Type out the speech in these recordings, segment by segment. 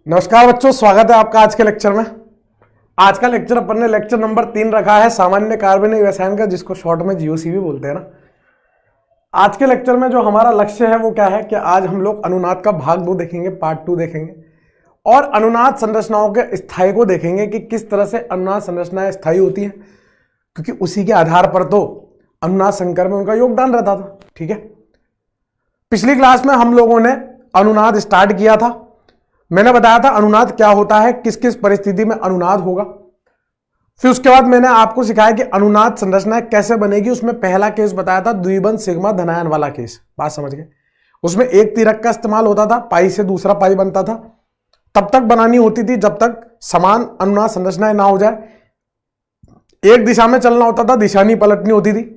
नमस्कार बच्चों, स्वागत है आपका आज के लेक्चर में। आज का लेक्चर अपन ने लेक्चर नंबर 3 रखा है सामान्य कार्बनिक रसायन का, जिसको शॉर्ट में जीओसी भी बोलते हैं ना। आज के लेक्चर में जो हमारा लक्ष्य है वो क्या है कि आज हम लोग अनुनाद का भाग 2 देखेंगे, पार्ट 2 देखेंगे और अनुनाद संरचनाओं के स्थायी को देखेंगे कि किस तरह से अनुनाद संरचनाएं स्थायी होती हैं, क्योंकि उसी के आधार पर तो अनुनाद संकर में उनका योगदान रहता था। ठीक है, पिछली क्लास में हम लोगों ने अनुनाद स्टार्ट किया था। मैंने बताया था अनुनाद क्या होता है, किस किस परिस्थिति में अनुनाद होगा। फिर उसके बाद मैंने आपको सिखाया कि अनुनाद संरचना कैसे बनेगी। उसमें पहला केस बताया था द्विबंध सिग्मा धनायन वाला केस, बात समझ गए। उसमें एक तीरक का इस्तेमाल होता था, पाई से दूसरा पाई बनता था। तब तक बनानी होती थी जब तक समान अनुनाद संरचनाएं ना हो जाए। एक दिशा में चलना होता था, दिशा नहीं पलटनी होती थी।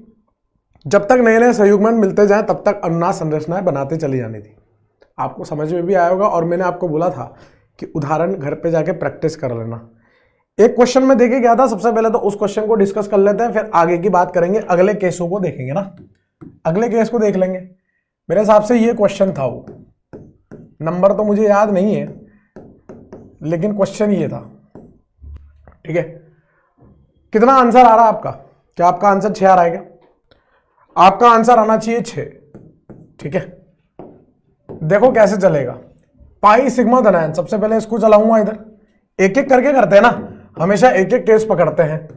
जब तक नए नए संयुग्मन मिलते जाए तब तक अनुनाद संरचनाएं बनाते चली जानी थी। आपको समझ में भी आया होगा। और मैंने आपको बोला था कि उदाहरण घर पे जाके प्रैक्टिस कर लेना। एक क्वेश्चन में देखे गया था, सबसे पहले तो उस क्वेश्चन को डिस्कस कर लेते हैं, फिर आगे की बात करेंगे। अगले केसों को देखेंगे ना, अगले केस को देख लेंगे। मेरे हिसाब से ये क्वेश्चन था, वो नंबर तो मुझे याद नहीं है लेकिन क्वेश्चन ये था। ठीक है, कितना आंसर आ रहा है आपका? क्या आपका आंसर 6 आ रहा है? क्या आपका आंसर आना चाहिए 6। ठीक है, देखो कैसे चलेगा। पाई सिग्मा धनायन, सबसे पहले इसको चलाऊंगा इधर। एक एक करके करते हैं ना, हमेशा एक एक केस पकड़ते हैं।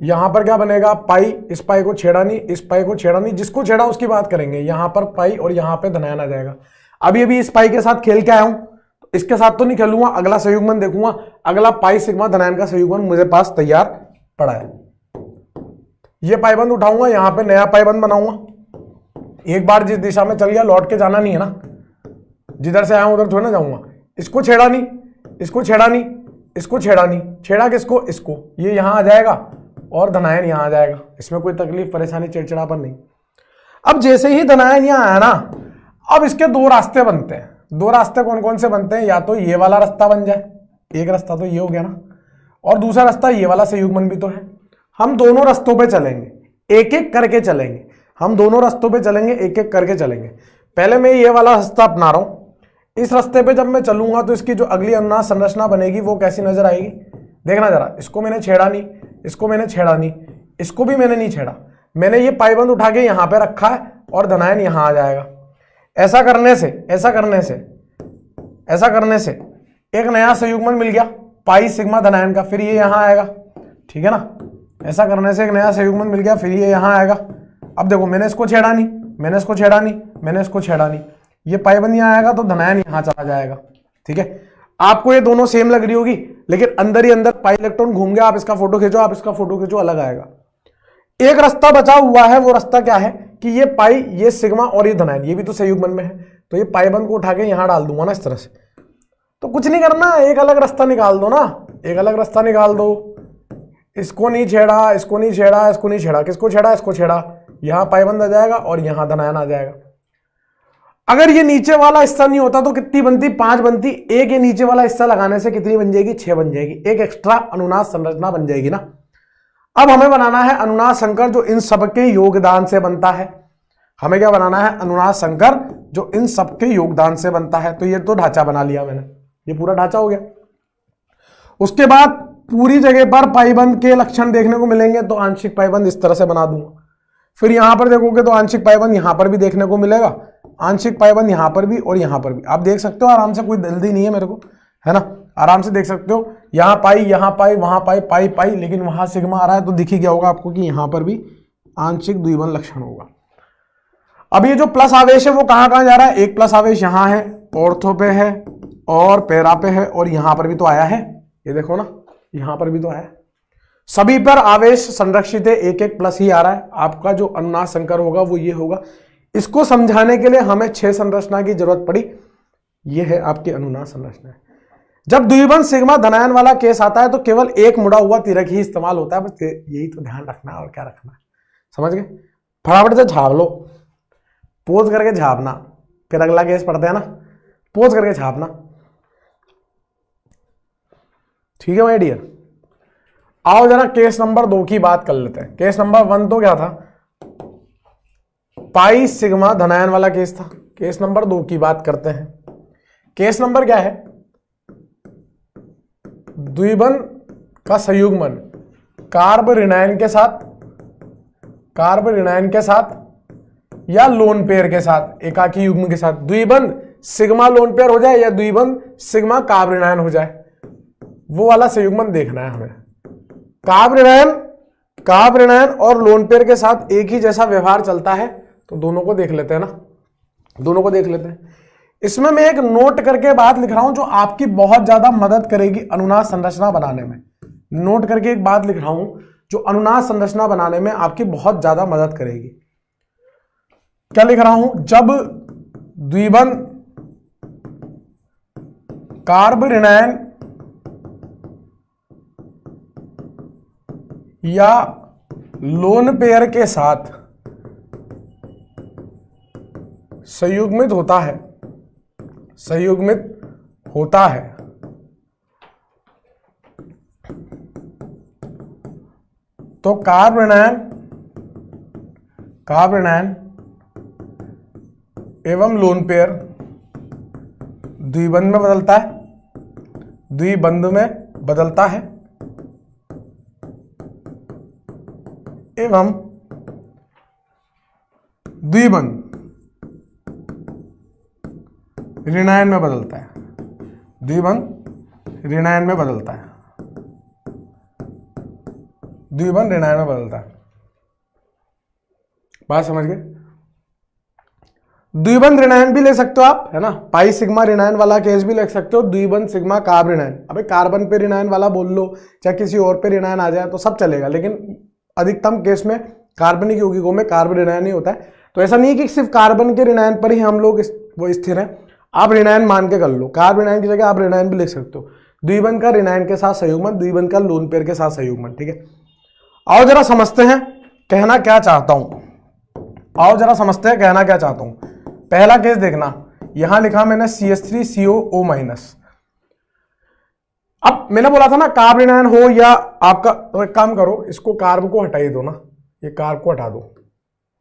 यहां पर क्या बनेगा, पाई, इस पाई को छेड़ा नहीं, इस पाई को छेड़ा नहीं, जिसको छेड़ा उसकी बात करेंगे। यहां पर पाई और यहां पे धनायन आ जाएगा। अभी इस पाई के साथ खेल के आया हूं, तो इसके साथ तो नहीं खेलूंगा, अगला संयुग्मन देखूंगा। अगला पाई सिग्मा धनायन का संयुग्मन मुझे पास तैयार पड़ा है। ये पाईबंद उठाऊंगा, यहां पे नया पाईबंद बनाऊंगा। एक बार जिस दिशा में चल गया लौट के जाना नहीं है ना, जिधर से आया हूं उधर थोड़ा ना जाऊंगा। इसको छेड़ा नहीं, इसको छेड़ा नहीं, इसको छेड़ा नहीं, छेड़ा किसको? इसको। ये यहां आ जाएगा और धनायन यहां आ जाएगा। इसमें कोई तकलीफ परेशानी चिड़चिड़ापन नहीं। अब जैसे ही धनायन यहां आया ना, अब इसके 2 रास्ते बनते हैं। 2 रास्ते कौन कौन से बनते हैं? या तो ये वाला रास्ता बन जाए, एक रास्ता तो ये हो गया ना, और दूसरा रास्ता ये वाला संयुग्मन भी तो है। हम दोनों रास्तों पे चलेंगे, एक एक करके चलेंगे। हम दोनों रास्तों पे चलेंगे, एक एक करके चलेंगे। पहले मैं ये वाला रास्ता अपना रहा हूं। इस रास्ते पे जब मैं चलूंगा तो इसकी जो अगली अनुनाद संरचना बनेगी वो कैसी नजर आएगी, देखना जरा। इसको मैंने छेड़ा नहीं, इसको मैंने छेड़ा नहीं, इसको भी मैंने नहीं छेड़ा। मैंने ये पाईबंद उठा के यहां पे रखा है और धनायन यहां आ जाएगा। ऐसा करने से एक नया संयुग्मन मिल गया पाई सिग्मा धनायन का, फिर ये यहां आएगा। ठीक है ना, ऐसा करने से एक नया संयुग्मन मिल गया, फिर ये यहां आएगा। अब देखो, मैंने इसको छेड़ा नहीं, मैंने इसको छेड़ा नहीं, मैंने इसको छेड़ा नहीं, ये पाईबंद यहां आएगा तो धनायन यहां चला जाएगा। ठीक है, आपको ये दोनों सेम लग रही होगी, लेकिन अंदर ही अंदर पाई इलेक्ट्रॉन घूम गया। आप इसका फोटो खींचो, आप इसका फोटो खींचो, अलग आएगा। एक रास्ता बचा हुआ है, वो रास्ता क्या है कि ये पाई, ये सिग्मा और ये धनायन, ये भी तो संयुग्मन में है, तो ये पाईबंद को उठा के यहां डाल दूंगा ना इस तरह से। तो कुछ नहीं करना, एक अलग रास्ता निकाल दो ना, एक अलग रास्ता निकाल दो। इसको नहीं छेड़ा, इसको नहीं छेड़ा, इसको नहीं छेड़ा, किसको छेड़ा? इसको छेड़ा। यहां पाईबंद आ जाएगा और यहां धनायन आ जाएगा। अगर ये नीचे वाला हिस्सा नहीं होता तो कितनी बनती? 5 बनती। एक ये नीचे वाला हिस्सा लगाने से कितनी बन जाएगी? 6 बन जाएगी। एक एक्स्ट्रा अनुनाद संरचना बन जाएगी ना। अब हमें बनाना है अनुनाद संकर जो इन सबके योगदान से बनता है। हमें क्या बनाना है? अनुनाद संकर जो इन सबके योगदान से बनता है। तो ये तो ढांचा बना लिया मैंने, ये पूरा ढांचा हो गया। उसके बाद पूरी जगह पर पाईबंद के लक्षण देखने को मिलेंगे, तो आंशिक पाईबंद इस तरह से बना दूंगा। फिर यहां पर देखोगे तो आंशिक पाईबंद यहां पर भी देखने को मिलेगा, आंशिक पाईबंद यहां पर भी और यहां पर भी। आप देख सकते हो आराम से, कोई जल्दी नहीं है मेरे को, है ना, आराम से देख सकते हो। यहां पाई, यहां पाई, वहां पाई, पाई पाई, लेकिन वहां सिग्मा आ रहा है तो दिख ही गया होगा आपको कि यहां पर भी आंशिक द्विबंध लक्षण होगा। अब ये जो प्लस आवेश है वो कहां कहां जा रहा है? एक प्लस आवेश यहां है, ऑर्थो पे है और पैरा पे है, और यहां पर भी तो आया है। ये देखो ना, यहां पर भी तो आया। सभी पर आवेश संरक्षित है, एक एक प्लस ही आ रहा है। आपका जो अनुनाद संकर होगा वो ये होगा। इसको समझाने के लिए हमें 6 संरचना की जरूरत पड़ी। ये है आपकी अनुनाद संरचना। जब द्विबंध सिग्मा धनायन वाला केस आता है तो केवल एक मुड़ा हुआ तीरक ही इस्तेमाल होता है। बस यही तो ध्यान रखना है, और क्या रखना है, समझ गए? फटाफट से छाप लो, पोज करके छापना, फिर अगला केस पढ़ते हैं ना, पोज करके छापना। ठीक है माय डियर, आओ जरा केस नंबर 2 की बात कर लेते हैं। केस नंबर 1 तो क्या था? पाई सिग्मा धनायन वाला केस था। केस नंबर 2 की बात करते हैं। केस नंबर क्या है? द्विबंध का संयुग्मन कार्ब ऋणायन के साथ या लोन पेयर के साथ, एकाकी युग्म के साथ, द्विबंध सिग्मा लोन पेयर हो जाए या द्विबंध सिग्मा कार्ब ऋणायन हो जाए, वो वाला संयुग्मन देखना है हमें। कार्ब ऋणायन और लोन पेयर के साथ एक ही जैसा व्यवहार चलता है, तो दोनों को देख लेते हैं ना, दोनों को देख लेते हैं। इसमें मैं एक नोट करके बात लिख रहा हूं जो आपकी बहुत ज्यादा मदद करेगी अनुनाद संरचना बनाने में। नोट करके एक बात लिख रहा हूं जो अनुनाद संरचना बनाने में आपकी बहुत ज्यादा मदद करेगी। क्या लिख रहा हूं? जब द्विबंध कार्ब ऋणायन या लोन पेयर के साथ संयुग्मित होता है तो कार्ब ऋणायन एवं लोन पेयर द्विबंध में बदलता है एवं द्विबंध ऋणायन में बदलता है, द्विबंध ऋणायन में बदलता है। बात समझ गए? द्विबंध ऋणायन भी ले सकते हो आप, है ना, पाई सिग्मा ऋणायन वाला केस भी ले सकते हो, द्विबंध सिग्मा कार्ब ऋणायन। अबे कार्बन पे ऋणायन वाला बोल लो, चाहे किसी और पे ऋणायन आ जाए तो सब चलेगा, लेकिन अधिकतम केस में कार्बनिक यौगिकों में कार्ब ऋणायन ही होता है। तो ऐसा नहीं है कि सिर्फ कार्बन के ऋणायन पर ही हम लोग वो स्थिर है, आप ऋणायन मान के कर लो, कार्ब ऋणायन की जगह आप ऋणायन भी लिख सकते हो। द्विबंध का ऋणायन के साथ संयुग्मन, द्विबंध का लोन पेयर के साथ संयुग्मन। ठीक है, आओ जरा समझते हैं कहना क्या चाहता हूं। पहला केस देखना, यहां लिखा मैंने CH3COO-। अब मैंने बोला था ना कार्ब ऋणायन हो या आपका, तो एक काम करो, इसको कार्ब को हटा ही दो ना, ये कार्ब को हटा दो,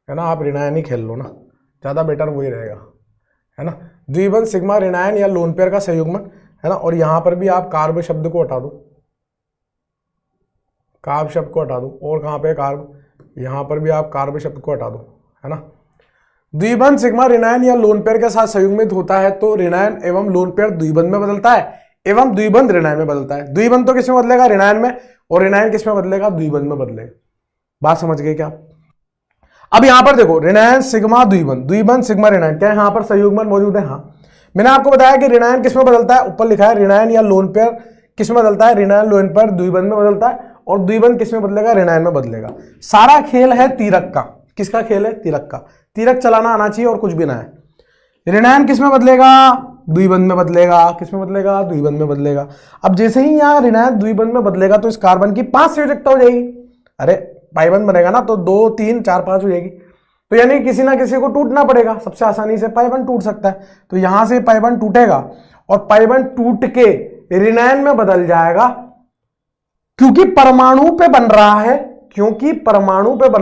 है ना, आप ऋणायन ही खेल लो ना, ज्यादा बेटर वही रहेगा, है ना। द्विबंध सिग्मा ऋणायन या लोन पेयर का संयुग्मन, है ना, और यहां पर भी आप कार्ब शब्द को हटा दो, कार्ब शब्द को हटा दो, और कहां पे कार्ब, यहां पर भी आप कार्ब शब्द को हटा दो, है ना। द्विबंध सिग्मा ऋणायन या लोन पेयर के साथ संयुग्मित होता है तो ऋणायन एवं लोन पेयर द्विबंध में बदलता है एवं द्विबंध ऋणायन में बदलता है। द्विबंध तो किस में बदलेगा? ऋणायन में, और ऋणायन किस में बदलेगा? द्विबंध में बदलेगा। बात समझ गए क्या? अब यहां पर देखो, ऋणायन सिग्मा द्विबंध सिग्मा ऋणायन, क्या यहां पर संयुग्मन मौजूद है? हाँ, मैंने आपको बताया कि ऋणायन किस में बदलता है, ऊपर लिखा है ऋणायन या लोन पेयर किस में बदलता है, ऋणायन लोन पेयर द्विबंध में बदलता है, और द्विबंध किस में बदलेगा? ऋणायन में बदलेगा। सारा खेल है तीरक का। किसका खेल है? तीरक का। तीरक चलाना आना चाहिए और कुछ भी ना है। ऋणायन किस में बदलेगा? द्विबंध में बदलेगा। किस में बदलेगा? द्विबंध में बदलेगा। अब जैसे ही यहाँ ऋणायन द्विबंध में बदलेगा तो इस कार्बन की 5 संयोजकता हो जाएगी। अरे पाइबंध बनेगा ना, तो 2 3 4 5 हो जाएगी, तो यानी किसी ना किसी को टूटना पड़ेगा। सबसे आसानी से पाइबंध टूट सकता है, तो यहां से पाइबंध टूटेगा और पाइबंध टूट के ऋणायन में बदल जाएगा, क्योंकि परमाणु पे बन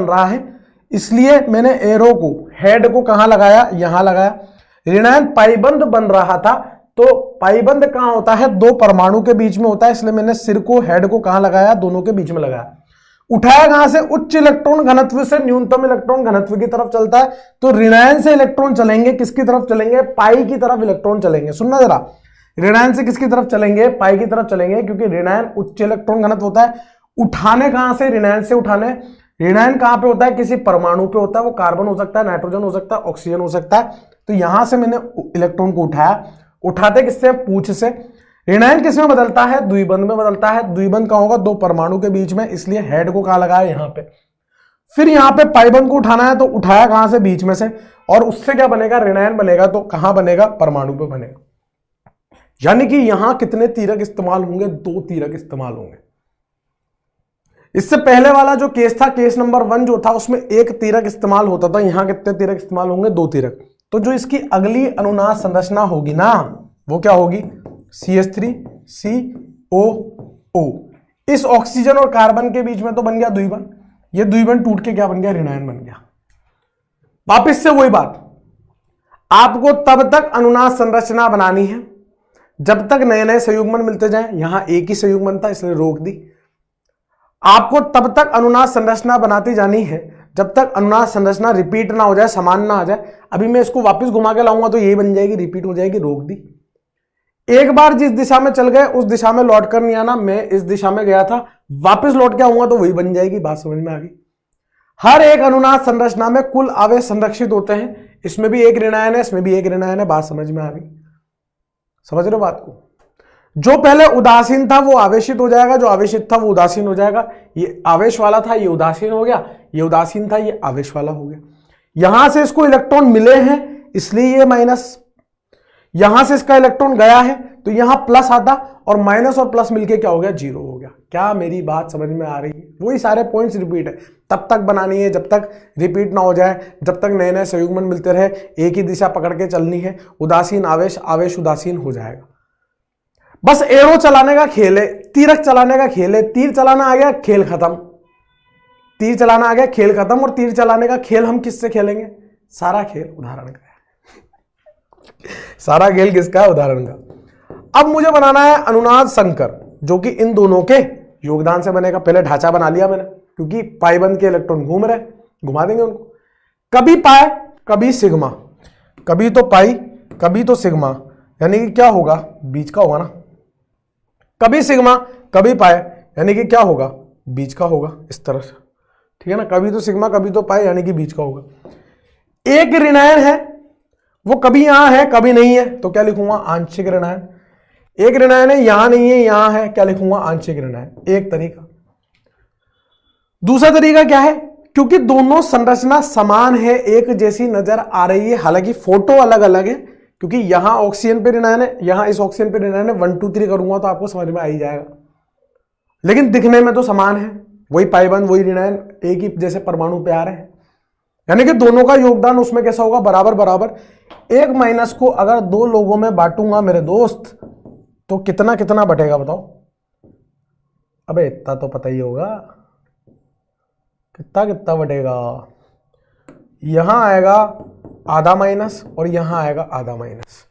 रहा है, इसलिए मैंने एरो को, हेड को कहां लगाया? यहां लगाया। ऋणायन पाइबंध बन रहा था, तो पाइबंध कहां होता है? 2 परमाणु के बीच में होता है, इसलिए मैंने सिर को, हेड को कहां लगाया? दोनों के बीच में लगाया। उठाया कहां से? उच्च इलेक्ट्रॉन घनत्व से न्यूनतम इलेक्ट्रॉन घनत्व की तरफ चलता है, तो ऋणायन से इलेक्ट्रॉन चलेंगे, किसकी तरफ चलेंगे? पाई की तरफ इलेक्ट्रॉन चलेंगे। सुनना जरा, ऋणायन से किसकी तरफ चलेंगे? पाई की तरफ चलेंगे, क्योंकि ऋणायन उच्च इलेक्ट्रॉन घनत्व होता है। उठाने कहां से? ऋणायन से उठाने। ऋणायन कहां पे होता है? किसी परमाणु पे होता है, वो कार्बन हो सकता है, नाइट्रोजन हो सकता है, ऑक्सीजन हो सकता है। तो यहां से मैंने इलेक्ट्रॉन को उठाया। उठाते किससे? पूंछ से। ऋणायन किस में बदलता है? द्विबंध में बदलता है। द्विबंध कहां होगा? 2 परमाणु के बीच में, इसलिए हेड को कहां लगाया? यहां पे। फिर यहां पे पाइबंध को उठाना है, तो उठाया कहां से? बीच में से, और उससे क्या बनेगा? ऋणायन बनेगा। तो कहां बनेगा? परमाणु पे बनेगा। यानी कि यहां कितने तीरक इस्तेमाल होंगे? 2 तीरक इस्तेमाल होंगे। इससे पहले वाला जो केस था, केस नंबर 1 जो था, उसमें 1 तीरक इस्तेमाल होता था। यहां कितने तीरक इस्तेमाल होंगे? 2 तीरक। तो जो इसकी अगली अनुनाद संरचना होगी ना, वो क्या होगी? CH3COO। इस ऑक्सीजन और कार्बन के बीच में तो बन गया द्विबंध, ये द्विबंध टूट के क्या बन गया? ऋणायन बन गया। वापिस से वही बात, आपको तब तक अनुनाद संरचना बनानी है जब तक नए नए संयुग्मन मिलते जाएं, यहां एक ही संयुग्मन था इसलिए रोक दी। आपको तब तक अनुनाद संरचना बनाती जानी है जब तक अनुनाद संरचना रिपीट ना हो जाए, समान ना आ जाए। अभी मैं इसको वापस घुमा के लाऊंगा तो यही बन जाएगी, रिपीट हो जाएगी, रोक दी। एक बार जिस दिशा में चल गए उस दिशा में लौट कर नहीं आना। मैं इस दिशा में गया था, वापस लौट के आऊंगा तो वही बन जाएगी। बात समझ में आ गई। हर एक अनुनाद संरचना में कुल आवेश संरक्षित होते हैं। इसमें भी एक ऋणायन है, इसमें भी एक ऋणायन है। बात समझ में आ गई? समझ रहे हो बात को? जो पहले उदासीन था वो आवेशित हो जाएगा, जो आवेशित था वो उदासीन हो जाएगा। ये आवेश वाला था, ये उदासीन हो गया। ये उदासीन था, ये आवेश वाला हो गया। यहां से इसको इलेक्ट्रॉन मिले हैं इसलिए ये माइनस, यहां से इसका इलेक्ट्रॉन गया है तो यहां प्लस आता और माइनस और प्लस मिलके क्या हो गया, जीरो हो गया। क्या मेरी बात समझ में आ रही है? वही सारे पॉइंट्स रिपीट है, तब तक बनानी है जब तक रिपीट ना हो जाए, जब तक नए नए संयुग्मन मिलते रहे। एक ही दिशा पकड़ के चलनी है। उदासीन आवेश, आवेश उदासीन हो जाएगा। बस एरो चलाने का खेल है, तीरक चलाने का खेल है। तीर चलाना आ गया, खेल खत्म। तीर चलाना आ गया, खेल खत्म। और तीर चलाने का खेल हम किससे खेलेंगे? सारा खेल उदाहरण का है। सारा खेल किसका है? उदाहरण का। अब मुझे बनाना है अनुनाद संकर, जो कि इन दोनों के योगदान से बनेगा। पहले ढांचा बना लिया मैंने, क्योंकि पाइबंद के इलेक्ट्रॉन घूम रहे, घुमा देंगे उनको। कभी पाई कभी सिग्मा, कभी तो पाई कभी तो सिग्मा, यानी कि क्या होगा, बीच का होगा ना। कभी सिग्मा कभी पाई, यानी कि क्या होगा, बीच का होगा, इस तरह से। ठीक है ना? कभी तो सिग्मा कभी तो पाई, यानी कि बीच का होगा। एक ऋणायन है, वो कभी यहां है कभी नहीं है, तो क्या लिखूंगा, आंशिक ऋणायन। एक ऋणायन है, यहां नहीं है यहां है, क्या लिखूंगा, आंशिक ऋणायन। एक तरीका। दूसरा तरीका क्या है, क्योंकि दोनों संरचना समान है, एक जैसी नजर आ रही है, हालांकि फोटो अलग अलग है, क्योंकि यहां ऑक्सीजन पे ऋणायन है, यहां इस ऑक्सीजन पे ऋणायन है। 1 2 3 करूंगा तो आपको समझ में आ ही जाएगा, लेकिन दिखने में तो समान है। वही पाइबंद वही ऋणायन, एक ही जैसे परमाणु पे आ रहे हैं, यानी कि दोनों का योगदान उसमें कैसा होगा, बराबर बराबर। एक माइनस को अगर दो लोगों में बांटूंगा मेरे दोस्त, तो कितना कितना बटेगा बताओ? अबे इतना तो पता ही होगा, कितना कितना बटेगा। यहां आएगा आधा माइनस और यहां आएगा आधा माइनस।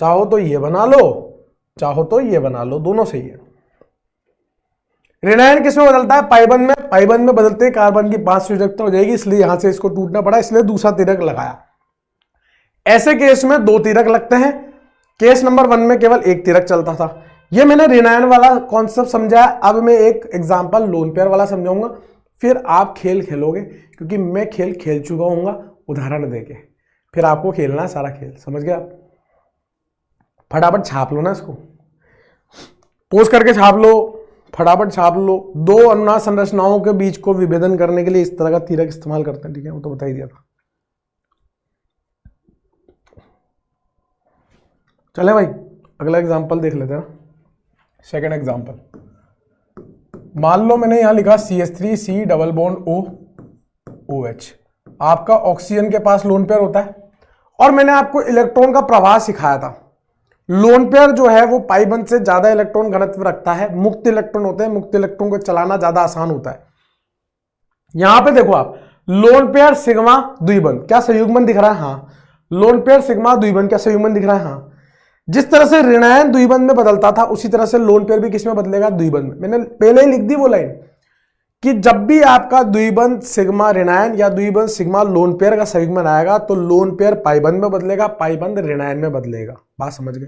चाहो तो ये बना लो, चाहो तो ये बना लो, दोनों सही है। ऋणायन किसमें बदलता है? पाइबंद में। पाइबंद में बदलते ही कार्बन की 5 संयोजकता हो जाएगी, इसलिए यहां से इसको टूटना पड़ा, इसलिए दूसरा तीरक लगाया। ऐसे केस में 2 तीरक लगते हैं। केस नंबर 1 में केवल 1 तीरक चलता था। ये मैंने ऋणायन वाला कॉन्सेप्ट समझाया। अब मैं एक एग्जांपल लोन पेयर वाला समझाऊंगा, फिर आप खेल खेलोगे, क्योंकि मैं खेल खेल चुका हूंगा उदाहरण देके। फिर आपको खेलना है सारा खेल, समझ गए आप? फटाफट छाप लो ना इसको, पोस्ट करके छाप लो, फटाफट छाप लो। 2 अनुनाद संरचनाओं के बीच को विभेदन करने के लिए इस तरह का तीरक इस्तेमाल करते हैं। ठीक है, वो तो बता ही दिया था। चले भाई, अगला एग्जांपल देख लेते हैं ना। सेकंड एग्जांपल, मान लो मैंने यहां लिखा CH3C डबल बॉन्ड OH। आपका ऑक्सीजन के पास लोन पेयर होता है, और मैंने आपको इलेक्ट्रॉन का प्रवाह सिखाया था। लोन पेयर जो है वो पाइबंद से ज्यादा इलेक्ट्रॉन घनत्व रखता है, मुक्त इलेक्ट्रॉन होते हैं, मुक्त इलेक्ट्रॉन को चलाना ज्यादा आसान होता है। यहां पे देखो आप, लोन पेयर सिग्मा द्विबंध, क्या संयुग्मन दिख रहा है? हाँ। लोन पेयर सिग्मा द्विबंध, क्या संयुग्मन दिख रहा है? हाँ। जिस तरह से ऋणायन द्विबंध में बदलता था, उसी तरह से लोन पेयर भी किसमें बदलेगा? द्विबंध में। मैंने पहले ही लिख दी वो लाइन कि जब भी आपका द्विबंध सिग्मा ऋणायन या द्विबंध सिग्मा लोन पेयर का संयुग्मन आएगा, तो लोन पेयर पाइबंध में बदलेगा, पाइबंध ऋणायन में बदलेगा। बात समझ गए?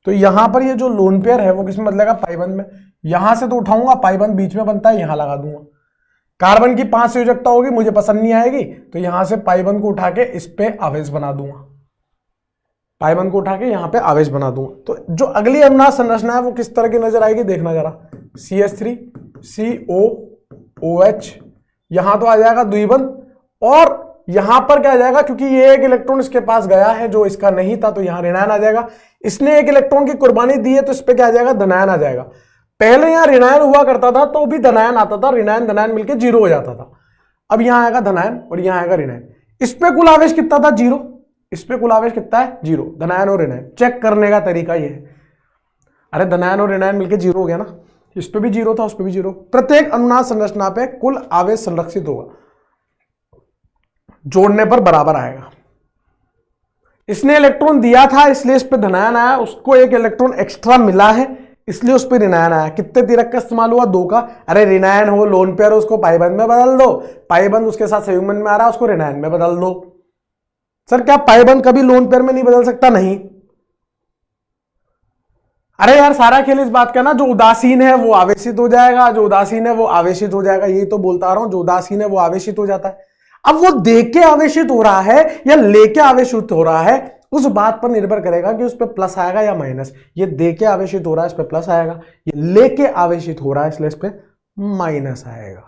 तो यहां पर ये जो लोन पेयर है वो किसमें बदलेगा? पाइबंध में। यहां से तो उठाऊंगा, पाइबंध बीच में बनता है, यहां लगा दूंगा। कार्बन की 5 संयोजकता होगी, मुझे पसंद नहीं आएगी, तो यहां से पाइबंध को उठा के इस पे आवेश बना दूंगा, पाइबंध को उठा के यहां पे आवेश बना दूंगा। तो जो अगली अनुनाद संरचना है वो किस तरह की नजर आएगी, देखना जरा। CH3COOH, यहां तो आ जाएगा द्विबंध, और यहां पर क्या आ जाएगा, क्योंकि ये एक इलेक्ट्रॉन इसके पास गया है जो इसका नहीं था, तो यहां ऋणायन आ जाएगा। इसने एक इलेक्ट्रॉन की कुर्बानी दी है, तो इस पे क्या आ जाएगा? धनायन आ जाएगा। पहले यहां ऋणायन हुआ करता था तो भी धनायन आता था, ऋणायन धनायन मिलकर 0 हो जाता था। अब यहां आएगा धनायन और यहां आएगा ऋणायन। इस पे कुल आवेश कितना था? 0। इस पे कुल आवेश कितना है? 0। धनायन और ऋणायन चेक करने का तरीका ये है। अरे धनायन और ऋणायन मिलकर 0 हो गया ना, इस पे भी 0 था, उस पे भी 0। प्रत्येक अनुनाद संरचना पे कुल आवेश संरक्षित होगा, जोड़ने पर बराबर आएगा। इसने इलेक्ट्रॉन दिया था इसलिए इस पे धनायन आया, उसको एक इलेक्ट्रॉन एक्स्ट्रा मिला है इसलिए उस पर ऋणायन आया। कितने तीरक का इस्तेमाल हुआ? 2 का। अरे ऋणायन हो लोन पेयर हो उसको पाईबंद में बदल दो, पाईबंद उसके साथ संयुग्मन में आ रहा है उसको ऋणायन में बदल दो। सर क्या पाईबंद कभी लोन पेयर में नहीं बदल सकता? नहीं। अरे यार सारा खेल इस बात का ना, जो उदासीन है वो आवेशित हो जाएगा, जो उदासीन है वो आवेशित हो जाएगा, यही तो बोलता रहा हूं, जो उदासीन है वो आवेशित हो जाता है। अब वो देख के आवेशित हो रहा है या लेके आवेशित हो रहा है उस बात पर निर्भर करेगा कि उस पर प्लस आएगा या माइनस। ये दे के आवेशित हो रहा है इस पर प्लस आएगा, ये लेके आवेशित हो रहा है इसलिए इस पर माइनस आएगा।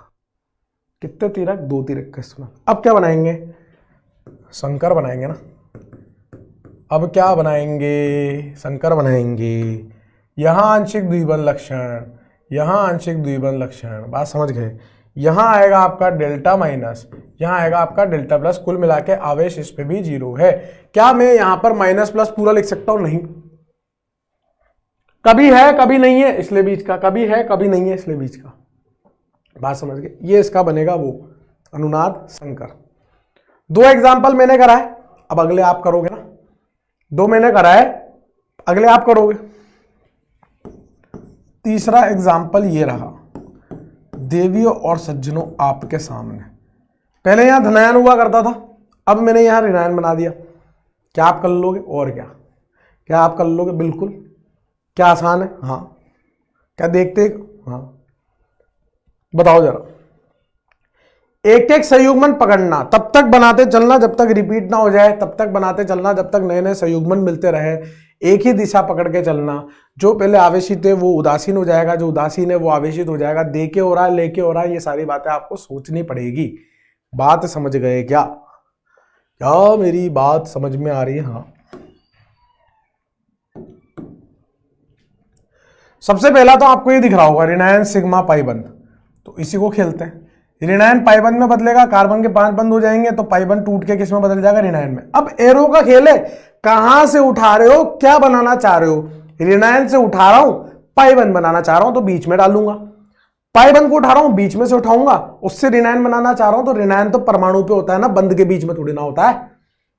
कितने तीरक? 2 तीरक का इस्तेमाल। अब क्या बनाएंगे? संकर बनाएंगे ना। अब क्या बनाएंगे? संकर बनाएंगे। यहां आंशिक द्विबंध लक्षण, यहां आंशिक द्विबंध लक्षण, बात समझ गए। यहां आएगा आपका डेल्टा माइनस, यहां आएगा आपका डेल्टा प्लस, कुल मिला के आवेश इस पे भी 0 है। क्या मैं यहां पर माइनस प्लस पूरा लिख सकता हूं? नहीं। कभी है कभी नहीं है इसलिए बीच का, कभी है कभी नहीं है इसलिए बीच का। बात समझ गए। ये इसका बनेगा वो अनुनाद संकर। 2 एग्जाम्पल मैंने कराए, अब अगले आप करोगे ना। 2 मैंने कराए, अगले आप करोगे। तीसरा एग्जाम्पल ये रहा, देवियों और सज्जनों आपके सामने। पहले यहां धनायन हुआ करता था, अब मैंने यहां ऋणायन बना दिया। क्या आप कर लोगे? और क्या क्या आप कर लोगे? बिल्कुल। क्या आसान है? हाँ। क्या देखते? हाँ। बताओ जरा। एक एक संयुग्मन पकड़ना, तब तक बनाते चलना जब तक रिपीट ना हो जाए, तब तक बनाते चलना जब तक नए नए संयुग्मन मिलते रहे। एक ही दिशा पकड़ के चलना, जो पहले आवेशित है वो उदासीन हो जाएगा, जो उदासीन है वो आवेशित हो जाएगा। दे के हो रहा है, लेके हो रहा है, ये सारी बातें आपको सोचनी पड़ेगी। बात समझ गए क्या? क्या मेरी बात समझ में आ रही है? हाँ। सबसे पहला तो आपको ये दिख रहा होगा ऋणायन सिग्मा पाईबंद, तो इसी को खेलते हैं। ऋणायन पाईबंद में बदलेगा, कार्बन के 5 बंद हो जाएंगे तो पाईबंद टूट के किस में बदल जाएगा? ऋणायन में। अब एरो का खेल है, कहां से उठा रहे हो, क्या बनाना चाह रहे हो? ऋणायन से उठा रहा हूं, पाईबंद बनाना चाह रहा हूं तो बीच में डालूंगा। पाईबंद को उठा रहा हूं, बीच में से उठाऊंगा, उससे ऋणायन बनाना चाह रहा हूं तो ऋणायन तो परमाणु पे होता है ना, बंद के बीच में थोड़ी ना होता है।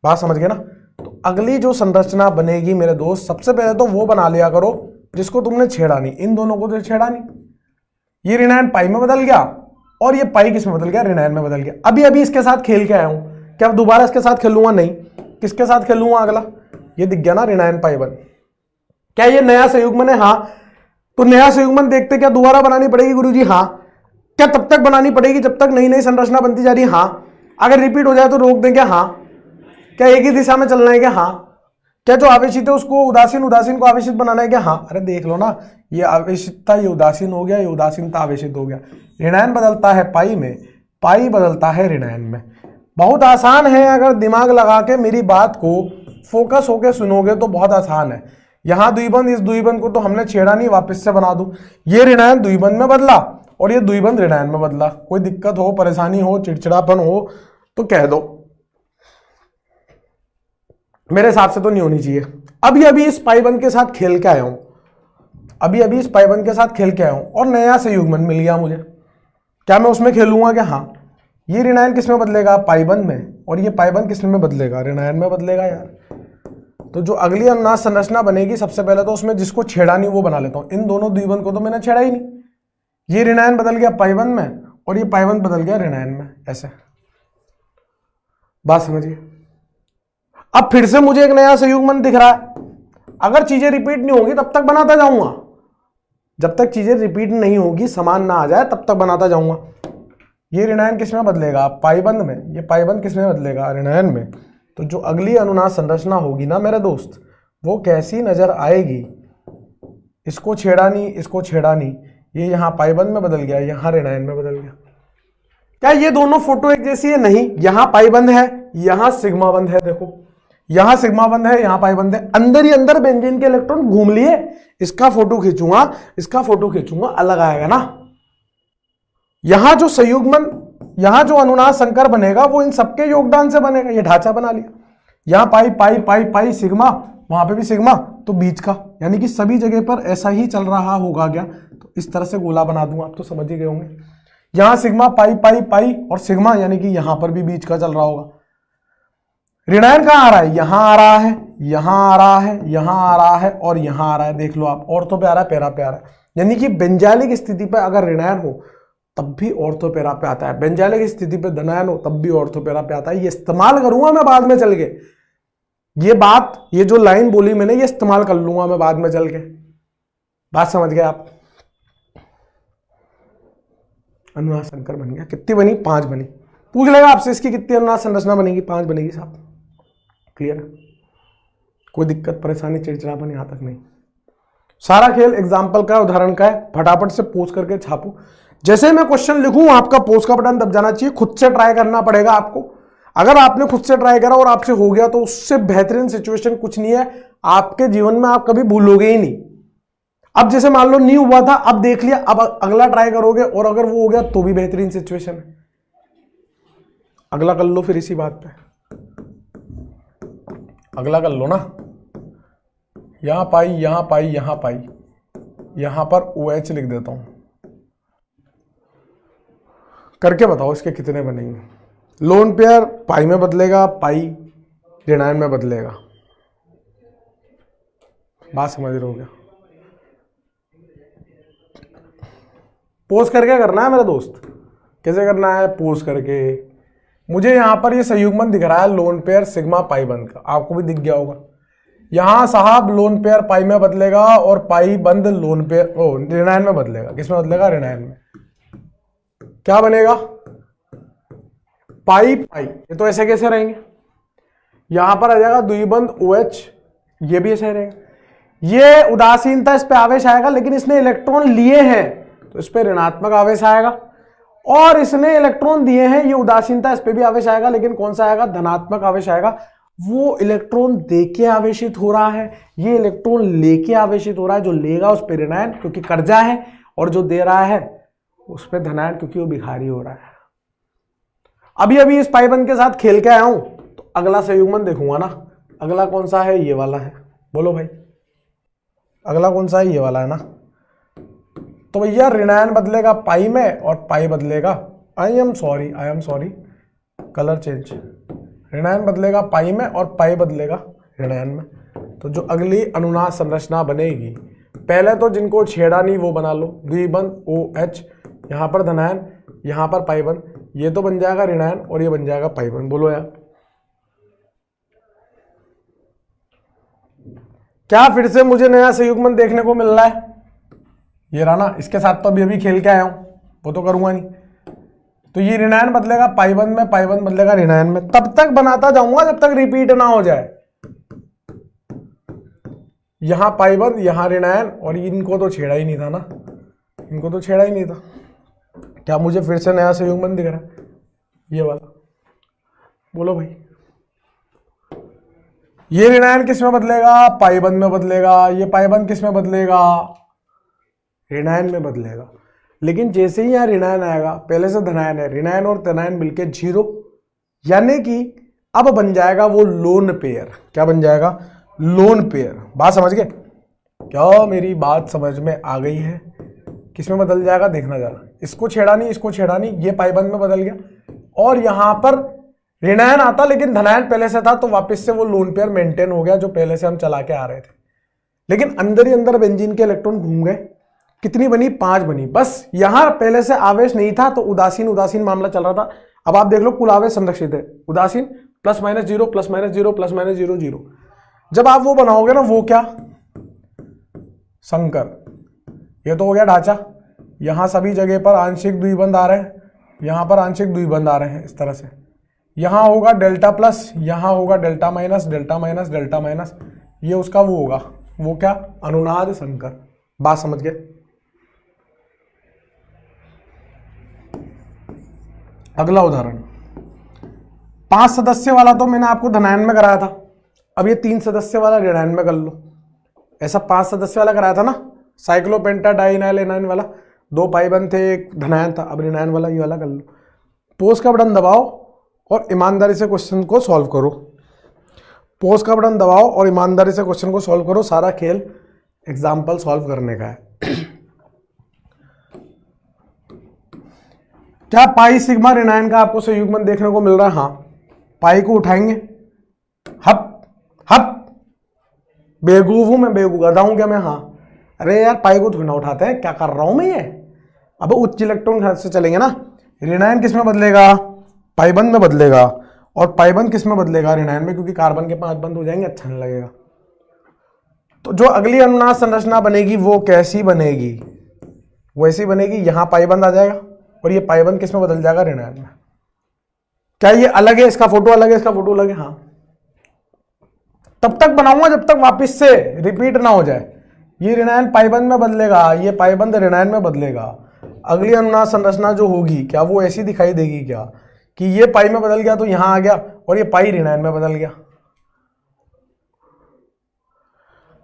बात समझ गए ना? तो अगली जो संरचना बनेगी मेरे दोस्त, सबसे पहले तो वो बना लिया करो जिसको तुमने छेड़ा नहीं, इन दोनों को तो छेड़ा नहीं। ये ऋणायन पाई में बदल गया और ये पाई किस में बदल गया? ऋणायन में बदल गया। अभी अभी इसके साथ खेल के आया हूं, क्या दोबारा इसके साथ खेलूंगा? नहीं। किसके साथ खेलूंगा? अगला ये दिख गया ना, ऋणायन पाईबंद। क्या ये नया संयुग्मन है? हाँ। तो नया संयुग्मन देखते क्या दोबारा बनानी पड़ेगी गुरुजी? हाँ। क्या तब तक बनानी पड़ेगी जब तक नई नई संरचना बनती जा रही है? हाँ। अगर रिपीट हो जाए तो रोक देंगे? हाँ। क्या एक ही दिशा में चलना है क्या? हाँ। क्या जो आवेशित है उसको उदासीन, उदासीन को आवेशित बनाना है क्या? हाँ। अरे देख लो ना, ये आवेशित था, ये उदासीन हो गया, ये उदासीन था, आवेशित हो गया। ऋणायन बदलता है पाई में, पाई बदलता है ऋणायन में। बहुत आसान है, अगर दिमाग लगा के मेरी बात को फोकस होके सुनोगे तो बहुत आसान है। यहां द्विबंध, इस द्विबंध को तो हमने छेड़ा नहीं, वापस से बना दूं। ये ऋणायन द्विबंध में बदला और ये द्विबंध ऋणायन में बदला। कोई दिक्कत हो, परेशानी हो, चिड़चिड़ापन हो तो कह दो, मेरे हिसाब से तो नहीं होनी चाहिए। अभी अभी इस पाईबंध के साथ खेल के आया हूं, अभी अभी इस पाईबंध के साथ खेल के आया हूं और नया संयुग्मन मिल गया मुझे। क्या मैं उसमें खेलूंगा क्या? हाँ। ये ऋणायन किस में बदलेगा? पाईबंध में। और ये पाईबंध किस में बदलेगा? ऋणायन में बदलेगा यार। तो जो अगली अनुनाद संरचना बनेगी, सबसे पहले तो उसमें जिसको छेड़ा नहीं वो बना लेता हूं। इन दोनों द्विबंध को तो मैंने छेड़ा ही नहीं। ये ऋणायन बदल गया पाईबंध में और ये पाईबंध बदल गया ऋणायन में, ऐसे। बात समझिए। अब फिर से मुझे एक नया संयुग्मन दिख रहा है। अगर चीजें रिपीट नहीं होगी तब तक बनाता जाऊंगा, जब तक चीजें रिपीट नहीं होगी, समान ना आ जाए तब तक बनाता जाऊंगा। ये ऋणायन किस में बदलेगा? पाईबंध में। ये पाईबंध किस में बदलेगा? ऋणायन में। तो जो अगली अनुनाद संरचना होगी ना मेरे दोस्त, वो कैसी नजर आएगी? इसको छेड़ा नहीं, इसको छेड़ा नहीं, ये यहां पाईबंध में बदल गया, यहां ऋणायन में बदल गया। क्या ये दोनों फोटो एक जैसी है? नहीं। यहां पाईबंध है, यहां सिग्मा बंध है। देखो यहां सिग्मा बंध है, यहां पाईबंध है। अंदर ही अंदर बेंजीन के इलेक्ट्रॉन घूम लिए। इसका फोटो खींचूंगा, इसका फोटो खींचूंगा, अलग आएगा ना। यहां जो संयुग्मन, यहां जो अनुनाद संकर बनेगा वो इन सबके योगदान से बनेगा। ये ढांचा बना लिया, यहां पाई पाई पाई पाई सिग्मा, वहां पे भी सिग्मा, तो बीच का, यानी कि सभी जगह पर ऐसा ही चल रहा होगा क्या? तो इस तरह से गोला बना दूंगा, आप तो समझ ही गए होंगे। यहां सिग्मा पाई पाई पाई और सिग्मा, यानी कि यहां पर भी बीच का चल रहा होगा। ऋणायन कहाँ आ रहा है, यहां आ रहा है, यहां आ रहा है, यहां आ रहा है और यहां आ रहा है। देख लो आप, ऑर्थो पे आ रहा है, पैरा पे आ रहा है। यानी कि बेंजालिक स्थिति पे अगर ऋणायन हो तब भी ऑर्थो पैरा पे आता है, बेंजालिक स्थिति पे धनायन हो तब भी ऑर्थो पैरा पे आता है। ये इस्तेमाल करूंगा मैं बाद में चल के, ये बात, ये जो लाइन बोली मैंने, ये इस्तेमाल कर लूंगा मैं बाद में चल के। बात समझ गए आप? अनुनाद संकर बन गया। कितनी बनी? 5 बनी। पूछ लेगा आपसे इसकी कितनी अनुनाद संरचना बनेगी? 5 बनेगी साहब। क्लियर है? कोई दिक्कत परेशानी चिड़चिड़ापन यहां तक नहीं। सारा खेल एग्जाम्पल का, उदाहरण का है। फटाफट से पोस्ट करके छापो। जैसे मैं क्वेश्चन लिखूं आपका पोस्ट का बटन दब जाना चाहिए। खुद से ट्राई करना पड़ेगा आपको। अगर आपने खुद से ट्राई करा और आपसे हो गया तो उससे बेहतरीन सिचुएशन कुछ नहीं है आपके जीवन में, आप कभी भूलोगे ही नहीं। अब जैसे मान लो नहीं हुआ था, अब देख लिया, अब अगला ट्राई करोगे और अगर वो हो गया तो भी बेहतरीन सिचुएशन है। अगला कर लो फिर इसी बात पे, अगला कर लो ना। यहां पाई, यहां पाई, यहां पाई, यहां पर OH लिख देता हूं। करके बताओ इसके कितने बनेंगे। लोन पेयर पाई में बदलेगा, पाई ऋणायन में बदलेगा। बात समझ रहे हो क्या? पोज करके करना है मेरे दोस्त। कैसे करना है? पोज करके। मुझे यहां पर ये संयुग्मन दिख रहा है लोन पेयर सिग्मा पाई बंद का, आपको भी दिख गया होगा। यहां साहब लोन पेयर पाई में बदलेगा और पाई बंद लोन पेयर ऋणायन में बदलेगा। किसमें बदलेगा? ऋणायन में। क्या बनेगा? पाई पाई। ये तो ऐसे कैसे रहेंगे? यहां पर आ जाएगा द्विबंध OH, ये भी ऐसे रहेगा। ये उदासीनता, इस पे आवेश आएगा, लेकिन इसने इलेक्ट्रॉन लिए हैं तो इस पे ऋणात्मक आवेश आएगा। और इसने इलेक्ट्रॉन दिए हैं, ये उदासीनता, इस पे भी आवेश आएगा, लेकिन कौन सा आएगा? धनात्मक आवेश आएगा। वो इलेक्ट्रॉन देके आवेशित हो रहा है, ये इलेक्ट्रॉन लेके आवेशित हो रहा है। जो लेगा उस पे ऋणायन क्योंकि कर्जा है, और जो दे रहा है उस पे धनायन क्योंकि वो भिखारी हो रहा है। अभी अभी इस पाइबंद के साथ खेल के आया हूं तो अगला संयुग्मन देखूंगा ना। अगला कौन सा है? ये वाला है। बोलो भाई, अगला कौन सा है? ये वाला है ना। तो भैया ऋणायन बदलेगा पाई में और पाई बदलेगा, I am sorry colour change. ऋणायन बदलेगा पाई में और पाई बदलेगा ऋणायन में। तो जो अगली अनुनाद संरचना बनेगी, पहले तो जिनको छेड़ा नहीं वो बना लो। द्विबंध OH, यहां पर धनायन, यहां पर पाइबंध। ये तो बन जाएगा ऋणायन और ये बन जाएगा पाइबंध। बोलो यार, क्या फिर से मुझे नया संयुग्मन देखने को मिल रहा है? ये रहा ना। इसके साथ तो अभी अभी खेल के आया हूं, वो तो करूंगा नहीं। तो ये ऋणायन बदलेगा पाइबंध में, पाइबंध बदलेगा ऋणायन में। तब तक बनाता जाऊंगा जब तक रिपीट ना हो जाए। यहां पाइबंध, यहां ऋणायन, और इनको तो छेड़ा ही नहीं था ना, इनको तो छेड़ा ही नहीं था। क्या मुझे फिर से नया संयुग्मन दिख रहा है? ये वाला। बोलो भाई, ये ऋणायन किस में बदलेगा? पाइबंध में बदलेगा। ये पाइबंध किस में बदलेगा? ऋणायन में बदलेगा। लेकिन जैसे ही यहां ऋणायन आएगा, पहले से धनायन है, ऋणायन और धनायन मिलके 0, यानी कि अब बन जाएगा वो लोन पेयर। क्या बन जाएगा? Lone pair. बात समझ गए क्या? मेरी बात समझ में आ गई है? किस में बदल जाएगा देखना जरा। इसको छेड़ा नहीं, इसको छेड़ा नहीं, ये पाइबंध में बदल गया। और यहां पर ऋणायन आता लेकिन धनायन पहले से था, तो वापस से वो लोन पेयर मेंटेन हो गया जो पहले से हम चला के आ रहे थे। लेकिन अंदर ही अंदर बेंजीन के इलेक्ट्रॉन घूम गए। कितनी बनी? 5 बनी। बस यहां पहले से आवेश नहीं था तो उदासीन उदासीन मामला चल रहा था। अब आप देख लो कुल आवेश संरक्षित है। उदासीन +-0 +-0 +-0 0। जब आप वो बनाओगे ना, वो क्या? संकर। ये तो हो गया ढांचा। यहां सभी जगह पर आंशिक द्विबंध आ रहे हैं, यहां पर आंशिक द्विबंध आ रहे हैं इस तरह से। यहां होगा डेल्टा प्लस, यहां होगा delta minus, delta minus, delta minus. ये उसका वो होगा, वो क्या? अनुनाद संकर। बात समझ गए? अगला उदाहरण, 5 सदस्य वाला तो मैंने आपको धनायन में कराया था। अब ये 3 सदस्य वाला ऋणायन में कर लो। ऐसा 5 सदस्य वाला कराया था ना, साइक्लोपेंटाडाइनाइल एनायन वाला। 2 पाइबंध थे, एक धनायन था। अब ऋणायन वाला ये वाला कर लो। पोज का बटन दबाओ और ईमानदारी से क्वेश्चन को सॉल्व करो। पोज का बटन दबाओ और ईमानदारी से क्वेश्चन को सॉल्व करो। सारा खेल एग्जाम्पल सॉल्व करने का है। क्या पाई सिग्मा ऋणायन का आपको संयुग्मन देखने को मिल रहा है? हाँ। पाई को उठाएंगे, बेवकूफ हूं मैं, बेवकूफ गधा हूं क्या मैं? हाँ। अरे यार पाई को थोड़ी ना उठाते हैं, क्या कर रहा हूं मैं ये? अब उच्च इलेक्ट्रॉन से चलेंगे ना। ऋणायन किस में बदलेगा? पाइबंद में बदलेगा। और पाइबंद किस में बदलेगा? ऋणायन में, क्योंकि कार्बन के 5 बंद हो जाएंगे, अच्छा नहीं लगेगा। तो जो अगली अनुनाद संरचना बनेगी वो कैसी बनेगी? वैसी बनेगी, यहां पाइबंद आ जाएगा और ये पाइबंद किस में बदल जाएगा? ऋणायन में। क्या ये अलग है? इसका फोटो अलग है, इसका फोटो अलग है? हाँ। तब तक बनाऊंगा जब तक वापस से रिपीट ना हो जाए। ये ऋणायन पाइबंद में बदलेगा, ये पाइबंद ऋणायन में बदलेगा। अगली अनुनाद संरचना जो होगी क्या वो ऐसी दिखाई देगी क्या कि ये पाई में बदल गया तो यहां आ गया और ये पाई ऋणायन में बदल गया?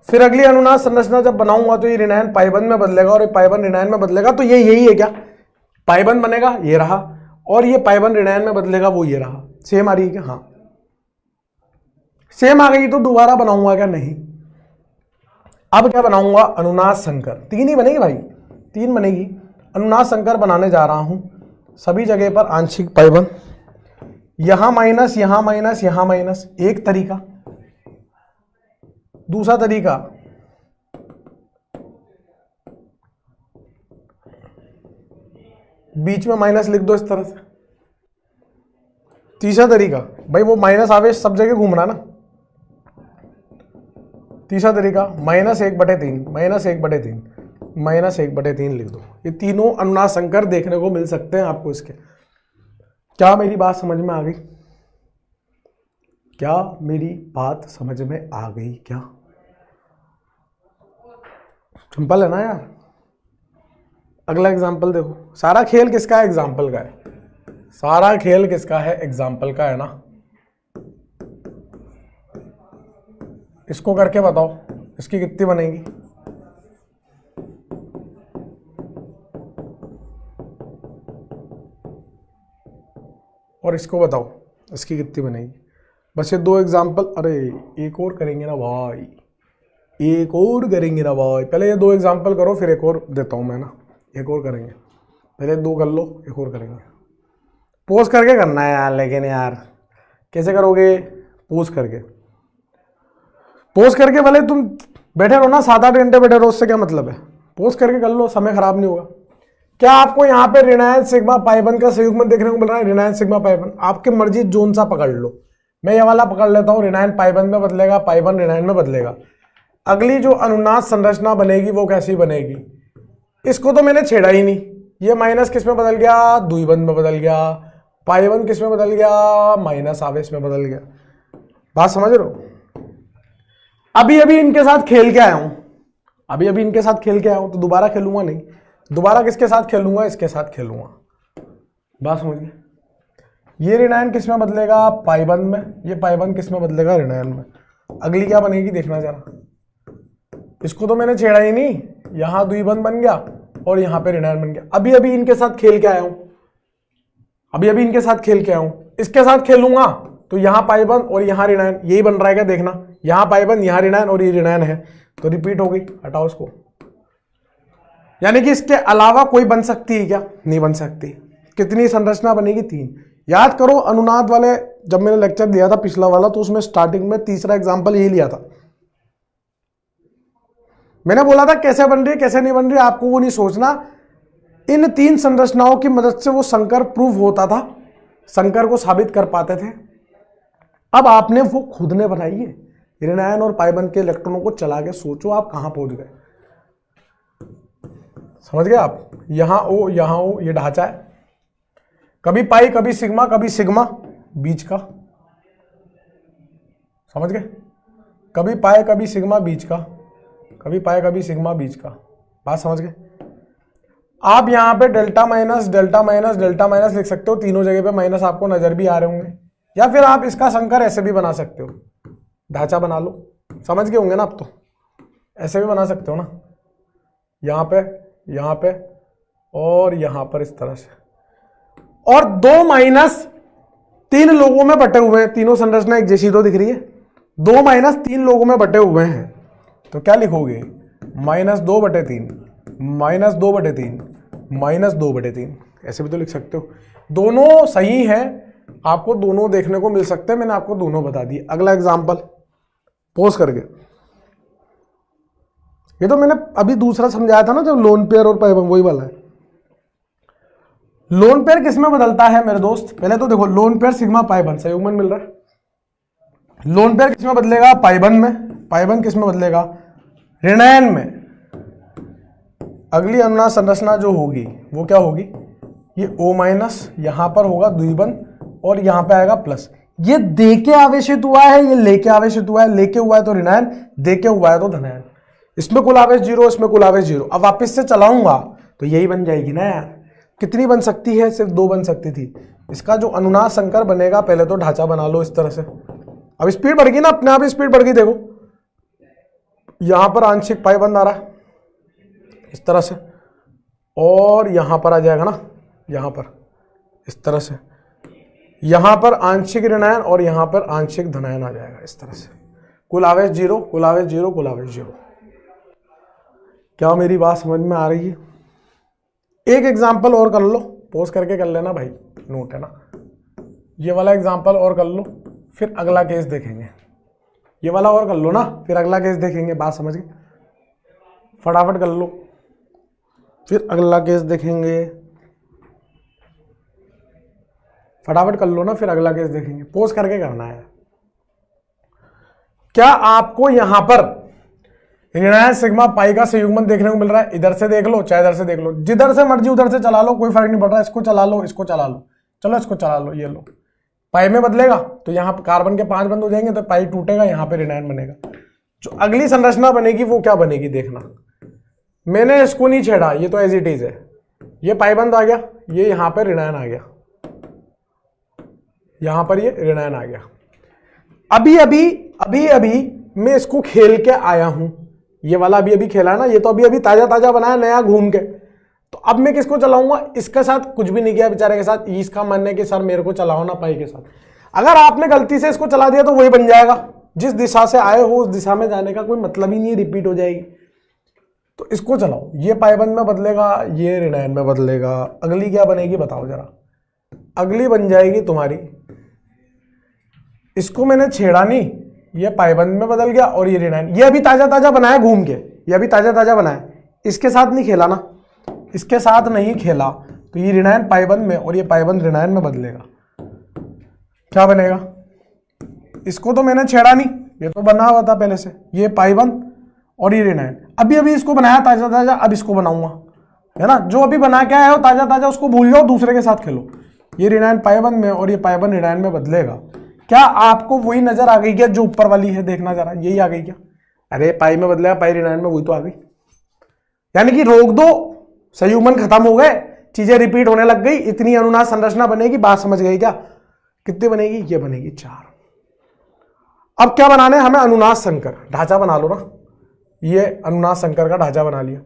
फिर अगली अनुनाद संरचना जब बनाऊंगा तो ये ऋणायन पाइबंद में बदलेगा और ये पाइबंद ऋणायन में बदलेगा। तो ये यही है क्या? पाइबंद बनेगा, ये रहा, और ये पाइबंद ऋणायन में बदलेगा, वो ये रहा। सेम आ रही है क्या? हाँ सेम आ गई। तो दोबारा बनाऊंगा क्या? नहीं। अब क्या बनाऊंगा? अनुनाद संकर। 3 ही बनेगी भाई, 3 बनेगी। अनुनाद संकर बनाने जा रहा हूं। सभी जगह पर आंशिक पाइबंद, यहां माइनस, यहां माइनस, यहां माइनस, एक तरीका। दूसरा तरीका, बीच में माइनस लिख दो इस तरह से। तीसरा तरीका, भाई वो माइनस आवेश सब जगह घूम रहा ना। तीसरा तरीका -1/3, -1/3, -1/3 लिख दो। ये तीनों अनुनाद संकर देखने को मिल सकते हैं आपको इसके। क्या मेरी बात समझ में आ गई? क्या मेरी बात समझ में आ गई? क्या सिंपल है ना यार? अगला एग्जाम्पल देखो। सारा खेल किसका है? एग्जाम्पल का है। सारा खेल किसका है? एग्जाम्पल का है ना। इसको करके बताओ इसकी कितनी बनेगी? और इसको बताओ इसकी कितनी बनेगी? बस ये 2 एग्जाम्पल। अरे एक और करेंगे ना भाई, एक और करेंगे ना भाई। पहले ये 2 एग्जाम्पल करो, फिर एक और देता हूं मैं ना। एक और करेंगे, पहले 2 कर लो, एक और करेंगे। पोज करके करना है यार, लेकिन यार कैसे करोगे? पोज करके। पोज करके भले तुम बैठे रहो ना, 7-8 घंटे बैठे रहो, उससे क्या मतलब है? पोज करके कर लो, समय खराब नहीं होगा। क्या आपको यहाँ पे ऋणायन सिग्मा पाइबंद का संयुग्म देखने को मिल रहा है? ऋणायन सिग्मा पाइबंद, आपकी मर्जी जोन सा पकड़ लो। मैं ये वाला पकड़ लेता हूँ, ऋणायन पाइबंद में बदलेगा, पाइबंद ऋणायन में बदलेगा। अगली जो अनुनाद संरचना बनेगी वो कैसी बनेगी? इसको तो मैंने छेड़ा ही नहीं। ये माइनस किस में बदल गया? द्विबंध में बदल गया। पाइबंद किस में बदल गया? माइनस आवेश में बदल गया। बात समझ रहे हो? अभी अभी इनके साथ खेल के आया हूं, अभी अभी इनके साथ खेल के आया हूं, तो दोबारा खेलूंगा नहीं। दोबारा किसके साथ खेलूंगा? इसके साथ खेलूंगा। बात समझिए। ये ऋणायन किस में बदलेगा? पाइबंद में। ये पाइबंद किस में बदलेगा? ऋणायन में। अगली क्या बनेगी देखना जरा। इसको तो मैंने छेड़ा ही नहीं, यहां द्विबंध बन गया और यहां पे ऋणायन बन गया। अभी अभी इनके साथ खेल के आया हूं, अभी अभी इनके साथ खेल के आया हूं। इसके साथ खेलूंगा तो यहां पाइबंद और यहां ऋणायन, यही बन रहा है क्या? देखना, यहां पाइबंद, यहां ऋणायन और ये ऋणायन है, तो रिपीट हो गई। हटाओ इसको। यानी कि इसके अलावा कोई बन सकती है क्या? नहीं बन सकती। कितनी संरचना बनेगी? 3। याद करो अनुनाद वाले जब मैंने लेक्चर दिया था पिछला वाला, तो उसमें स्टार्टिंग में तीसरा एग्जाम्पल यही लिया था। मैंने बोला था कैसे बन रही है कैसे नहीं बन रही, आपको वो नहीं सोचना। इन 3 संरचनाओं की मदद से वो संकर प्रूफ होता था, संकर को साबित कर पाते थे। अब आपने वो खुद ने बनाई है। ऋणायन और पाइबंद के इलेक्ट्रॉनों को चला के सोचो आप कहां पहुंच गए। समझ गए आप? यहां ओ यहां ओ, ये ढांचा है। कभी पाई, कभी सिग्मा, कभी सिग्मा बीच का। समझ गए? कभी पाई, कभी सिग्मा बीच का, कभी पाई, कभी सिग्मा बीच का। बात समझ गए? आप यहां पे delta minus, delta minus, delta minus लिख सकते हो। तीनों जगह पे माइनस आपको नजर भी आ रहे होंगे। या फिर आप इसका संकर ऐसे भी बना सकते हो, ढांचा बना लो। समझ गए होंगे ना आप? तो ऐसे भी बना सकते हो ना, यहां पे और यहां पर इस तरह से। और 2 माइनस 3 लोगों में बटे हुए हैं। तीनों संरचना एक जैसी तो दिख रही है। 2 माइनस 3 लोगों में बटे हुए हैं, तो क्या लिखोगे? -2/3, -2/3, -2/3। ऐसे भी तो लिख सकते हो। दोनों सही हैं, आपको दोनों देखने को मिल सकते हैं। मैंने आपको दोनों बता दिए। अगला एग्जाम्पल पोज करके। ये तो मैंने अभी दूसरा समझाया था ना, जब लोन पेयर और पाइबंद, वही वाला है। लोन पेयर किस में बदलता है मेरे दोस्त? पहले तो देखो, लोन पेयर सिग्मा पाइबंद संयुग्मन मिल रहा है। लोन पेयर किस में बदलेगा? पाइबंद में। पाइबंद किस में बदलेगा? ऋणायन में। अगली अनुनाद संरचना जो होगी वो क्या होगी? ये O माइनस यहां पर होगा द्विबंध और यहां पे आएगा प्लस। ये दे के आवेशित हुआ है, ये लेके आवेशित हुआ है। लेके हुआ है तो ऋणायन, दे के हुआ है तो धनायन। इसमें कुल आवेश 0, इसमें कुल आवेश 0। अब वापस से चलाऊंगा तो यही बन जाएगी ना यार। कितनी बन सकती है? सिर्फ 2 बन सकती थी। इसका जो अनुनाद संकर बनेगा, पहले तो ढांचा बना लो इस तरह से। अब स्पीड बढ़ गई ना, अपने आप स्पीड बढ़ गई। देखो यहां पर आंशिक पाइबंद आ रहा है इस तरह से, और यहां पर आ जाएगा ना, यहां पर इस तरह से। यहां पर आंशिक ऋणायन और यहां पर आंशिक धनायन आ जाएगा इस तरह से। कुल आवेश 0, कुल आवेश 0, कुल आवेश 0। क्या मेरी बात समझ में आ रही है? एक एग्जाम्पल और कर लो, पोज करके कर लेना भाई, नोट है ना। ये वाला एग्जाम्पल और कर लो, फिर अगला केस देखेंगे। ये वाला और कर लो ना, फिर अगला केस देखेंगे। बात समझ गए? फटाफट कर लो, फिर अगला केस देखेंगे। फटाफट कर लो ना, फिर अगला केस देखेंगे। पोज करके करना है। क्या आपको यहां पर ऋणायन सिग्मा पाई का संयुग्मन देखने को मिल रहा है? इधर से देख लो चाहे इधर से देख लो, जिधर से मर्जी उधर से चला लो, कोई फर्क नहीं पड़ रहा। इसको चला लो, इसको चला लो, चलो इसको चला लो। ये लो, पाई में बदलेगा तो यहाँ पर कार्बन के 5 बंद हो जाएंगे, तो पाई टूटेगा, यहाँ पे ऋणायन बनेगा। जो अगली संरचना बनेगी वो क्या बनेगी देखना। मैंने इसको नहीं छेड़ा, ये तो एज इट इज है। ये पाइबंद आ गया, ये यहाँ पे ऋणायन आ गया, यहां पर ये ऋणायन आ गया। अभी मैं इसको खेल के आया हूं। ये वाला अभी खेला है ना, ये तो अभी ताजा बनाया नया घूम के। तो अब मैं किसको चलाऊंगा? इसके साथ कुछ भी नहीं किया बेचारे के साथ। इसका मानने के सर मेरे को चलाओ ना पाई के साथ। अगर आपने गलती से इसको चला दिया तो वही बन जाएगा। जिस दिशा से आए हो उस दिशा में जाने का कोई मतलब ही नहीं, रिपीट हो जाएगी। तो इसको चलाओ, ये पाइबंद में बदलेगा, ये ऋणायन में बदलेगा। अगली क्या बनेगी बताओ जरा? अगली बन जाएगी तुम्हारी, इसको मैंने छेड़ा नहीं, ये पाइबंद में बदल गया और ये ऋणायन। ये अभी ताजा बनाया घूम के, ये अभी ताजा बनाया। इसके साथ नहीं खेला ना, इसके साथ नहीं खेला, तो ये ऋणायन पाइबंद में और ये पाइबंद ऋणायन में बदलेगा। क्या बनेगा? इसको तो मैंने छेड़ा नहीं, ये तो बना हुआ था पहले से। ये पाइबंद और ये ऋणायन। अभी इसको बनाया ताजा, अब इसको बनाऊंगा, है ना। जो अभी बना के आया हो ताजा उसको भूल जाओ, दूसरे के साथ खेलो। ये ऋणायन पाइबंद में और ये पाइबंद ऋणायन में बदलेगा। क्या आपको वही नजर आ गई क्या जो ऊपर वाली है? देखना जरा, यही आ गई क्या? अरे पाई में बदलेगा, पाई ऋणायन में, वही तो आ गई। यानी कि रोक दो, संयुग्मन खत्म हो गए, चीजें रिपीट होने लग गई, इतनी अनुनाद संरचना बनेगी। बात समझ गई क्या? कितनी बनेगी? ये बनेगी 4। अब क्या बनाने हमें? अनुनाद संकर। ढांचा बना लो ना, ये अनुनाद संकर का ढांचा बना लिया।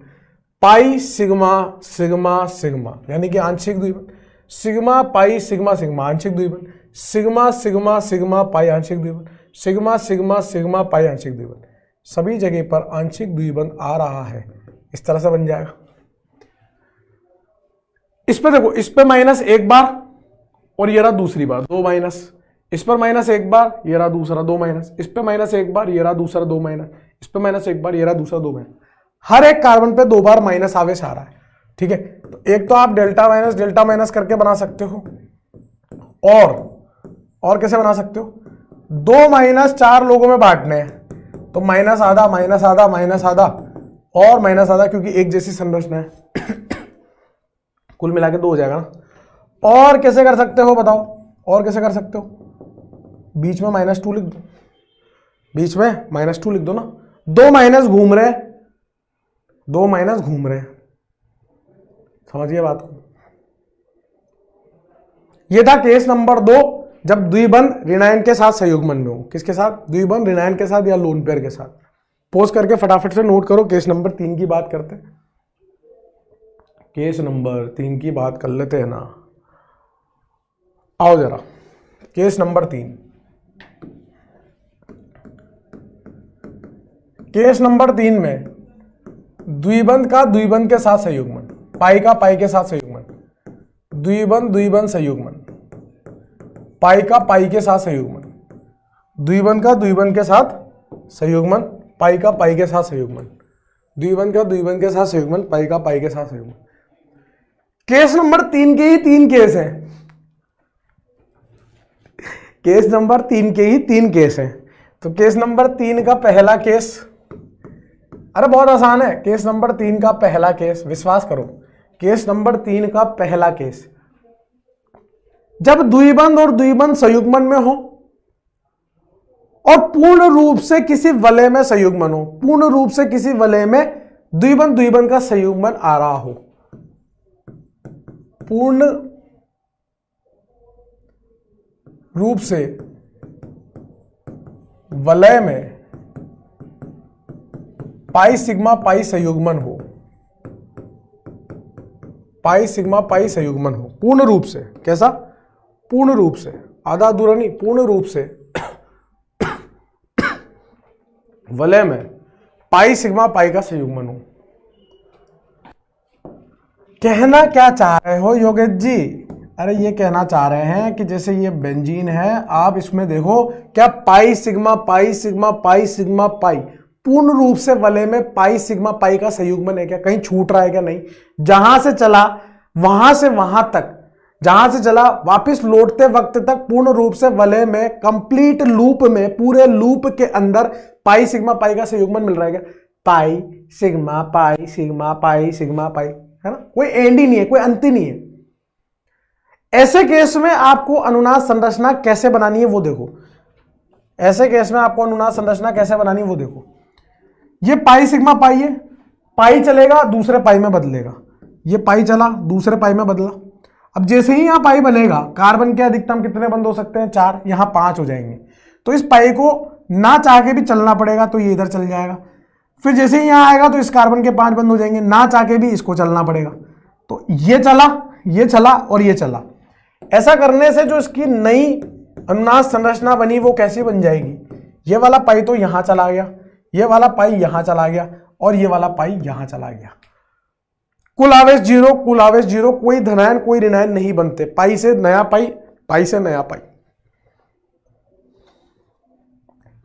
पाई सिग्मा सिग्मा सिग्मा, यानी कि आंशिक द्विबंध। सिग्मा पाई सिग्मा सिग्मा आंशिक द्विबंध। सिग्मा सिग्मा सिग्मा पाई आंशिक द्विबंध। सिग्मा सिग्मा सिग्मा पाई आंशिक द्विबंध। सभी जगह पर आंशिक द्विबंध आ रहा है, इस तरह से बन जाएगा। इस पे देखो, इस पे माइनस एक बार और ये रहा दूसरी बार 2 माइनस। इस पर माइनस एक बार, ये रहा दूसरा 2 माइनस। इस पे माइनस एक बार, ये रहा दूसरा 2 माइनस। इस पे माइनस एक बार, ये रहा दूसरा 2 माइनस। हर एक कार्बन पे 2 बार माइनस आवेश आ रहा है, ठीक है। तो एक तो आप डेल्टा माइनस करके बना सकते हो, और कैसे बना सकते हो? 2 माइनस 4 लोगों में बांटने हैं, तो माइनस आधा माइनस आधा माइनस आधा और माइनस आधा, क्योंकि एक जैसी संरचना है। कुल मिला के 2 हो जाएगा ना। और कैसे कर सकते हो बताओ? और कैसे कर सकते हो? बीच में -2 लिख दो, बीच में -2 लिख दो ना। 2 माइनस घूम रहे, 2 माइनस घूम रहे, समझिए बात को। यह था केस नंबर 2, जब द्विबंध ऋणायन के साथ संयुग्मन में हो। किसके साथ? द्विबंध ऋणायन के साथ या लोन पेयर के साथ। पोज करके फटाफट से नोट करो। केस नंबर 3 की बात करते हैं। केस नंबर 3 की बात कर लेते हैं ना। आओ जरा, केस नंबर 3। केस नंबर 3 में द्विबंध का द्विबंध के साथ संयुग्मन, पाई का पाई के साथ संयुग्मन, द्विबंध संयुग्मन, पाई का पाई के साथ संयुग्मन, द्विबंध का द्विबंध के साथ संयुग्मन, पाई का पाई के साथ संयुग्मन, द्विबंध के साथ संयुग्मन, पाई का पाई के साथ संयुग्मन। केस नंबर 3 के ही 3 केस हैं, केस नंबर 3 के ही 3 केस हैं। तो केस नंबर 3 का पहला केस, अरे बहुत आसान है, केस नंबर 3 का पहला केस, विश्वास करो, केस नंबर 3 का पहला केस, जब द्विबंध और द्विबंध संयुग्मन में हो और पूर्ण रूप से किसी वलय में संयुग्मन हो, पूर्ण रूप से किसी वलय में द्विबंध द्विबंध का संयुग्मन आ रहा हो, पूर्ण रूप से वलय में पाई सिग्मा पाई संयुग्मन हो, पाई सिग्मा पाई संयुग्मन हो, पूर्ण रूप से, कैसा? पूर्ण रूप से, आधा अधूरा नहीं, पूर्ण रूप से वलय में पाई सिग्मा पाई का संयुग्मन हो। कहना क्या चाह रहे हो योगेश जी? अरे ये कहना चाह रहे हैं कि जैसे ये बेंजीन है, आप इसमें देखो क्या pi sigma pi sigma pi sigma pi, पूर्ण रूप से वलय में पाई सिग्मा पाई का संयुग्मन है क्या? कहीं छूट रहा है क्या? नहीं, जहां से चला वहां से वहां तक, जहां से चला वापस लौटते वक्त तक पूर्ण रूप से वलय में, कंप्लीट लूप में, पूरे लूप के अंदर पाई सिग्मा पाई का संयुग्मन मिल रहा है क्या? Pi sigma pi sigma pi sigma pi, है ना? कोई एंड ही नहीं है, कोई अंत ही नहीं है। ऐसे केस में आपको अनुनाद संरचना कैसे बनानी है वो देखो, ऐसे केस में आपको अनुनाद संरचना कैसे बनानी है वो देखो। ये पाई सिग्मा पाई है, पाई चलेगा दूसरे पाई में बदलेगा, ये पाई चला दूसरे पाई में बदला। अब जैसे ही यहां पाई बनेगा, कार्बन के अधिकतम कितने बंद हो सकते हैं? 4, यहां 5 हो जाएंगे। तो इस पाई को ना चाह के भी चलना पड़ेगा, तो ये इधर चल जाएगा। फिर जैसे ही यहां आएगा तो इस कार्बन के 5 बंद हो जाएंगे, ना चाह के भी इसको चलना पड़ेगा। तो ये चला और ये चला। ऐसा करने से जो इसकी नई अनुनाद संरचना बनी वो कैसी बन जाएगी? ये वाला पाई तो यहां चला गया, ये वाला पाई यहां चला गया और ये वाला पाई यहां चला गया। कुल आवेश 0, कुल आवेश 0, कोई धनायन कोई ऋणायन नहीं बनते। पाई से नया पाई, पाई से नया पाई।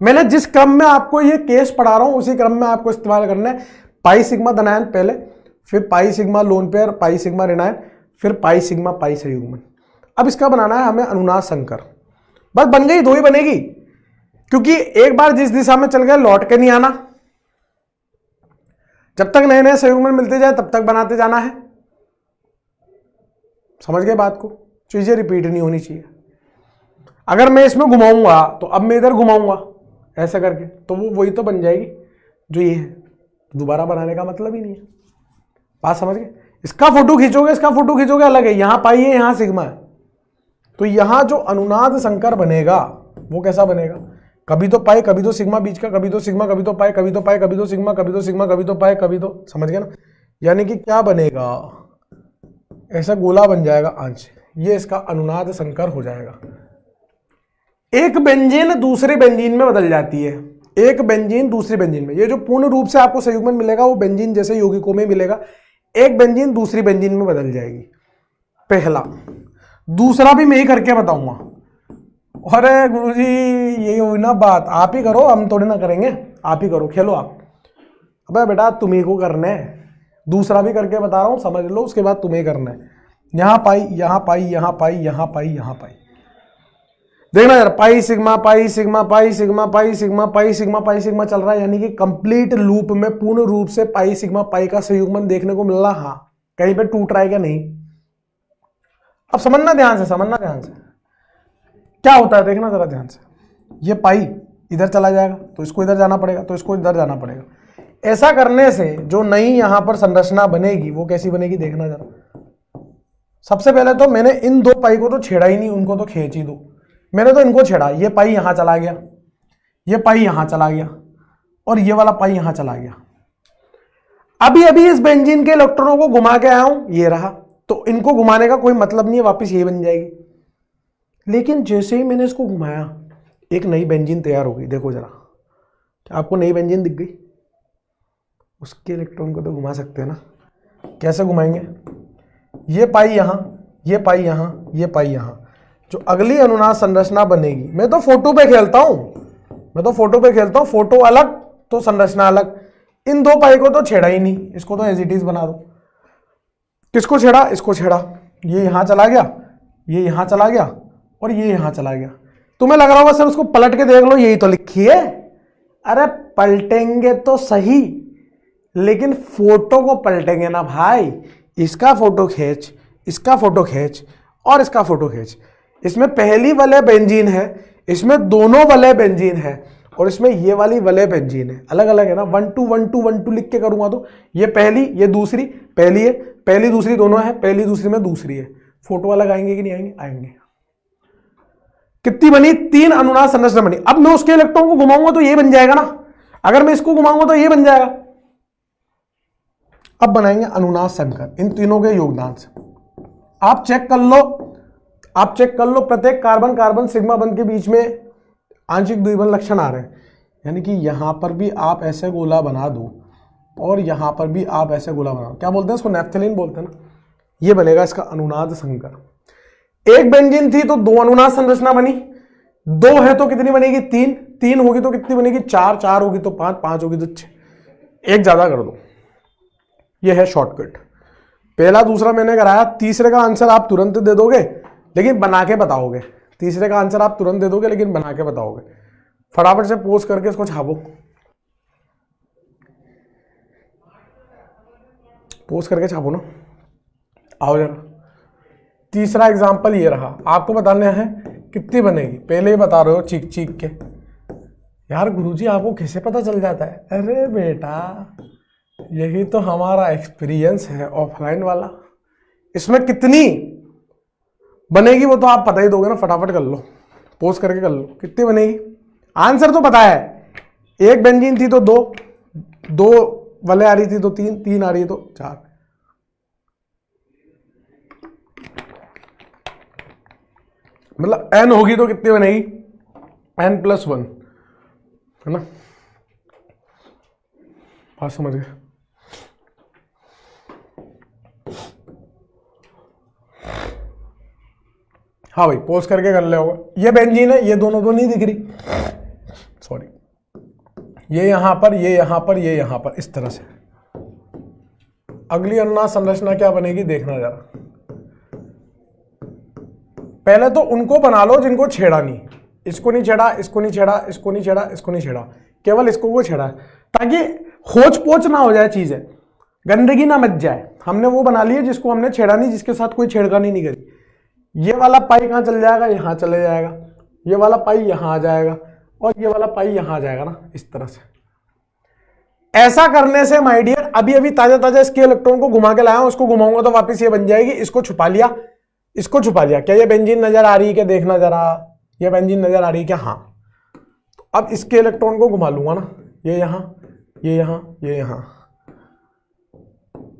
मैंने जिस क्रम में आपको ये केस पढ़ा रहा हूं उसी क्रम में आपको इस्तेमाल करना है। पाई सिग्मा धनायन पहले, फिर pi sigma lone pair, pi sigma ऋणायन, फिर पाई सिग्मा पाई संयुग्मन। अब इसका बनाना है हमें अनुनाद संकर। बस बन गई, 2 ही बनेगी, क्योंकि एक बार जिस दिशा में चल गया लौट के नहीं आना। जब तक नए नए संयुग्मन मिलते जाए तब तक बनाते जाना है। समझ गए बात को? चीजें रिपीट नहीं होनी चाहिए। अगर मैं इसमें घुमाऊंगा तो अब मैं इधर घुमाऊंगा ऐसा करके, तो वो वही तो बन जाएगी जो ये है। दोबारा बनाने का मतलब ही नहीं है। बात समझ गए? इसका फोटो खींचोगे, इसका फोटो खींचोगे, अलग है। यहां पाई है, यहां सिग्मा है। तो यहां जो अनुनाद संकर बनेगा वो कैसा बनेगा? कभी तो पाई, कभी तो सिग्मा बीच का, कभी तो सिग्मा, कभी तो पाई, कभी तो पाई, कभी तो सिग्मा, कभी तो सिग्मा, कभी तो पाई, कभी तो, समझ गया ना? यानी कि क्या बनेगा? ऐसा गोला बन जाएगा अंश। ये इसका अनुनाद संकर हो जाएगा। एक बेंजीन दूसरे बेंजीन में बदल जाती है, एक बेंजीन दूसरी बेंजीन में। ये जो पूर्ण रूप से आपको संयुग्मन मिलेगा वो बेंजीन जैसे यौगिकों में मिलेगा। एक बेंजीन दूसरी बेंजीन में बदल जाएगी, पहला। दूसरा भी मैं ही करके बताऊंगा। अरे गुरुजी यही हुई ना बात, आप ही करो, हम थोड़ी ना करेंगे, आप ही करो, खेलो आप। अबे बेटा तुम्ही को करना है, दूसरा भी करके बता रहा हूं, समझ लो, उसके बाद तुम्हें करना है। यहां पाई, यहां पाई, यहां पाई, यहां पाई, यहां पाई। देखना यार, pi sigma pi sigma pi sigma pi sigma pi sigma pi sigma चल रहा है, यानी कि कंप्लीट लूप में पूर्ण रूप से पाई सिग्मा पाई का संयुग्मन देखने को मिल रहा। हाँ, कहीं पे टूट रहा है क्या? नहीं। अब समझना ध्यान से, समझना ध्यान से क्या होता है, देखना जरा ध्यान से। ये पाई इधर चला जाएगा तो इसको इधर जाना पड़ेगा, तो इसको इधर जाना पड़ेगा। ऐसा करने से जो नई यहां पर संरचना बनेगी वो कैसी बनेगी देखना जरा। सबसे पहले तो मैंने इन 2 पाई को तो छेड़ा ही नहीं, उनको तो खींच ही दो। मैंने तो इनको छेड़ा, ये पाई यहां चला गया, ये पाई यहां चला गया और ये वाला पाई यहां चला गया। अभी अभी इस बेंजीन के इलेक्ट्रॉनों को घुमा के आया हूं, ये रहा, तो इनको घुमाने का कोई मतलब नहीं है, वापस ये बन जाएगी। लेकिन जैसे ही मैंने इसको घुमाया एक नई बेंजीन तैयार हो गई। देखो जरा, आपको नई बेंजीन दिख गई? उसके इलेक्ट्रॉन को तो घुमा सकते हैं ना। कैसे घुमाएंगे? ये पाई यहां, ये पाई यहां, ये पाई यहां। जो अगली अनुनाद संरचना बनेगी, मैं तो फोटो पे खेलता हूं, मैं तो फोटो पे खेलता हूं, फोटो अलग तो संरचना अलग। इन दो पाई को तो छेड़ा ही नहीं, इसको तो एज इट इज बना दो। किसको छेड़ा? इसको छेड़ा। ये यहां चला गया, ये यहां चला गया और ये यहां चला गया। तुम्हें लग रहा होगा सर उसको पलट के देख लो, यही तो लिखी है। अरे पलटेंगे तो सही, लेकिन फोटो को पलटेंगे ना भाई। इसका फोटो खींच, इसका फोटो खींच और इसका फोटो खींच। इसमें पहली वाले बेंजीन है, इसमें दोनों वाले बेंजीन है और इसमें ये वाली वाले बेंजीन है। अलग अलग है ना, 1 2 1 2 1 2 लिख के करूंगा तो ये पहली, ये दूसरी, पहली है, पहली दूसरी दोनों है, पहली दूसरी में दूसरी है। फोटो अलग आएंगे कि नहीं आएंगे? आएंगे। कितनी बनी? 3 अनुनाद संरचना बनी। अब मैं उसके इलेक्ट्रॉन को घुमाऊंगा तो ये बन जाएगा ना, अगर मैं इसको घुमाऊंगा तो ये बन जाएगा। अब बनाएंगे अनुनाद संकर इन तीनों के योगदान से। आप चेक कर लो, आप चेक कर लो, प्रत्येक कार्बन कार्बन सिग्मा बंध के बीच में आंशिक द्विबंध लक्षण आ रहे हैं, यानी कि यहां पर भी आप ऐसे गोला बना दो और यहां पर भी आप ऐसे गोला बना दो। क्या बोलते हैं इसको? नैप्थेलीन बोलते हैं ना। ये बनेगा इसका अनुनाद संकर। एक बेंजीन थी तो 2 अनुनाद संरचना बनी, 2 है तो कितनी बनेगी? 3, 3 होगी तो कितनी बनेगी? 4, 4 होगी तो 5, 5 होगी तो 6, एक ज्यादा कर दो। ये है शॉर्टकट। पहला दूसरा मैंने कराया, तीसरे का आंसर आप तुरंत दे दोगे लेकिन बना के बताओगे। तीसरे का आंसर आप तुरंत दे दोगे लेकिन बना के बताओगे। फटाफट से पोस्ट करके इसको छापो, पोस्ट करके छापो ना। आओ जरा, तीसरा एग्जांपल ये रहा, आपको बताने है कितनी बनेगी। पहले ही बता रहे हो चीख चीख के। यार गुरुजी आपको कैसे पता चल जाता है? अरे बेटा यही तो हमारा एक्सपीरियंस है ऑफलाइन वाला। इसमें कितनी बनेगी वो तो आप पता ही दोगे ना, फटाफट कर लो, पोस्ट करके कर लो। कितनी बनेगी? आंसर तो पता है। एक बेंजीन थी तो 2, 2 वाले आ रही थी तो 3, 3 आ रही है तो 4। मतलब n होगी तो कितनी बनेगी? n+1 है ना। बात समझ गए? हाँ भाई पोस्ट करके कर ले होगा। ये बेंजीन है, ये दोनों तो नहीं दिख रही, सॉरी। ये यहां पर, ये यहां पर, ये यहां पर, इस तरह से। अगली अनुनाद संरचना क्या बनेगी देखना जरा। पहले तो उनको बना लो जिनको छेड़ा नहीं। इसको नहीं छेड़ा, इसको नहीं छेड़ा, इसको नहीं छेड़ा, इसको नहीं छेड़ा, केवल इसको को छेड़ा, ताकि होच पोच ना हो जाए, चीजें गंदगी ना मच जाए। हमने वो बना लिए जिसको हमने छेड़ा नहीं, जिसके साथ कोई छेड़खानी नहीं करी। ये वाला पाई कहां चल जाएगा? यहां चले जाएगा। ये वाला पाई यहां आ जाएगा और ये वाला पाई यहां आ जाएगा ना, इस तरह से। ऐसा करने से माय डियर, अभी अभी ताजा ताजा इसके इलेक्ट्रॉन को घुमा के लाया हूं, उसको घुमाऊंगा तो वापस ये बन जाएगी। इसको छुपा लिया, इसको छुपा लिया। क्या ये बेंजीन नजर आ रही है? क्या देखना जरा, ये बेंजीन नजर आ रही है क्या? हाँ। तो अब इसके इलेक्ट्रॉन को घुमा लूंगा ना, ये यहां, ये यहां, ये यहां।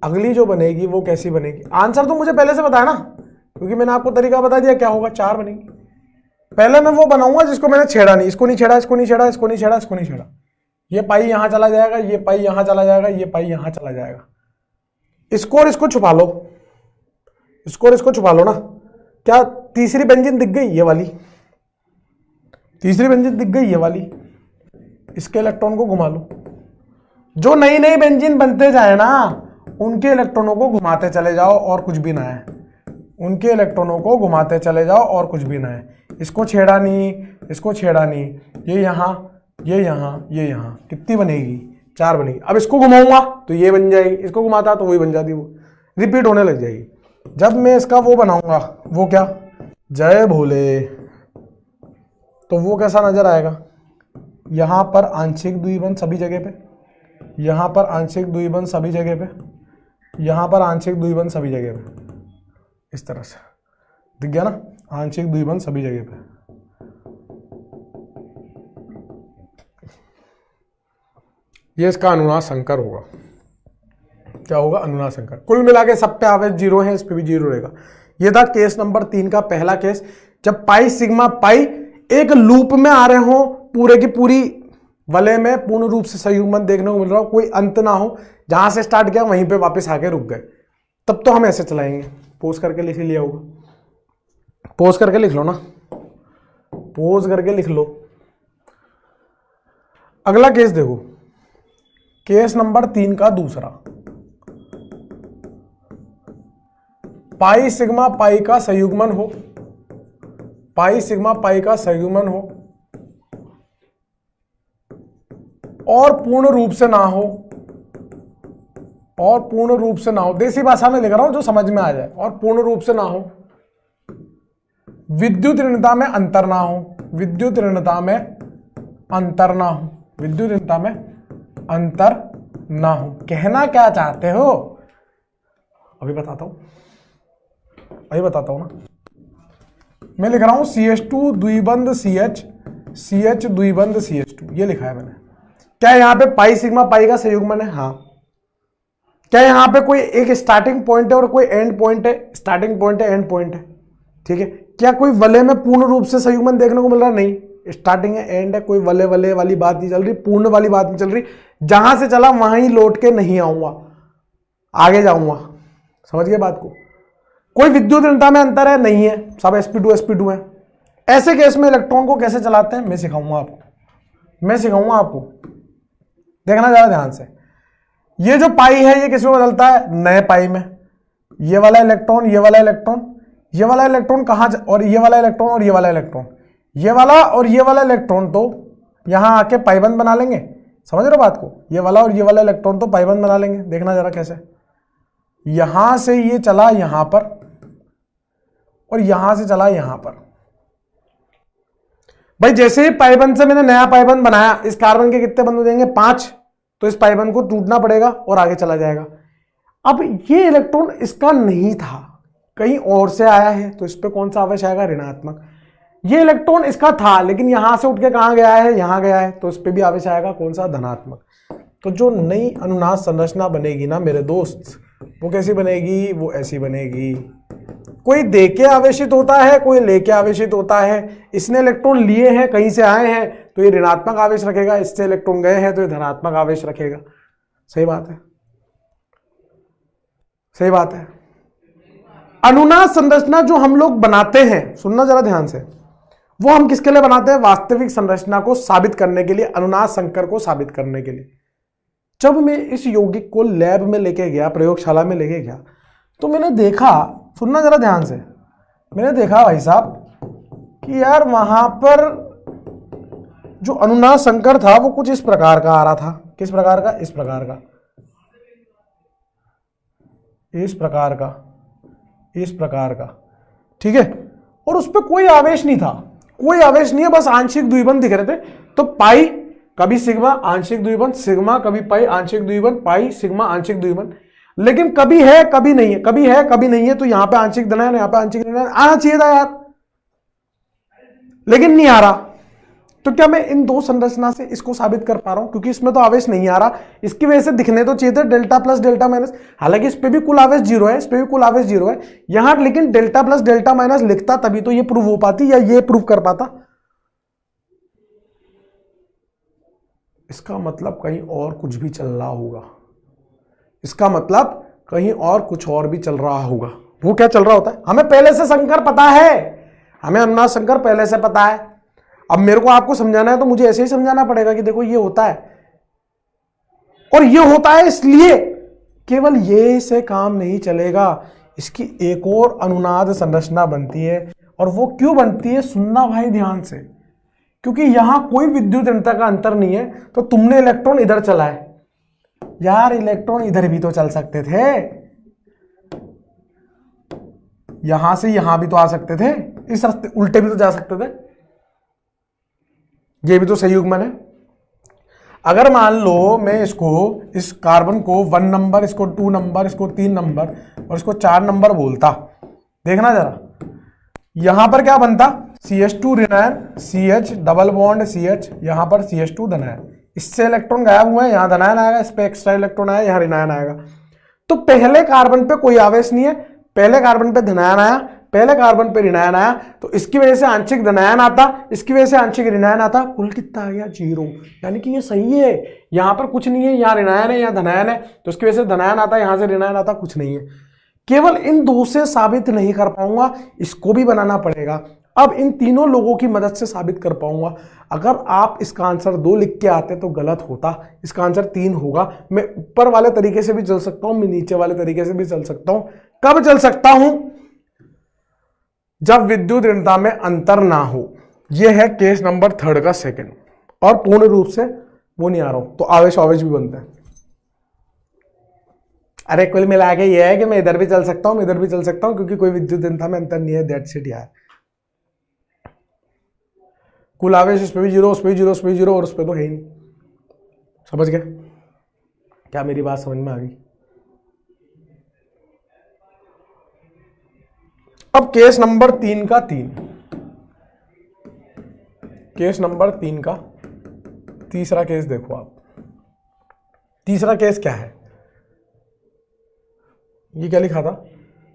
अगली जो बनेगी वो कैसी बनेगी? आंसर तो मुझे पहले से बताया ना, क्योंकि मैंने आपको तरीका बता दिया। क्या होगा? 4 बनेगी। पहले मैं वो बनाऊंगा जिसको मैंने छेड़ा नहीं। इसको नहीं छेड़ा, इसको नहीं छेड़ा, इसको नहीं छेड़ा, इसको नहीं छेड़ा। ये पाई यहां चला जाएगा, ये पाई यहां चला जाएगा, ये पाई यहां चला जाएगा। इसको और इसको छुपा लो, इसको और इसको छुपा लो ना। क्या तीसरी बेंजीन दिख गई? ये वाली तीसरी बेंजीन दिख गई, ये वाली। इसके इलेक्ट्रॉन को घुमा लो। जो नई नई बेंजीन बनते जाए ना, उनके इलेक्ट्रॉनों को घुमाते चले जाओ और कुछ भी ना है। उनके इलेक्ट्रॉनों को घुमाते चले जाओ और कुछ भी ना है। इसको छेड़ा नहीं, इसको छेड़ा नहीं, ये यहां, ये यहां, ये यहां। कितनी बनेगी? 4 बनेगी। अब इसको घुमाऊंगा तो ये बन जाएगी, इसको घुमाता तो वही बन जाती, वो रिपीट होने लग जाएगी। जब मैं इसका वो बनाऊंगा, वो क्या, जय भोले, तो वो कैसा नजर आएगा? यहां पर आंशिक द्विबंध सभी जगह पे, यहां पर आंशिक द्विबंध सभी जगह पे, यहां पर आंशिक द्विबंध सभी जगह पे, इस तरह से दिख गया ना, आंशिक द्विबंध सभी जगह पे। ये इसका अनुनाद संकर होगा। क्या होगा? अनुनाद संकर। कुल मिला के सब पे आवेश 0 है, इस पे भी 0 रहेगा। ये था केस नंबर 3 का पहला केस, जब पाई सिग्मा पाई एक लूप में आ रहे हो, पूरे की पूरी वलय में पूर्ण रूप से संयुग्मन देखने को मिल रहा हो, कोई अंत ना हो, जहां से स्टार्ट किया वहीं पे वापस आके रुक गए, तब तो हम ऐसे चलाएंगे। पोज करके लिख लिया होगा, पोज करके लिख लो ना, पोज करके लिख लो। अगला केस देखो, केस नंबर 3 का दूसरा, पाई सिग्मा पाई का संयुग्मन हो, पाई सिग्मा पाई का संयुग्मन हो और पूर्ण रूप से ना हो, और पूर्ण रूप से ना हो, देसी भाषा में लिख रहा हूं जो समझ में आ जाए, और पूर्ण रूप से ना हो, विद्युत ऋणता में अंतर ना हो, विद्युत ऋणता में अंतर ना हो, विद्युत ऋणता में अंतर ना हो। कहना क्या चाहते हो अभी बताता हूं, अभी बताता हूं ना। मैं लिख रहा हूं CH2 द्विबंध CH, CH द्विबंध CH2, ये लिखा है मैंने। क्या यहां पे पाई सिग्मा पाई का संयुग्मन है? हाँ। क्या यहां पे कोई एक स्टार्टिंग पॉइंट है और कोई एंड पॉइंट है? स्टार्टिंग पॉइंट है, एंड पॉइंट है, ठीक है। क्या कोई वलय में पूर्ण रूप से संयुग्मन देखने को मिल रहा? नहीं, स्टार्टिंग है, एंड है, कोई वलय वलय वाली बात नहीं चल रही, पूर्ण वाली बात नहीं चल रही। जहां से चला वहां ही लौट के नहीं आऊंगा, आगे जाऊंगा। समझ गए बात को? कोई विद्युत ऋणता में अंतर है? नहीं है, सब sp2 है। ऐसे केस में इलेक्ट्रॉन को कैसे चलाते हैं मैं सिखाऊंगा आपको, मैं सिखाऊंगा आपको, देखना जरा ध्यान से। ये जो पाई है ये किसमें बदलता है? नए पाई में। ये वाला इलेक्ट्रॉन, ये वाला इलेक्ट्रॉन, ये वाला इलेक्ट्रॉन कहां, और ये वाला इलेक्ट्रॉन और ये वाला इलेक्ट्रॉन, ये वाला और ये वाला इलेक्ट्रॉन तो यहां आके पाईबंद बना लेंगे। समझ रहे हो बात को? ये वाला और ये वाला इलेक्ट्रॉन तो पाईबंद बना लेंगे। देखना जरा कैसे, यहां से ये चला यहां पर और यहां से चला यहां पर। भाई जैसे ही पाईबंद से मैंने नया पाईबंद बनाया, इस कार्बन के कितने बंद हो जाएंगे? 5। तो इस पाईबंद को टूटना पड़ेगा और आगे चला जाएगा। अब ये इलेक्ट्रॉन इसका नहीं था, कहीं और से आया है, तो इस पे कौन सा आवेश आएगा? ऋणात्मक। ये इलेक्ट्रॉन इसका था लेकिन यहां से उठ के कहां गया है? यहां गया है, तो इस पे भी आवेश आएगा कौन सा? धनात्मक। तो जो नई अनुनाद संरचना बनेगी ना मेरे दोस्त, वो कैसी बनेगी? वो ऐसी बनेगी। कोई दे के आवेशित होता है, कोई लेके आवेशित होता है। इसने इलेक्ट्रॉन लिए हैं, कहीं से आए हैं, तो ये ऋणात्मक आवेश रखेगा। इससे इलेक्ट्रॉन गए हैं तो ये धनात्मक आवेश रखेगा। सही बात है, सही बात है। अनुनाद संरचना जो हम लोग बनाते हैं, सुनना जरा ध्यान से, वो हम किसके लिए बनाते हैं? वास्तविक संरचना को साबित करने के लिए, अनुनाद संकर को साबित करने के लिए। जब मैं इस यौगिक को लैब में लेके गया, प्रयोगशाला में लेके गया, तो मैंने देखा, सुनना जरा ध्यान से, मैंने देखा भाई साहब कि यार वहां पर जो अनुनाद संकर था वो कुछ इस प्रकार का आ रहा था। किस प्रकार का? इस प्रकार का, इस प्रकार का, इस प्रकार का, ठीक है। और उस पर कोई आवेश नहीं था, कोई आवेश नहीं है, बस आंशिक द्विबंध दिख रहे थे। तो पाई कभी सिग्मा आंशिक द्विबंध, सिग्मा कभी पाई आंशिक द्विबंध, पाई सिग्मा आंशिक द्विबंध, लेकिन कभी है कभी नहीं है, कभी है कभी नहीं है। तो यहां पे आंशिक धनायन, यहां पे आंशिक ऋणायन आना चाहिए था यार, लेकिन नहीं आ रहा। तो क्या मैं इन दो संरचना से इसको साबित कर पा रहा हूं? क्योंकि इसमें तो आवेश नहीं आ रहा, इसकी वजह से दिखने तो चाहिए थे डेल्टा प्लस डेल्टा माइनस। हालांकि इस पे भी कुल आवेश 0 है, इस पे भी कुल आवेश 0 है यहां, लेकिन डेल्टा प्लस डेल्टा माइनस लिखता तभी तो ये प्रूव हो पाती, या ये प्रूव कर पाता। इसका मतलब कहीं और कुछ भी चल रहा होगा, इसका मतलब कहीं और कुछ और भी चल रहा होगा। वो क्या चल रहा होता है? हमें पहले से संकर पता है, हमें अनुनाद संकर पहले से पता है। अब मेरे को आपको समझाना है तो मुझे ऐसे ही समझाना पड़ेगा कि देखो ये होता है और ये होता है, इसलिए केवल ये से काम नहीं चलेगा, इसकी एक और अनुनाद संरचना बनती है। और वो क्यों बनती है? सुनना भाई ध्यान से, क्योंकि यहां कोई विद्युत ऋणता का अंतर नहीं है। तो तुमने इलेक्ट्रॉन इधर चला है यार, इलेक्ट्रॉन इधर भी तो चल सकते थे, यहां से यहां भी तो आ सकते थे, इस रास्ते उल्टे भी तो जा सकते थे। ये भी तो संयुग्मन है। अगर मान लो मैं इसको, इस कार्बन को 1 नंबर, इसको 2 नंबर, इसको 3 नंबर और इसको 4 नंबर बोलता, देखना जरा यहां पर क्या बनता? CH2 ऋणायन, CH double bond CH, यहां पर CH2 धनायन। इससे इलेक्ट्रॉन गायब हुआ है, यहां धनायन आएगा, इस पे एक्स्ट्रा इलेक्ट्रॉन आया, यहां ऋणायन आएगा। तो पहले कार्बन पे कोई आवेश नहीं है, पहले कार्बन पे धनायन आया, पहले कार्बन पे ऋणायन आया, तो इसकी वजह से आंशिक धनायन आता, इसकी वजह से आंशिक ऋणायन आता, कुल कितना आ गया? 0। यानी कि ये सही है, यहां पर कुछ नहीं है, यहां ऋणायन है, यहां धनायन है, तो इसकी वजह से धनायन आता, यहां से ऋणायन आता, कुछ नहीं है। केवल इन दो से साबित नहीं कर पाऊंगा, इसको भी बनाना पड़ेगा। अब इन तीनों लोगों की मदद से साबित कर पाऊंगा। अगर आप इसका आंसर 2 लिख के आते तो गलत होता, इसका आंसर 3 होगा। मैं ऊपर वाले तरीके से भी चल सकता हूं, मैं नीचे वाले तरीके से भी चल सकता हूं। कब चल सकता हूं? जब विद्युत ऋणता में अंतर ना हो। यह है केस नंबर 3 का सेकंड, और पूर्ण रूप से वो नहीं आ रहा हूं तो आवेश आवेश भी बनते हैं। अरे कुल मिला के ये है कि मैं इधर भी चल सकता हूं, मैं इधर भी चल सकता हूं, क्योंकि कोई विद्युत ऋणता में अंतर नहीं है। दैट्स इट यार। कुल आवेश इस पे भी 0, उस पे भी 0, उस पे भी 0, और उस पे तो है ही नहीं। समझ गए? क्या मेरी बात समझ में आ गई? अब केस नंबर 3 का 3, केस नंबर 3 का तीसरा केस देखो आप। तीसरा केस क्या है? ये क्या लिखा था?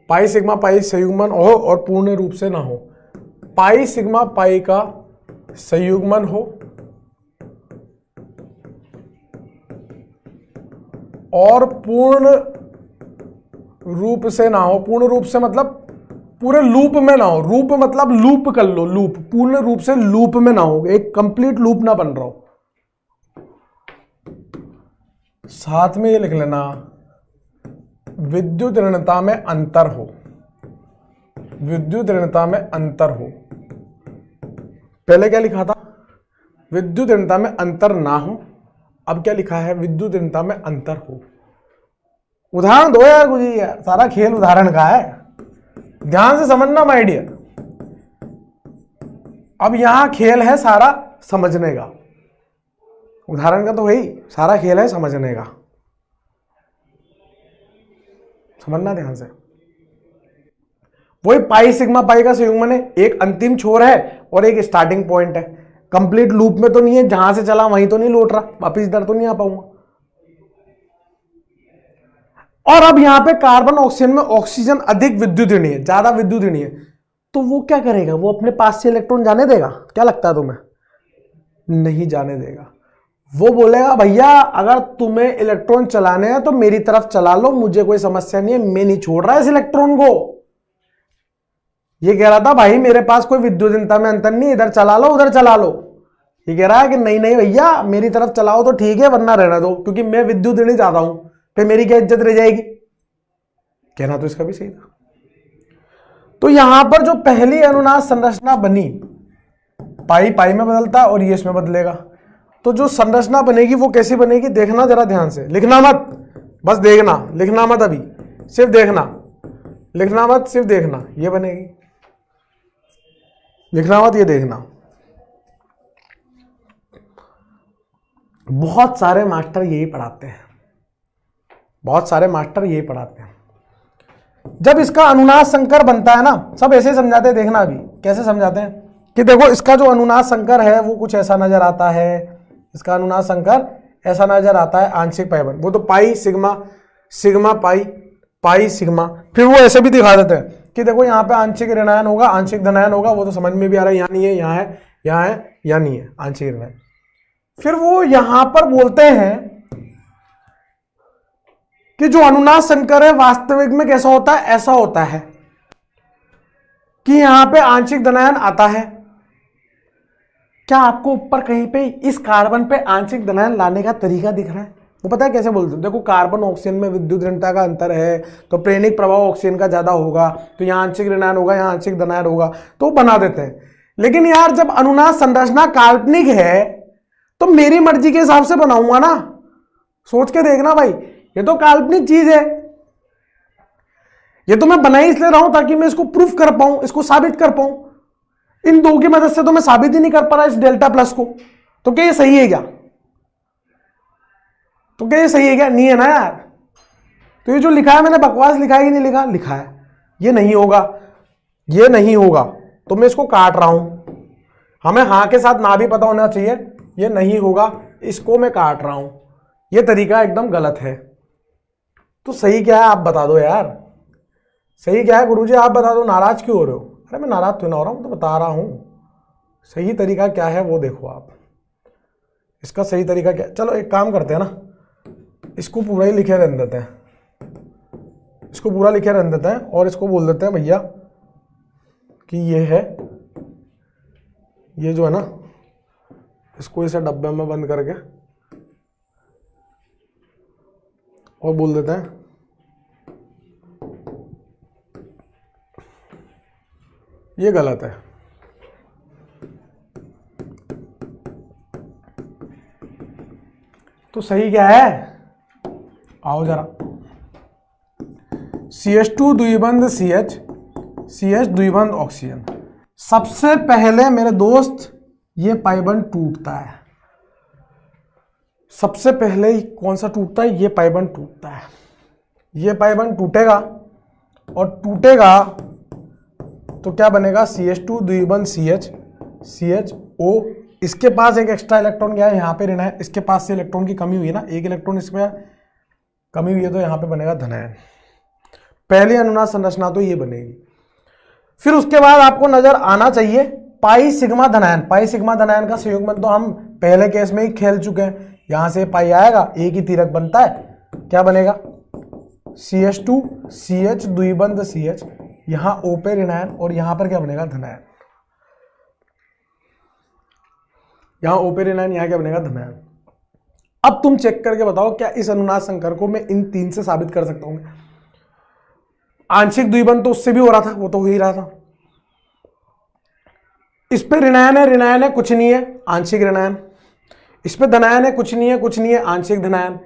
पाई सिग्मा पाई संयुग्मन हो और पूर्ण रूप से ना हो। पाई सिग्मा पाई का संयुग्मन हो और पूर्ण रूप से ना हो। पूर्ण रूप से मतलब पूरे लूप में ना हो। रूप मतलब लूप कर लो, लूप। पूर्ण रूप से लूप में ना हो, एक कंप्लीट लूप ना बन रहा हो। साथ में ये लिख लेना, विद्युत ऋणता में अंतर हो। विद्युत ऋणता में अंतर हो। पहले क्या लिखा था? विद्युत ऋणता में अंतर ना हो। अब क्या लिखा है? विद्युत ऋणता में अंतर हो। उदाहरण दो यार कुछ, यार सारा खेल उदाहरण का है, ध्यान से समझना माय डियर। अब यहां खेल है सारा समझने का, उदाहरण का तो वही सारा खेल है समझने का। समझना ध्यान से। वही पाई सिग्मा पाई का संयुग्मन है, एक अंतिम छोर है और एक स्टार्टिंग पॉइंट है। कंप्लीट लूप में तो नहीं है, जहां से चला वहीं तो नहीं लौट रहा, वापिस इधर तो नहीं आ पाऊंगा। और अब यहां पे कार्बन ऑक्सीजन में ऑक्सीजन अधिक विद्युत ऋणी है, ज्यादा विद्युत ऋणी है, तो वो क्या करेगा? वो अपने पास से इलेक्ट्रॉन जाने देगा? क्या लगता है तुम्हें? नहीं जाने देगा। वो बोलेगा भैया अगर तुम्हें इलेक्ट्रॉन चलाने हैं तो मेरी तरफ चला लो, मुझे कोई समस्या नहीं है, मैं नहीं छोड़ रहा इस इलेक्ट्रॉन को। ये कह रहा था भाई मेरे पास कोई विद्युत ऋणता में अंतर नहीं, इधर चला लो उधर चला लो। ये कह रहा है कि नहीं नहीं भैया मेरी तरफ चलाओ तो ठीक है, वरना रहना दो, क्योंकि मैं विद्युत ऋणी ज्यादा हूं, फिर मेरी क्या इज्जत रह जाएगी। कहना तो इसका भी सही था। तो यहां पर जो पहली अनुनाद संरचना बनी, पाई पाई में बदलता और ये इसमें बदलेगा, तो जो संरचना बनेगी वो कैसी बनेगी? देखना जरा ध्यान से, लिखना मत, बस देखना, लिखना मत, अभी सिर्फ देखना, लिखना मत, सिर्फ देखना। ये बनेगी, लिखना मत, ये देखना। बहुत सारे मास्टर यही पढ़ाते हैं, बहुत सारे मास्टर यही पढ़ाते हैं। जब इसका अनुनाद संकर बनता है ना, सब ऐसे समझाते हैं, देखना अभी कैसे समझाते हैं कि देखो इसका जो अनुनाद संकर है वो कुछ ऐसा नजर आता है। इसका अनुनाद संकर ऐसा नजर आता है, आंशिक पाइबन, वो तो pi sigma sigma pi pi sigma. फिर वो ऐसे भी दिखा देते हैं कि देखो यहाँ पे आंशिक ऋणायन होगा, आंशिक धनायन होगा, वो तो समझ में भी आ रहा है, यहाँ नहीं है, यहाँ है, यहाँ है, यहाँ नहीं है, आंशिक ऋणायन। फिर वो यहां पर बोलते हैं कि जो अनुनाद संकर है वास्तविक में कैसा होता है? ऐसा होता है कि यहां पे आंशिक धनायन आता है। क्या आपको ऊपर कहीं पे इस कार्बन पे आंशिक धनायन लाने का तरीका दिख रहा है? वो पता है कैसे बोलते हैं? देखो कार्बन ऑक्सीजन में विद्युत ऋणता का अंतर है, तो प्रेरणिक प्रभाव ऑक्सीजन का ज्यादा होगा, तो यहाँ आंशिक ऋणायन होगा, यहाँ आंशिक धनायन होगा, तो बना देते हैं। लेकिन यार जब अनुनाद संरचना काल्पनिक है तो मेरी मर्जी के हिसाब से बनाऊंगा ना, सोच के देखना भाई, ये तो काल्पनिक चीज है। ये तो मैं बना ही इसलिए रहा हूं ताकि मैं इसको प्रूफ कर पाऊं, इसको साबित कर पाऊं। इन दो की मदद से तो मैं साबित ही नहीं कर पा रहा इस डेल्टा प्लस को, तो क्या ये सही है क्या? तो क्या ये सही है क्या? नहीं है ना यार। तो ये जो लिखा है मैंने बकवास लिखा है कि नहीं लिखा? लिखा है। ये नहीं होगा, ये नहीं होगा, तो मैं इसको काट रहा हूं। हमें हाँ के साथ ना भी पता होना चाहिए, ये नहीं होगा, इसको मैं काट रहा हूं। ये तरीका एकदम गलत है। तो सही क्या है आप बता दो यार, सही क्या है गुरुजी आप बता दो। नाराज क्यों हो रहे हो? अरे मैं नाराज तो ना हो रहा हूं, तो बता रहा हूं सही तरीका क्या है वो देखो आप। इसका सही तरीका क्या? चलो एक काम करते हैं ना, इसको पूरा ही लिखे रहने देते हैं, इसको पूरा लिखे रहने देते हैं और इसको बोल देते हैं भैया कि ये है ये जो है ना, इसको इसे डब्बे में बंद करके और बोल देते हैं ये गलत है। तो सही क्या है? आओ जरा, CH2 द्विबंध CH, CH द्विबंध ऑक्सीजन। सबसे पहले मेरे दोस्त ये पाई बंध टूटता है। सबसे पहले कौन सा टूटता है? ये पाई बंध टूटता है। ये पाई बंध टूटेगा और टूटेगा तो क्या बनेगा? CH2 द्विबंध CH, CHO। इसके पास एक एक्स्ट्रा इलेक्ट्रॉन गया है, यहाँ पे ऋण है, इसके पास से इलेक्ट्रॉन की कमी हुई है ना, एक इलेक्ट्रॉन इसमें कमी हुई है, तो यहाँ पे बनेगा धनायन। पहली अनुनाद संरचना तो ये बनेगी। फिर उसके बाद आपको नजर आना चाहिए पाई सिग्मा धनायन। पाई सिग्मा धनायन का संयुग्मन तो हम पहले केस में ही खेल चुके हैं। यहां से पाई आएगा, एक ही तीरक बनता है, क्या बनेगा? CH2 CH द्विबंध CH, यहां O पे ऋणायन और यहां पर क्या बनेगा? धनायन। यहां O पे ऋणायन, यहां क्या बनेगा? धनायन। अब तुम चेक करके बताओ क्या इस अनुनाद संकर को मैं इन 3 से साबित कर सकता हूं? आंशिक द्विबंध तो उससे भी हो रहा था, वो तो हो ही रहा था। इस पे ऋणायन है कुछ नहीं है, आंशिक ऋणायन। इस पे धनायन है कुछ नहीं है, कुछ नहीं है, आंशिक धनायन।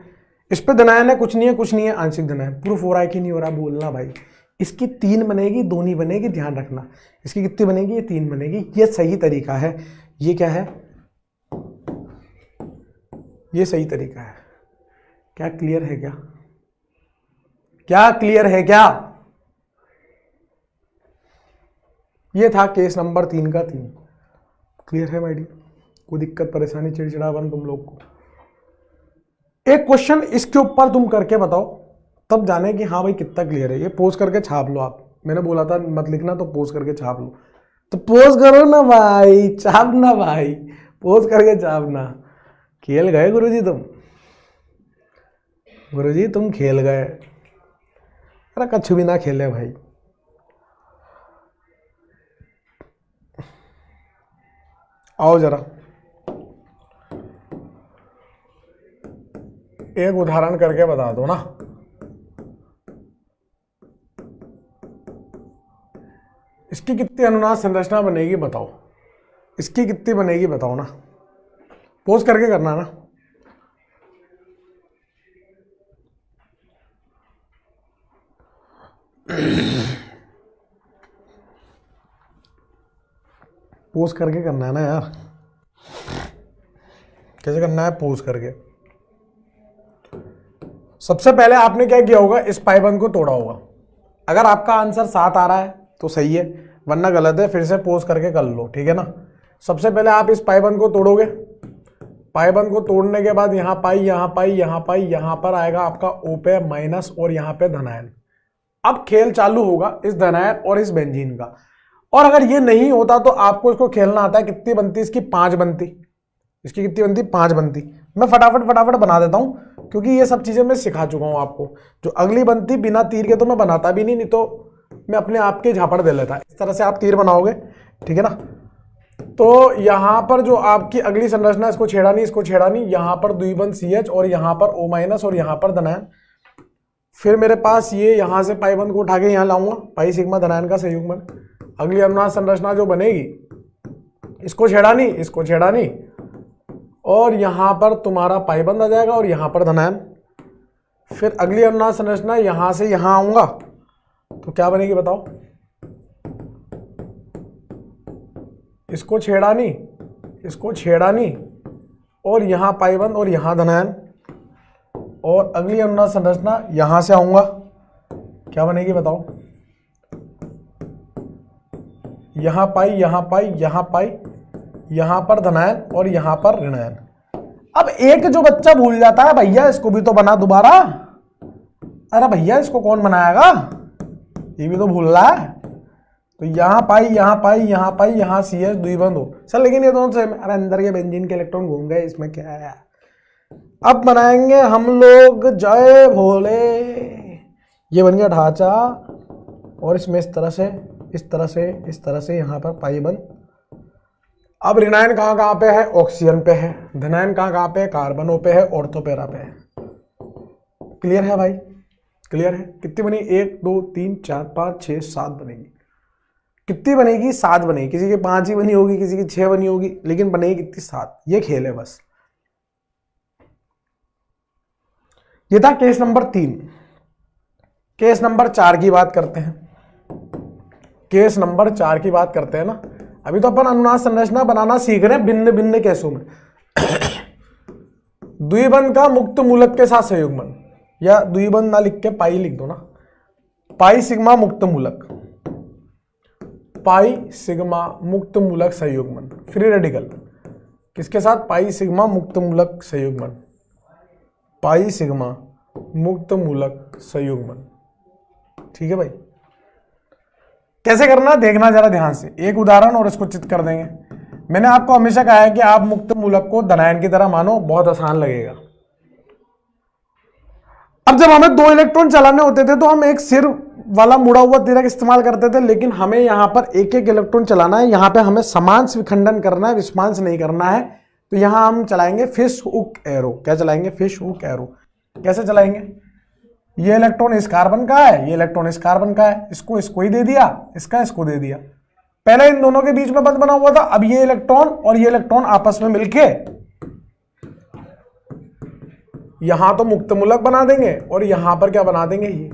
इस पे धनायन है कुछ नहीं है, कुछ नहीं है, आंशिक धनायन। प्रूफ हो रहा है कि नहीं हो रहा? बोलना भाई। इसकी 3 बनेगी, 2 नहीं बनेगी, ध्यान रखना। इसकी कितनी बनेगी? ये 3 बनेगी। ये सही तरीका है। ये क्या है? ये सही तरीका है। क्या क्लियर है? क्या क्लियर है? क्या ये था केस नंबर 3 का 3। क्लियर है माय डियर? कोई दिक्कत परेशानी चिड़चिड़ापन तुम लोग को? एक क्वेश्चन इसके ऊपर तुम करके बताओ, तब जाने कि हाँ भाई कितना क्लियर है। ये पोज करके छाप लो आप। मैंने बोला था मत लिखना, तो पोज करके छाप लो। तो पोज करो ना भाई, छापना भाई, पोज करके छापना। खेल गए गुरुजी तुम, गुरुजी तुम खेल गए। अरे कछु भी ना खेले भाई। आओ जरा एक उदाहरण करके बता दो ना। इसकी कितनी अनुनाद संरचना बनेगी बताओ? इसकी कितनी बनेगी बताओ ना। पोज करके करना ना। पोज करके करना है ना यार। कैसे करना है? पोज करके। सबसे पहले आपने क्या किया होगा? इस पाइबंद को तोड़ा होगा। अगर आपका आंसर 7 आ रहा है तो सही है, वरना गलत है। फिर से पोज करके कर लो, ठीक है ना। सबसे पहले आप इस पाइबंद को तोड़ोगे। पाइबंद को तोड़ने के बाद यहाँ पाई, यहाँ पाई, यहाँ पाई, यहाँ पर आएगा आपका O पे माइनस और यहाँ पे धनायन। अब खेल चालू होगा इस धनायन और इस बेंजीन का। और अगर ये नहीं होता तो आपको इसको खेलना आता है। कितनी बनती? इसकी 5 बनती। इसकी कितनी बनती? 5 बनती। मैं फटाफट बना देता हूं, क्योंकि ये सब चीजें मैं सिखा चुका हूं आपको। जो अगली बनती बिना तीर के तो मैं बनाता भी नहीं तो मैं अपने आप के झापड़ दे लेता। इस तरह से आप तीर बनाओगे, ठीक है ना। तो यहां पर जो आपकी अगली संरचना, इसको छेड़ा नहीं, इसको छेड़ा नहीं। यहां पर द्विबंध CH और यहां पर O माइनस और यहां पर धनायन। फिर मेरे पास ये यहां से पाइबंद को उठा के यहां लाऊंगा, पाई सिग्मा धनायन का संयुग्मन। अगली अनुनाद संरचना जो बनेगी, इसको छेड़ा नहीं, इसको छेड़ा नहीं, और यहां पर तुम्हारा पाइबंद आ जाएगा और यहां पर धनायन। फिर अगली अनुनाद संरचना यहां से यहां आऊंगा तो क्या बनेगी बताओ? इसको छेड़ा नहीं, इसको छेड़ा नहीं, और यहां पाइबंद और यहां धनायन। और अगली अनुनाद संरचना यहां से आऊंगा, क्या बनेगी बताओ? यहां पाई, यहां पाई, यहां पाई, यहां पर धनायन और यहां पर ऋणायन। अब एक जो बच्चा भूल जाता है, भैया इसको भी तो बना दोबारा। अरे भैया इसको कौन बनाएगा? ये भी तो भूल रहा है। तो यहां पाई, यहां पाई, यहां पाई, यहां CH द्विबंध हो। सर लेकिन ये दोनों सेम। अरे अंदर के बेंजीन के इलेक्ट्रॉन घूम गए, इसमें क्या है? अब बनाएंगे हम लोग जय भोले। ये बन गया ढांचा, और इसमें इस तरह से, इस तरह से, इस तरह से यहां पर पाइबंद। अब ऋणायन कहाँ कहाँ पे है, ऑक्सीजन पे है। धनायन कहाँ कहाँ पे है, कार्बनों पे है, ऑर्थो पैरा पे है। क्लियर है भाई, क्लियर है। कितनी बनी, 1 2 3 4 5 6 7 बनेगी। कितनी बनेगी, 7 बनेगी। किसी की 5 ही बनी होगी, किसी की 6 बनी होगी, लेकिन बनेगी कितनी, 7। ये खेल है बस। ये था केस नंबर 3। केस नंबर 4 की बात करते हैं। केस नंबर 4 की बात करते हैं ना। अभी तो अपन अनुनाद संरचना बनाना सीख रहे हैं भिन्न भिन्न केसों में। द्विबंध का मुक्त मूलक के साथ संयुग्मन, या द्विबंध ना लिख के पाई लिख दो ना। पाई सिग्मा मुक्त मूलक, पाई सिग्मा मुक्त मूलक संयुग्मन, फ्री रेडिकल किसके साथ, पाई सिग्मा मुक्त मूलक संयुग्मन, पाई सिग्मा मुक्त मूलक संयुग्मन। ठीक है भाई, कैसे करना देखना जरा ध्यान से। एक उदाहरण और इसको चित कर देंगे। मैंने आपको हमेशा कहा है कि आप मुक्त मूलक को धनायन की तरह मानो, बहुत आसान लगेगा। अब जब हमें 2 इलेक्ट्रॉन चलाने होते थे तो हम एक सिर वाला मुड़ा हुआ तिरक इस्तेमाल करते थे, लेकिन हमें यहां पर एक एक इलेक्ट्रॉन चलाना है। यहां पे हमें समांश विखंडन करना है, विस्मांश नहीं करना है। तो यहां हम चलाएंगे फिश हुक एरो। क्या चलाएंगे, फिश हुक एरो। कैसे चलाएंगे, ये इलेक्ट्रॉन इस कार्बन का है, ये इलेक्ट्रॉन इस कार्बन का है, इसको इसको ही दे दिया, इसका इसको दे दिया। पहले इन दोनों के बीच में बंध बना हुआ था, अब ये इलेक्ट्रॉन और ये इलेक्ट्रॉन आपस में मिलके यहां तो मुक्त मूलक बना देंगे और यहां पर क्या बना देंगे, ये।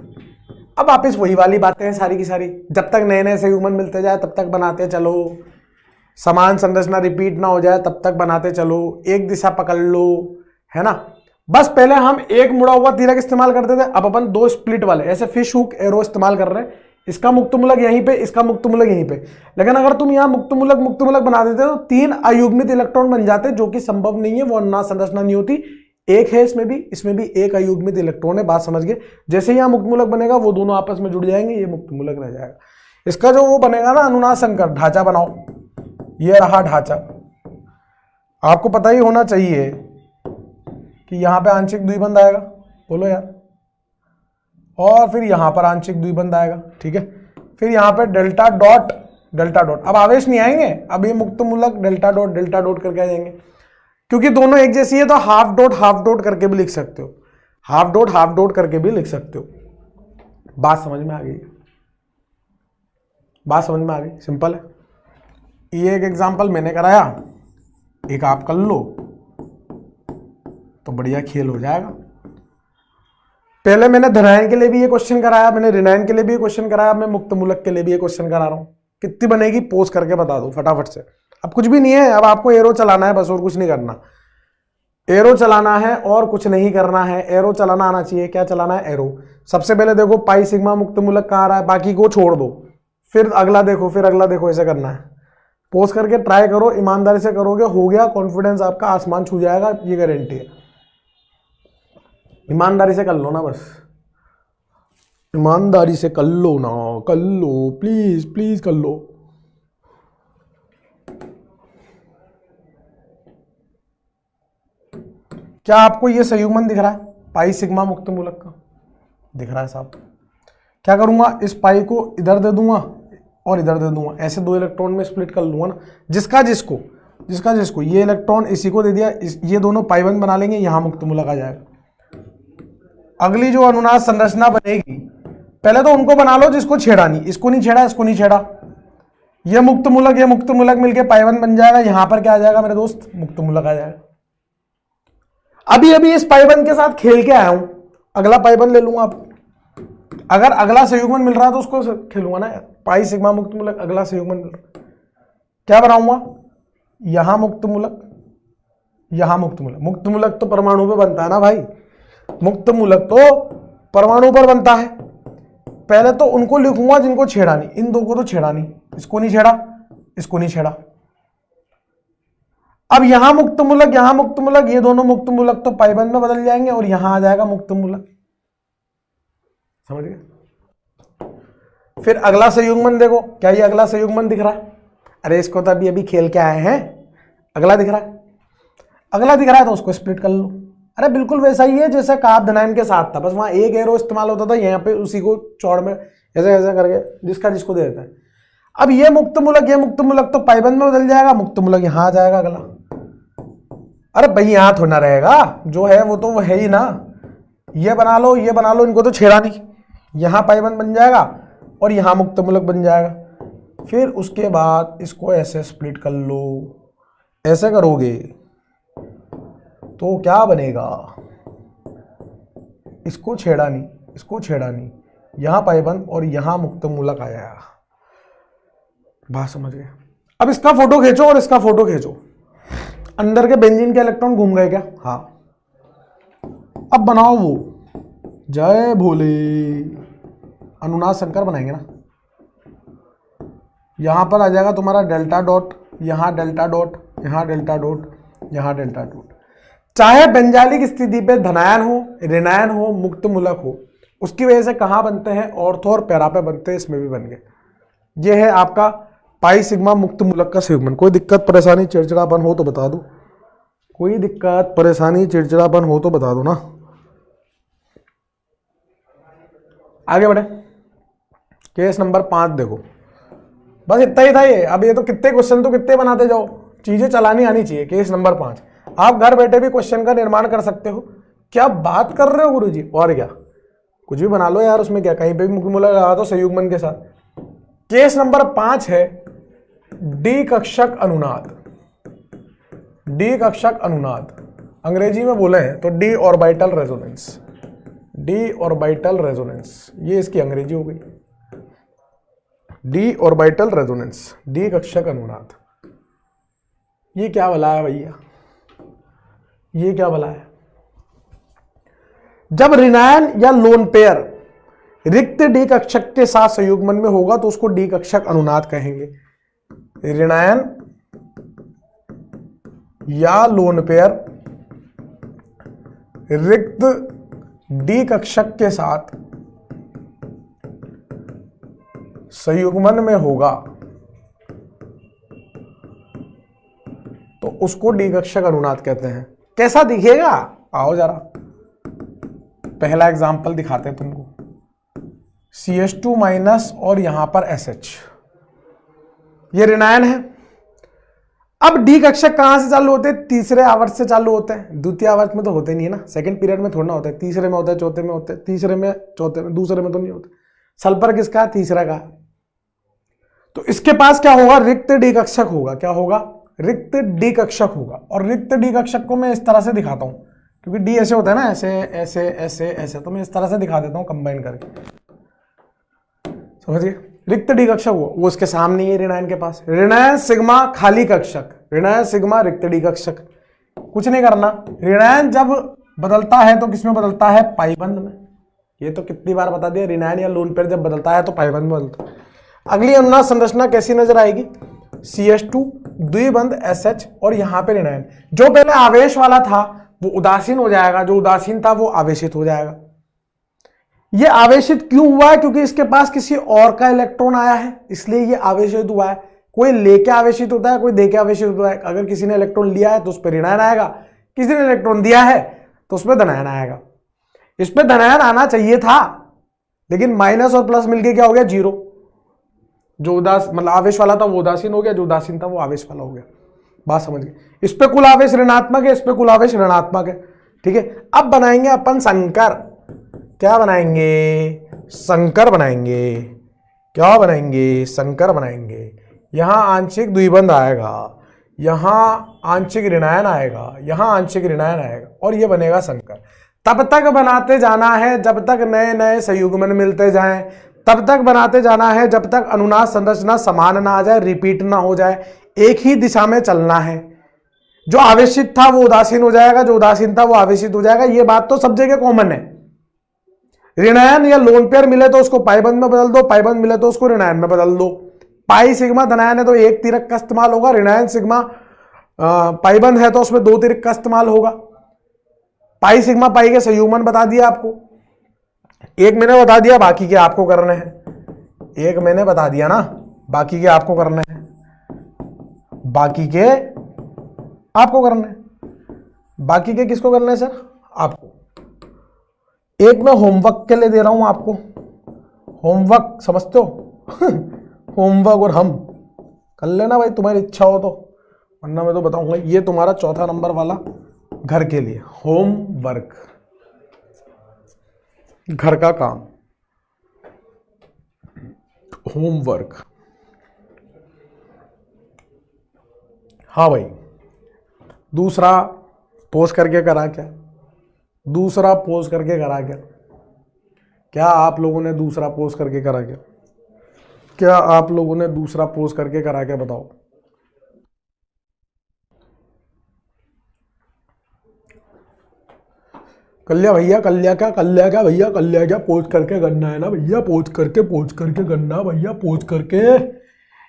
अब वापिस वही वाली बातें हैं सारी की सारी। जब तक नए नए संयुग्मन मिलते जाए तब तक बनाते चलो, समान संरचना रिपीट ना हो जाए तब तक बनाते चलो, एक दिशा पकड़ लो, है ना। बस पहले हम एक मुड़ा हुआ तिरक इस्तेमाल करते थे, अब अपन 2 स्प्लिट वाले ऐसे फिश हुक एरो इस्तेमाल कर रहे हैं। इसका मुक्त मूलक यहीं पे, इसका मुक्त मूलक यहीं पे। लेकिन अगर तुम यहां मुक्त मूलक बना देते तो 3 अयुग्मित इलेक्ट्रॉन बन जाते, जो कि संभव नहीं है, वो अनुनाद संरचना नहीं होती। एक है इसमें भी एक अयुग्मित इलेक्ट्रॉन है। बात समझ गए। जैसे यहां मुक्त मूलक बनेगा वो दोनों आपस में जुड़ जाएंगे, ये मुक्त मूलक रह जाएगा। इसका जो वो बनेगा ना अनुनाद संकर, ढांचा बनाओ। ये रहा ढांचा। आपको पता ही होना चाहिए कि यहां पे आंशिक द्विबंध आएगा, बोलो यार, और फिर यहां पर आंशिक द्विबंध आएगा। ठीक है, फिर यहां पे डेल्टा डॉट डेल्टा डॉट। अब आवेश नहीं आएंगे, अब ये मुक्त मूलक डेल्टा डॉट करके आ जाएंगे, क्योंकि दोनों एक जैसी है। तो हाफ डॉट करके भी लिख सकते हो, हाफ डॉट करके भी लिख सकते हो। बात समझ में आ गई, बात समझ में आ गई, सिंपल है। ये एक एग्जांपल मैंने कराया, एक आप कर लो तो बढ़िया खेल हो जाएगा। पहले मैंने धनायन के लिए भी ये क्वेश्चन कराया, मैंने ऋणायन के लिए भी ये क्वेश्चन कराया, मैं मुक्त मूलक के लिए भी ये क्वेश्चन करा रहा हूं। कितनी बनेगी पोस्ट करके बता दो फटाफट से। अब कुछ भी नहीं है, अब आपको एरो चलाना है बस, और कुछ नहीं करना। एरो चलाना है और कुछ नहीं करना है। एरो चलाना आना चाहिए। क्या चलाना है, एरो। सबसे पहले देखो पाई सिग्मा मुक्त मूलक कहाँ आ रहा है, बाकी को छोड़ दो, फिर अगला देखो, फिर अगला देखो, ऐसे करना है। पोस्ट करके ट्राई करो, ईमानदारी से करोगे, हो गया, कॉन्फिडेंस आपका आसमान छू जाएगा, ये गारंटी है। ईमानदारी से कर लो ना, बस ईमानदारी से कर लो ना, कर लो, प्लीज प्लीज कर लो। क्या आपको ये संयुग्मन दिख रहा है, पाई सिग्मा मुक्त मूलक का दिख रहा है साहब? क्या करूंगा, इस पाई को इधर दे दूंगा और इधर दे दूंगा, ऐसे 2 इलेक्ट्रॉन में स्प्लिट कर लूंगा ना, जिसका जिसको ये इलेक्ट्रॉन इसी को दे दिया, ये दोनों पाई बंद बना लेंगे, यहां मुक्त मूलक आ जाएगा। अगली जो अनुनाद संरचना बनेगी, पहले तो उनको बना लो जिसको छेड़ा नहीं, इसको नहीं छेड़ा, इसको नहीं छेड़ा, ये मुक्त मूलक मिलके पाइबंद बन जाएगा। यहां पर क्या आ जाएगा मेरे दोस्त, मुक्त मूलक आ जाएगा। अभी इस पाइबंद के साथ खेल के आया हूं, अगला पाइबंद ले लूंगा। आप अगर अगला संयुग्मन मिल रहा है तो उसको खेलूंगा ना, पाई सिग्मा मुक्त मूलक, अगला संयुग्मन मिल रहा, क्या बनाऊंगा, यहां मुक्त मूलक, यहां मुक्त मूलक। मुक्त मूलक तो परमाणु पे बनता है ना भाई, मुक्त मूलक तो परमाणु पर बनता है। पहले तो उनको लिखूंगा जिनको छेड़ा नहीं, इन 2 को तो छेड़ा नहीं, इसको नहीं छेड़ा, इसको नहीं छेड़ा। अब यहां मुक्त मूलक, ये दोनों मुक्त मूलक तो पाइबंद में बदल जाएंगे और यहां आ जाएगा मुक्त मूलक। समझ गए? फिर अगला संयुग्मन देखो, क्या ये अगला संयुग्मन दिख रहा है? अरे इसको तो अभी खेल के आए हैं, अगला दिख रहा है, अगला दिख रहा है तो उसको स्प्लिट कर लो। अरे बिल्कुल वैसा ही है जैसे काप धनायन के साथ था, बस वहां एक एरो इस्तेमाल होता था, यहाँ पे उसी को चौड़ में ऐसे ऐसे करके जिसका जिसको दे देता है। अब ये मुक्त मूलक तो पाइबंद में बदल जाएगा, मुक्त मूलक यहां आ जाएगा अगला। अरे भाई यहां थोड़ा रहेगा, जो है वो तो वो है ही ना। ये बना लो, ये बना लो, इनको तो छेड़ा नहीं। यहां पाइबंद बन जाएगा और यहां मुक्त मूलक बन जाएगा। फिर उसके बाद इसको ऐसे स्प्लिट कर लो, ऐसे करोगे तो क्या बनेगा, इसको छेड़ा नहीं, इसको छेड़ा नहीं, यहां पाइबंद और यहां मुक्त मूलक आ जाएगा। बात समझ गए? अब इसका फोटो खींचो और इसका फोटो खींचो। अंदर के बेंजीन के इलेक्ट्रॉन घूम गए क्या? हाँ। अब बनाओ वो, जय भोले, अनुनाद संकर बनाएंगे ना। यहां पर आ जाएगा तुम्हारा डेल्टा डॉट, यहां डेल्टा डॉट, यहां डेल्टा डॉट, यहां डेल्टा डॉट। चाहे बेंजालिक स्थिति पे धनायन हो, ऋणायन हो, मुक्त मूलक हो, उसकी वजह से कहां बनते हैं, ऑर्थो और पैरा पे बनते हैं, इसमें भी बन गए। ये है आपका पाई सिग्मा मुक्त मूलक का संयुग्मन। कोई दिक्कत परेशानी चिड़चिड़ापन हो तो बता दो, कोई दिक्कत परेशानी चिड़चिड़ापन हो तो बता दो ना। आगे बढ़े, केस नंबर 5 देखो, बस इतना ही था ये। अब ये तो कितने क्वेश्चन तो कितने बनाते जाओ, चीजें चलानी आनी चाहिए। केस नंबर 5 आप घर बैठे भी क्वेश्चन का निर्माण कर सकते हो। क्या बात कर रहे हो गुरुजी, और क्या, कुछ भी बना लो यार, उसमें क्या, कहीं पे भी मुक्त मूलक लगा दो संयुग्मन के साथ। केस नंबर 5 है डी कक्षक अनुनाद। डी कक्षक अनुनाद अंग्रेजी में बोले हैं तो D orbital resonance, D orbital resonance, ये इसकी अंग्रेजी हो गई, डी ऑर्बिटल रेजोनेंस, डी कक्षक अनुनाद। ये क्या बला है भैया, ये क्या बला है? जब ऋणायन या लोन पेयर रिक्त डी कक्षक के साथ संयुग्मन में होगा तो उसको डी कक्षक अनुनाद कहेंगे। ऋणायन या लोन पेयर रिक्त डी कक्षक के साथ संयुग्मन में होगा तो उसको डी कक्षक अनुनाद कहते हैं। कैसा दिखेगा, आओ जरा पहला एग्जांपल दिखाते हैं तुमको। CH2 माइनस और यहां पर SH, ये ऋणायन है। अब डी कक्षक कहां से चालू होते हैं? तीसरे आवर्त से चालू होते हैं। द्वितीय आवर्त में तो होते नहीं है ना, सेकंड पीरियड में थोड़ा होता है, तीसरे में होता है, चौथे में होते हैं, तीसरे में, चौथे में, दूसरे में तो नहीं होते। सल्फर किसका? तीसरा का। तो इसके पास क्या होगा? रिक्त डी कक्षक होगा। क्या होगा? रिक्त डी कक्षक होगा। और रिक्त डी कक्षक को मैं इस तरह से दिखाता हूं, क्योंकि डी ऐसे होता है ना, ऐसे ऐसे ऐसे ऐसे, तो मैं इस तरह से दिखा देता हूं कंबाइन करके, समझिए। रिक्त डी कक्षक वो उसके सामने ही है ऋणायन के पास। ऋणायन सिग्मा खाली कक्षक, ऋणायन सिग्मा रिक्त डी कक्षक। कुछ नहीं करना, ऋणायन जब बदलता है तो किसमें बदलता है? पाइबंद में। ये तो कितनी बार बता दिया, ऋणायन या लोन पेयर जब बदलता है तो पाइबंद में बदलता है। अगली अनुनाद संरचना कैसी नजर आएगी? CH2 द्विबंध SH और यहां पे ऋणायन। जो पहले आवेश वाला था वो उदासीन हो जाएगा, जो उदासीन था वो आवेशित हो जाएगा। ये आवेशित क्यों हुआ है? क्योंकि इसके पास किसी और का इलेक्ट्रॉन आया है, इसलिए ये आवेशित हुआ है। कोई लेके आवेशित होता है, कोई देके आवेशित होता है। अगर किसी ने इलेक्ट्रॉन लिया है तो उस पर ऋणायन आएगा, किसी ने इलेक्ट्रॉन दिया है तो उस पर धनायन आएगा। इस पर धनायन आना चाहिए था, लेकिन माइनस और प्लस मिलके क्या हो गया? 0। जो मतलब आवेश वाला था वो उदासीन हो गया, जो उदासीन था वो आवेश वाला हो गया। बात समझ गए? इस पे कुल आवेश ऋणात्मक है, इस पे कुल आवेश ऋणात्मक है, ठीक है। अब बनाएंगे अपन संकर। क्या बनाएंगे? संकर बनाएंगे। क्या बनाएंगे? संकर बनाएंगे। यहां आंशिक द्विबंध आएगा, यहां आंशिक ऋणायन आएगा, यहां आंशिक ऋणायन आएगा, और ये बनेगा संकर। तब तक बनाते जाना है जब तक नए नए संयुग्मन मिलते जाएं, तब तक बनाते जाना है जब तक अनुनाद संरचना समान ना आ जाए, रिपीट ना हो जाए। एक ही दिशा में चलना है। जो आवेशित था वो उदासीन हो जाएगा, जो उदासीन था वो आवेशित हो जाएगा। ये बात तो सब जगह कॉमन है। ऋणायन या लोन पेयर मिले तो उसको पाइबंद में बदल दो, पाइबंद मिले तो उसको ऋणायन में बदल दो। पाई सिग्मा धनायन है तो एक तिरक का इस्तेमाल होगा, ऋणायन सिग्मा पाइबंद है तो उसमें 2 तिरक का इस्तेमाल होगा। पाई सिग्मा पाई के संयुग्मन बता दिया आपको, एक मैंने बता दिया, बाकी के आपको करने हैं। एक मैंने बता दिया ना, बाकी के आपको करने हैं, बाकी के आपको करने हैं। बाकी के किसको करने हैं सर? आपको। एक मैं होमवर्क के लिए दे रहा हूं आपको, होमवर्क समझते हो? होमवर्क और हम कर लेना भाई, तुम्हारी इच्छा हो तो, वरना मैं तो बताऊंगा। ये तुम्हारा चौथा नंबर वाला घर के लिए होमवर्क, घर का काम, होमवर्क। हाँ भाई, दूसरा पोज करके करा क्या? दूसरा पोज करके करा क्या? क्या आप लोगों ने दूसरा पोज करके करा क्या? क्या आप लोगों ने दूसरा पोज करके करा क्या? बताओ। कल्या भैया, कल्या क्या, कल्या क्या भैया, कल्या क्या? पोज करके करना है ना भैया, पोज करके करना भैया, पोज करके।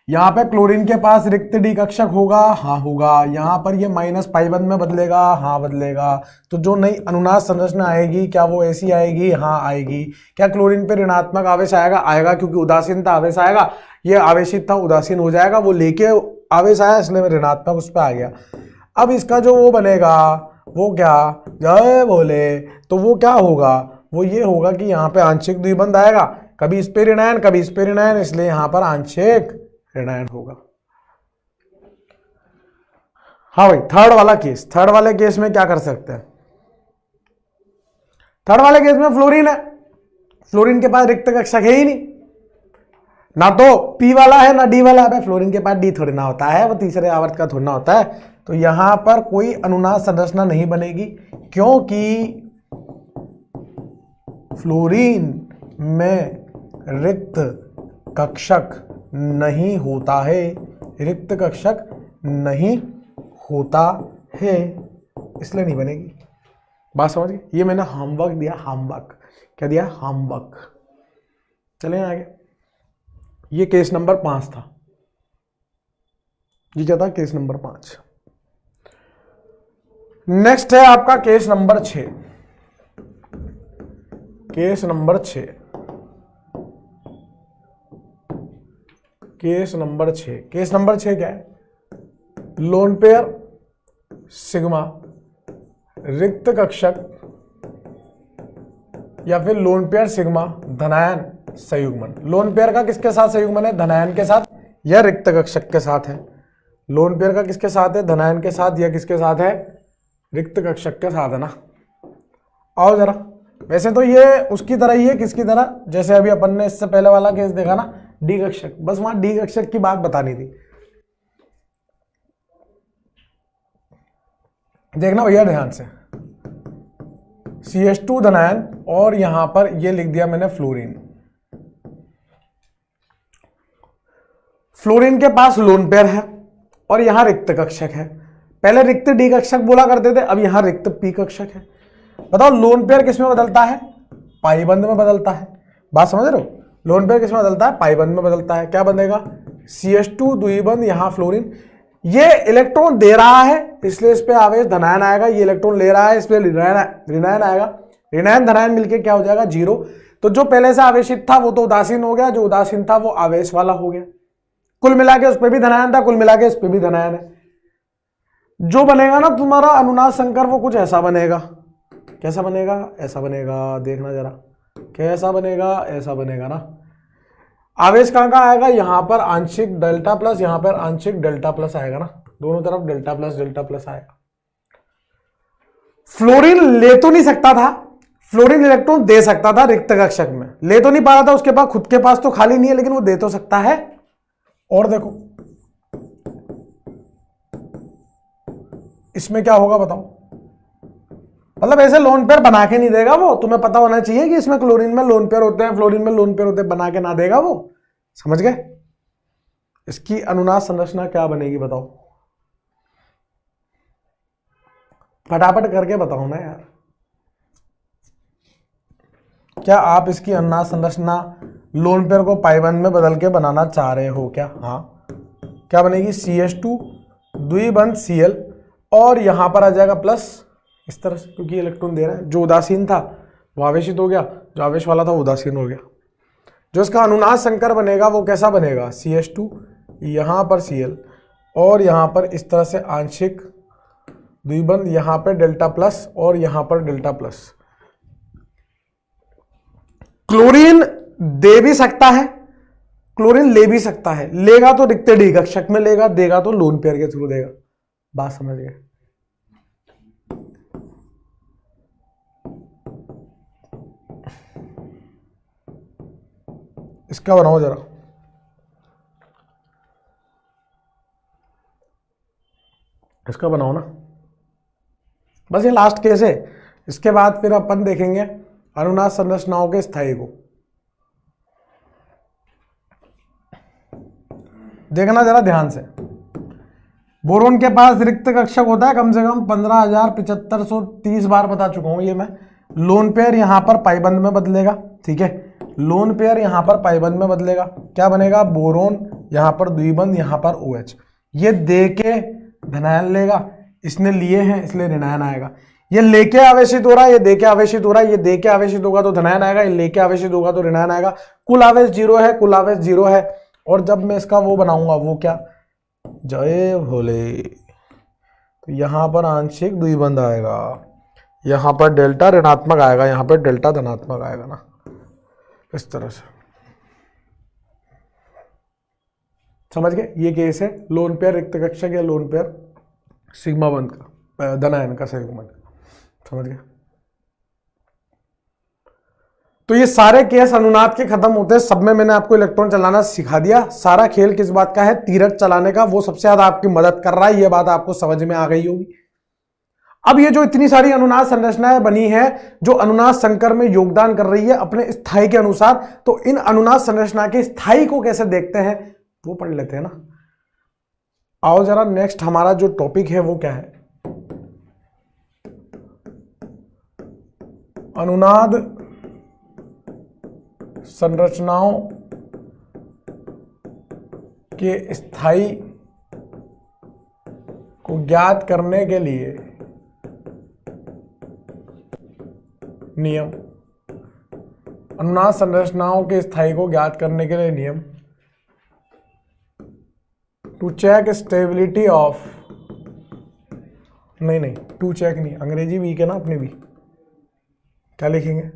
यहाँ पे क्लोरीन के पास रिक्त डी कक्षक होगा, हाँ होगा। यहाँ पर ये माइनस पाई बंद में बदलेगा, हाँ बदलेगा। तो जो नई अनुनाद संरचना आएगी, क्या वो ऐसी आएगी? हाँ आएगी। क्या क्लोरीन पे ऋणात्मक आवेश आएगा? आएगा, क्योंकि उदासीनता आवेश आएगा। ये आवेशित था, उदासीन हो जाएगा। वो लेके आवेश आया, इसलिए ऋणात्मक उस पर आ गया। अब इसका जो वो बनेगा, वो क्या, जय बोले, तो वो क्या होगा? वो ये होगा कि यहाँ पे आंशिक द्विबंध आएगा, कभी इस पे ऋणायन कभी इस पे ऋणायन, इसलिए यहाँ पर आंशिक ऋणायन होगा। हाँ भाई, थर्ड वाला केस, थर्ड वाले केस में क्या कर सकते हैं? थर्ड वाले केस में फ्लोरीन है, फ्लोरीन के पास रिक्त कक्षक है ही नहीं, ना तो पी वाला है ना डी वाला है। फ्लोरीन के पास डी थोड़ी ना होता है, वो तीसरे आवर्त का थोड़ा ना होता है। तो यहां पर कोई अनुनाद संरचना नहीं बनेगी, क्योंकि फ्लोरीन में रिक्त कक्षक नहीं होता है, रिक्त कक्षक नहीं होता है, इसलिए नहीं बनेगी। बात समझ गए? ये मैंने होमवर्क दिया, होमवर्क क्या दिया? होमवर्क। चलें आगे। ये केस नंबर 5 था। ये क्या था? Case number 5। नेक्स्ट है आपका case number 6। Case number 6, case number 6। Case number 6 क्या है? लोन पेयर सिग्मा रिक्त कक्षक या फिर लोन पेयर सिग्मा धनायन संयुग्मन। लोन पेयर का किसके साथ संयुग्मन है? धनायन के साथ या रिक्त कक्षक के साथ है? लोन पेयर का किसके साथ है? धनायन के साथ या किसके साथ है? रिक्त कक्षक के साथ है ना। आओ जरा। वैसे तो ये उसकी तरह ही है, किसकी तरह? जैसे अभी अपन ने इससे पहले वाला केस देखा ना, डी कक्षक। बस वहां डी कक्षक की बात बतानी थी। देखना भैया ध्यान से, CH2 धनायन और यहां पर ये लिख दिया मैंने फ्लोरीन। फ्लोरीन के पास लोन पेयर है और यहां रिक्त कक्षक है। पहले रिक्त डी कक्षक बोला करते थे, अब यहां रिक्त पी कक्षक है। बताओ लोन पेयर किस में बदलता है? पाई बंध में बदलता है। बात समझ रहे हो? लोन पेयर किस में बदलता है? पाई बंध में बदलता है। क्या बनेगा? CH2 द्विबंध, यहां फ्लोरीन। ये इलेक्ट्रॉन दे रहा है, इसलिए इस पे आवेश धनायन आएगा। ये इलेक्ट्रॉन ले रहा है, इस पे ऋणायन आएगा। ऋणायन धनायन मिलके क्या हो जाएगा? 0। तो जो पहले से आवेशित था वो तो उदासीन हो गया, जो उदासीन था वो आवेश वाला हो गया। कुल मिला के उस पर भी धनायन था, कुल मिला के इस पे भी धनायन है। जो बनेगा ना तुम्हारा अनुनाद संकर, वो कुछ ऐसा बनेगा। कैसा बनेगा? ऐसा बनेगा। देखना जरा, कैसा बनेगा? ऐसा बनेगा ना। आवेश कहां का आएगा? यहां पर आंशिक डेल्टा प्लस, यहां पर आंशिक डेल्टा प्लस आएगा ना, दोनों तरफ डेल्टा प्लस आएगा। फ्लोरीन ले तो नहीं सकता था, फ्लोरीन इलेक्ट्रॉन दे सकता था रिक्त कक्षक में, ले तो नहीं पा रहा था, उसके पास खुद के पास तो खाली नहीं है, लेकिन वो दे तो सकता है। और देखो इसमें क्या होगा बताओ? मतलब ऐसे लोन पेयर बना के नहीं देगा वो, तुम्हें पता होना चाहिए कि इसमें क्लोरीन में लोन पेयर होते हैं, फ्लोरीन में लोन पेयर होते हैं, बना के ना देगा वो। समझ गए? इसकी अनुनाद संरचना क्या बनेगी बताओ? फटाफट करके बताओ ना यार। क्या आप इसकी अनुनाद संरचना लोन पेयर को पाइबंध में बदल के बनाना चाह रहे हो क्या? हाँ। क्या बनेगी? CH2 द्विबंध Cl और यहां पर आ जाएगा प्लस इस तरह से, क्योंकि इलेक्ट्रॉन दे रहा है। जो उदासीन था वो आवेशित हो गया, जो आवेश वाला था वो उदासीन हो गया। जो इसका अनुनाद संकर बनेगा वो कैसा बनेगा? CH2 यहां पर Cl और यहां पर इस तरह से आंशिक द्विबंध, यहां पर डेल्टा प्लस और यहां पर डेल्टा प्लस। क्लोरीन दे भी सकता है, क्लोरीन ले भी सकता है, लेगा तो रिक्त डी कक्षक में लेगा, देगा तो लोन पेयर के थ्रू देगा। बात समझ गए? इसका बनाओ जरा, इसका बनाओ ना, बस ये लास्ट केस है। इसके बाद फिर अपन देखेंगे अनुनाद संरचनाओं के स्थायी को। देखना जरा ध्यान से, बोरोन के पास रिक्त कक्षक होता है कम से कम 15,7530 बार बता चुका हूं ये मैं। लोन पेयर यहां पर पाइबंद में बदलेगा, ठीक है, लोन पेयर यहां पर पाइबंद में बदलेगा, क्या बनेगा, बोरोन यहां पर द्विबंध, यहां पर OH। ये दे के धनायन लेगा, इसने लिए हैं इसलिए ऋणायन आएगा। ये लेके आवेशित हो रहा है, ये दे के आवेशित हो रहा है, ये दे के आवेशित होगा तो धनायन आएगा, ये लेके आवेशित होगा तो ऋणायन आएगा। कुल आवेश 0 है, कुल आवेश 0 है। और जब मैं इसका वो बनाऊंगा, वो क्या, जय भोले, तो यहां पर आंशिक द्विबंध आएगा, यहां पर डेल्टा ऋणात्मक आएगा, यहां पर डेल्टा धनात्मक आएगा ना, इस तरह से। समझ गए? ये केस है लोन पेयर रिक्त कक्षक या लोन पेयर सिग्मा बंध का, धनायन का संयुग्मन का। समझ गए? तो ये सारे केस अनुनाद के खत्म होते हैं, सब में मैंने आपको इलेक्ट्रॉन चलाना सिखा दिया। सारा खेल किस बात का है, तीरक चलाने का, वो सबसे ज्यादा आपकी मदद कर रहा है, ये बात आपको समझ में आ गई होगी। अब ये जो इतनी सारी अनुनाद संरचनाएं बनी है जो अनुनाद संकर में योगदान कर रही है अपने स्थायी के अनुसार, तो इन अनुनाद संरचना के स्थायी को कैसे देखते हैं वो पढ़ लेते हैं ना। आओ जरा नेक्स्ट हमारा जो टॉपिक है वो क्या है, अनुनाद संरचनाओं के स्थायी को ज्ञात करने के लिए नियम। अनुनाद संरचनाओं के स्थायी को ज्ञात करने के लिए नियम। टू चेक स्टेबिलिटी ऑफ, नहीं टू चेक नहीं, अंग्रेजी वीक है ना अपनी भी, क्या लिखेंगे,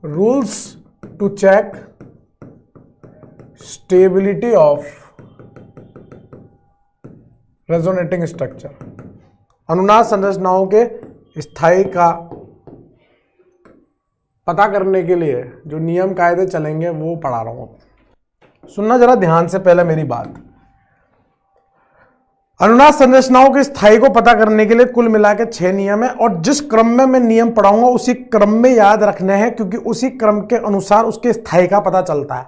rules to check stability of resonating structure. अनुनाद संरचनाओं के स्थायी का पता करने के लिए जो नियम कायदे चलेंगे वो पढ़ा रहा हूं। सुनना जरा ध्यान से पहले मेरी बात। अनुनाद संरचनाओं के स्थायी को पता करने के लिए कुल मिला के 6 नियम है, और जिस क्रम में मैं नियम पढ़ाऊंगा उसी क्रम में याद रखने हैं, क्योंकि उसी क्रम के अनुसार उसके स्थायी का पता चलता है।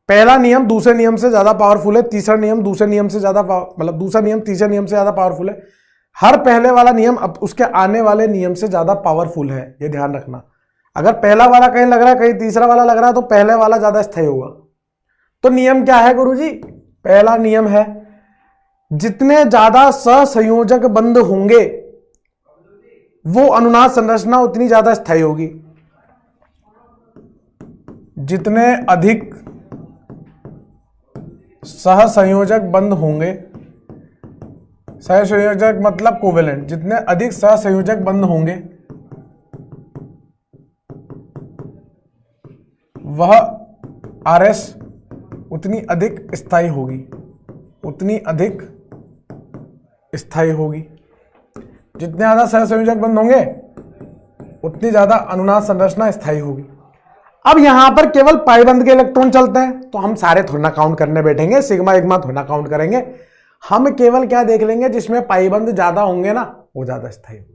पहला नियम दूसरे नियम से ज्यादा पावरफुल है, तीसरा नियम दूसरे नियम से ज्यादा, मतलब दूसरा नियम तीसरे नियम से ज्यादा पावरफुल है। हर पहले वाला नियम अब उसके आने वाले नियम से ज्यादा पावरफुल है, यह ध्यान रखना। अगर पहला वाला कहीं लग रहा है, कहीं तीसरा वाला लग रहा है, तो पहले वाला ज्यादा स्थायी होगा। तो नियम क्या है गुरुजी? पहला नियम है जितने ज्यादा सहसंयोजक बंध होंगे वो अनुनाद संरचना उतनी ज्यादा स्थायी होगी। जितने अधिक सहसंयोजक बंध होंगे, सहसंयोजक मतलब कोवेलेंट, जितने अधिक सहसंयोजक बंध होंगे वह RS उतनी अधिक स्थायी होगी, उतनी अधिक स्थायी होगी। जितने ज्यादा सहसंयोजक बंध होंगे उतनी ज्यादा अनुनाद संरचना स्थायी होगी। अब यहां पर केवल पाइबंद के इलेक्ट्रॉन चलते हैं, तो हम सारे थोड़ा ना काउंट करने बैठेंगे, सिग्मा इग्मा थोड़ा ना काउंट करेंगे। हम केवल क्या देख लेंगे, जिसमें पाइबंद ज्यादा होंगे ना वो ज्यादा स्थायी होगी।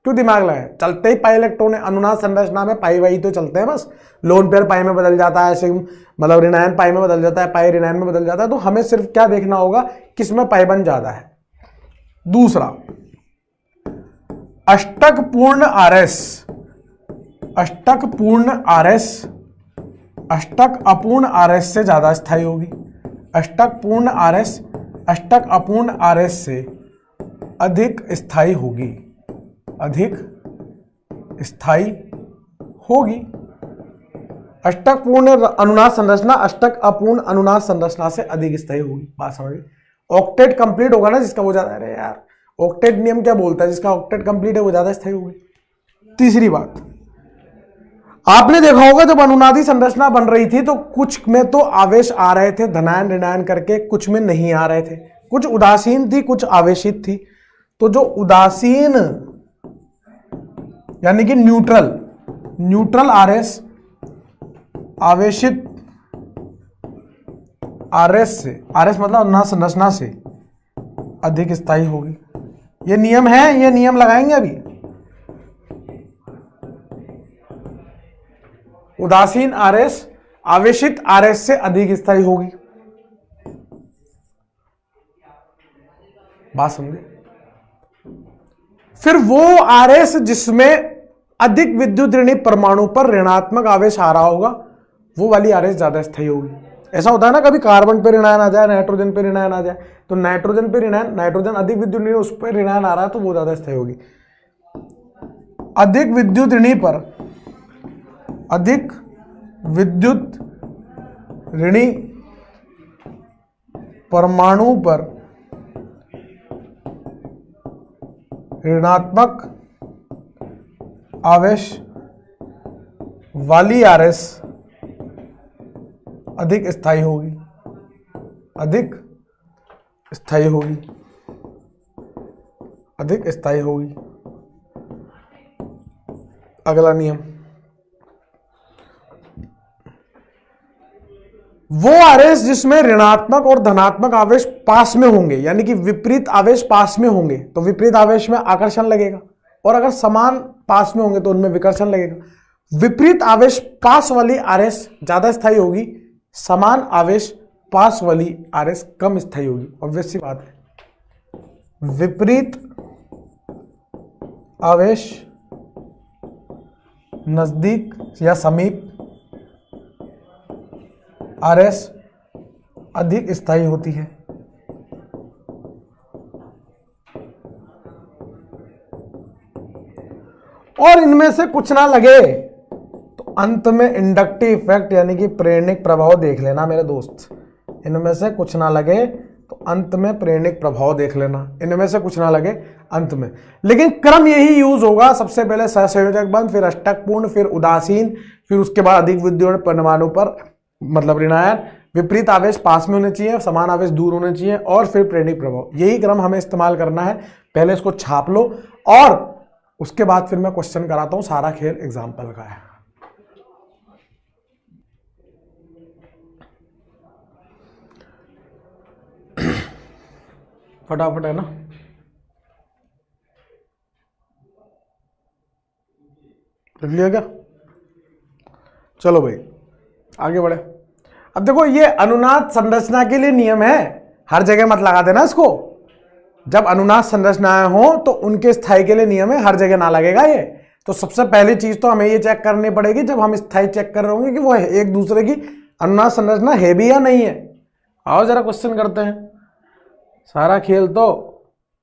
क्यों दिमाग लगाए, चलते ही पाई इलेक्ट्रॉन है, अनुनाद संरचना में पाई वाई तो चलते हैं बस। लोन पेयर पाई में बदल जाता है, मतलब ऋणायन पाई में बदल जाता है, पाई ऋणायन में बदल जाता है। तो हमें सिर्फ क्या देखना होगा, किसमें पाइबंद ज्यादा है। दूसरा, अष्टक पूर्ण RS, अष्टक पूर्ण RS अष्टक अपूर्ण RS से ज्यादा स्थायी होगी। अष्टक पूर्ण RS अष्टक अपूर्ण RS से अधिक स्थायी होगी, अधिक स्थायी होगी। अष्टक पूर्ण अनुनाद संरचना अष्टक अपूर्ण अनुनाद संरचना से अधिक स्थायी होगी। बात समझ? ऑक्टेट कंप्लीट होगा ना जिसका वो ज्यादा, अरे यार ऑक्टेट नियम क्या बोलता है, जिसका ऑक्टेट कंप्लीट है वो ज्यादा स्थायी होगी। तीसरी बात, आपने देखा होगा जब अनुनादी संरचना बन रही थी तो कुछ में तो आवेश आ रहे थे धनायन ऋणायन करके, कुछ में नहीं आ रहे थे, कुछ उदासीन थी कुछ आवेशित थी। तो जो उदासीन यानी कि न्यूट्रल आरएस आवेशित आरएस से, आरएस मतलब अनुनाद संरचना से अधिक स्थायी होगी। ये नियम है, ये नियम लगाएंगे अभी। उदासीन आरएस आवेशित आरएस से अधिक स्थायी होगी। बात समझे? फिर वो आरएस जिसमें अधिक विद्युत ऋणी परमाणु पर ऋणात्मक आवेश आ रहा होगा, वो वाली आरएस ज्यादा स्थायी होगी। ऐसा होता है ना, कभी कार्बन पे ऋणायन आ जाए, नाइट्रोजन पे ऋणायन आ जाए, तो नाइट्रोजन पे ऋणायन, नाइट्रोजन अधिक विद्युत ऋणी, उस पर ऋणायन आ रहा है तो वो ज्यादा स्थायी होगी। अधिक विद्युत ऋणी पर, अधिक विद्युत ऋणी परमाणु पर ऋणात्मक आवेश वाली आरएस अधिक स्थायी होगी, अधिक स्थायी होगी, अधिक स्थायी होगी। अगला नियम, वो आवेश जिसमें ऋणात्मक और धनात्मक आवेश पास में होंगे, यानी कि विपरीत आवेश पास में होंगे तो विपरीत आवेश में आकर्षण लगेगा, और अगर समान पास में होंगे तो उनमें विकर्षण लगेगा। विपरीत आवेश पास वाली आरएस ज्यादा स्थायी होगी, समान आवेश पास वाली आरएस कम स्थायी होगी। ऑब्वियस सी बात है। विपरीत आवेश नजदीक या समीप आरएस अधिक स्थायी होती है। और इनमें से कुछ ना लगे तो अंत में इंडक्टिव इफेक्ट यानी कि प्रेरणिक प्रभाव देख लेना मेरे दोस्त। इनमें से कुछ ना लगे तो अंत में प्रेरणिक प्रभाव देख लेना, इनमें से कुछ ना लगे अंत में। लेकिन क्रम यही यूज होगा, सबसे पहले सहसंयोजक बंध, फिर अष्टक पूर्ण, फिर उदासीन, फिर उसके बाद अधिक विद्युत परमाणु पर मतलब ऋणायन, विपरीत आवेश पास में होने चाहिए, समान आवेश दूर होने चाहिए, और फिर प्रेरणिक प्रभाव। यही क्रम हमें इस्तेमाल करना है। पहले इसको छाप लो और उसके बाद फिर मैं क्वेश्चन कराता हूं। सारा खेल एग्जाम्पल का है। फटाफट है ना, लिख लिया क्या? चलो भाई आगे बढ़े। अब देखो ये अनुनाद संरचना के लिए नियम है, हर जगह मत लगा देना इसको। जब अनुनाद संरचनाएं हो तो उनके स्थायी के लिए नियम है, हर जगह ना लगेगा ये। तो सबसे पहली चीज तो हमें ये चेक करनी पड़ेगी जब हम स्थायी चेक कर रहे होंगे कि वो एक दूसरे की अनुनाद संरचना है भी या नहीं है। आओ जरा क्वेश्चन करते हैं। सारा खेल तो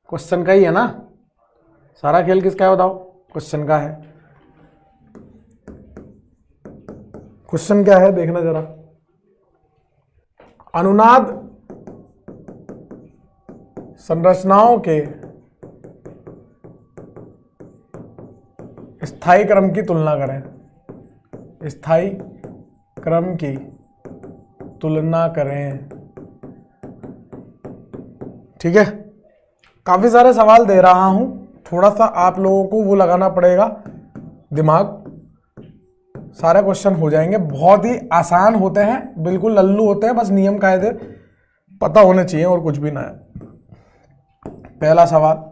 क्वेश्चन का ही है ना, सारा खेल किसका है बताओ? क्वेश्चन का है। क्वेश्चन क्या है देखना जरा। अनुनाद संरचनाओं के स्थायी क्रम की तुलना करें, स्थायी क्रम की तुलना करें। ठीक है, काफी सारे सवाल दे रहा हूं, थोड़ा सा आप लोगों को वो लगाना पड़ेगा दिमाग, सारे क्वेश्चन हो जाएंगे। बहुत ही आसान होते हैं, बिल्कुल लल्लू होते हैं, बस नियम कायदे पता होने चाहिए और कुछ भी ना है। पहला सवाल,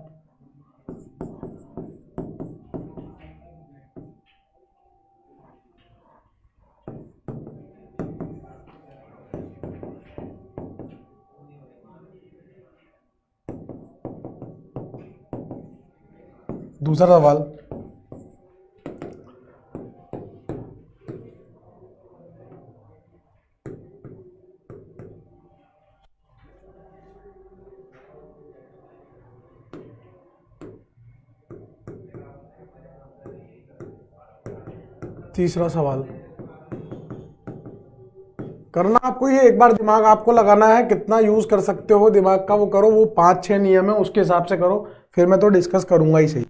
दूसरा सवाल, तीसरा सवाल करना आपको, ये एक बार दिमाग आपको लगाना है, कितना यूज कर सकते हो दिमाग का वो करो। वो 5-6 नियम है उसके हिसाब से करो, फिर मैं तो डिस्कस करूंगा ही सही।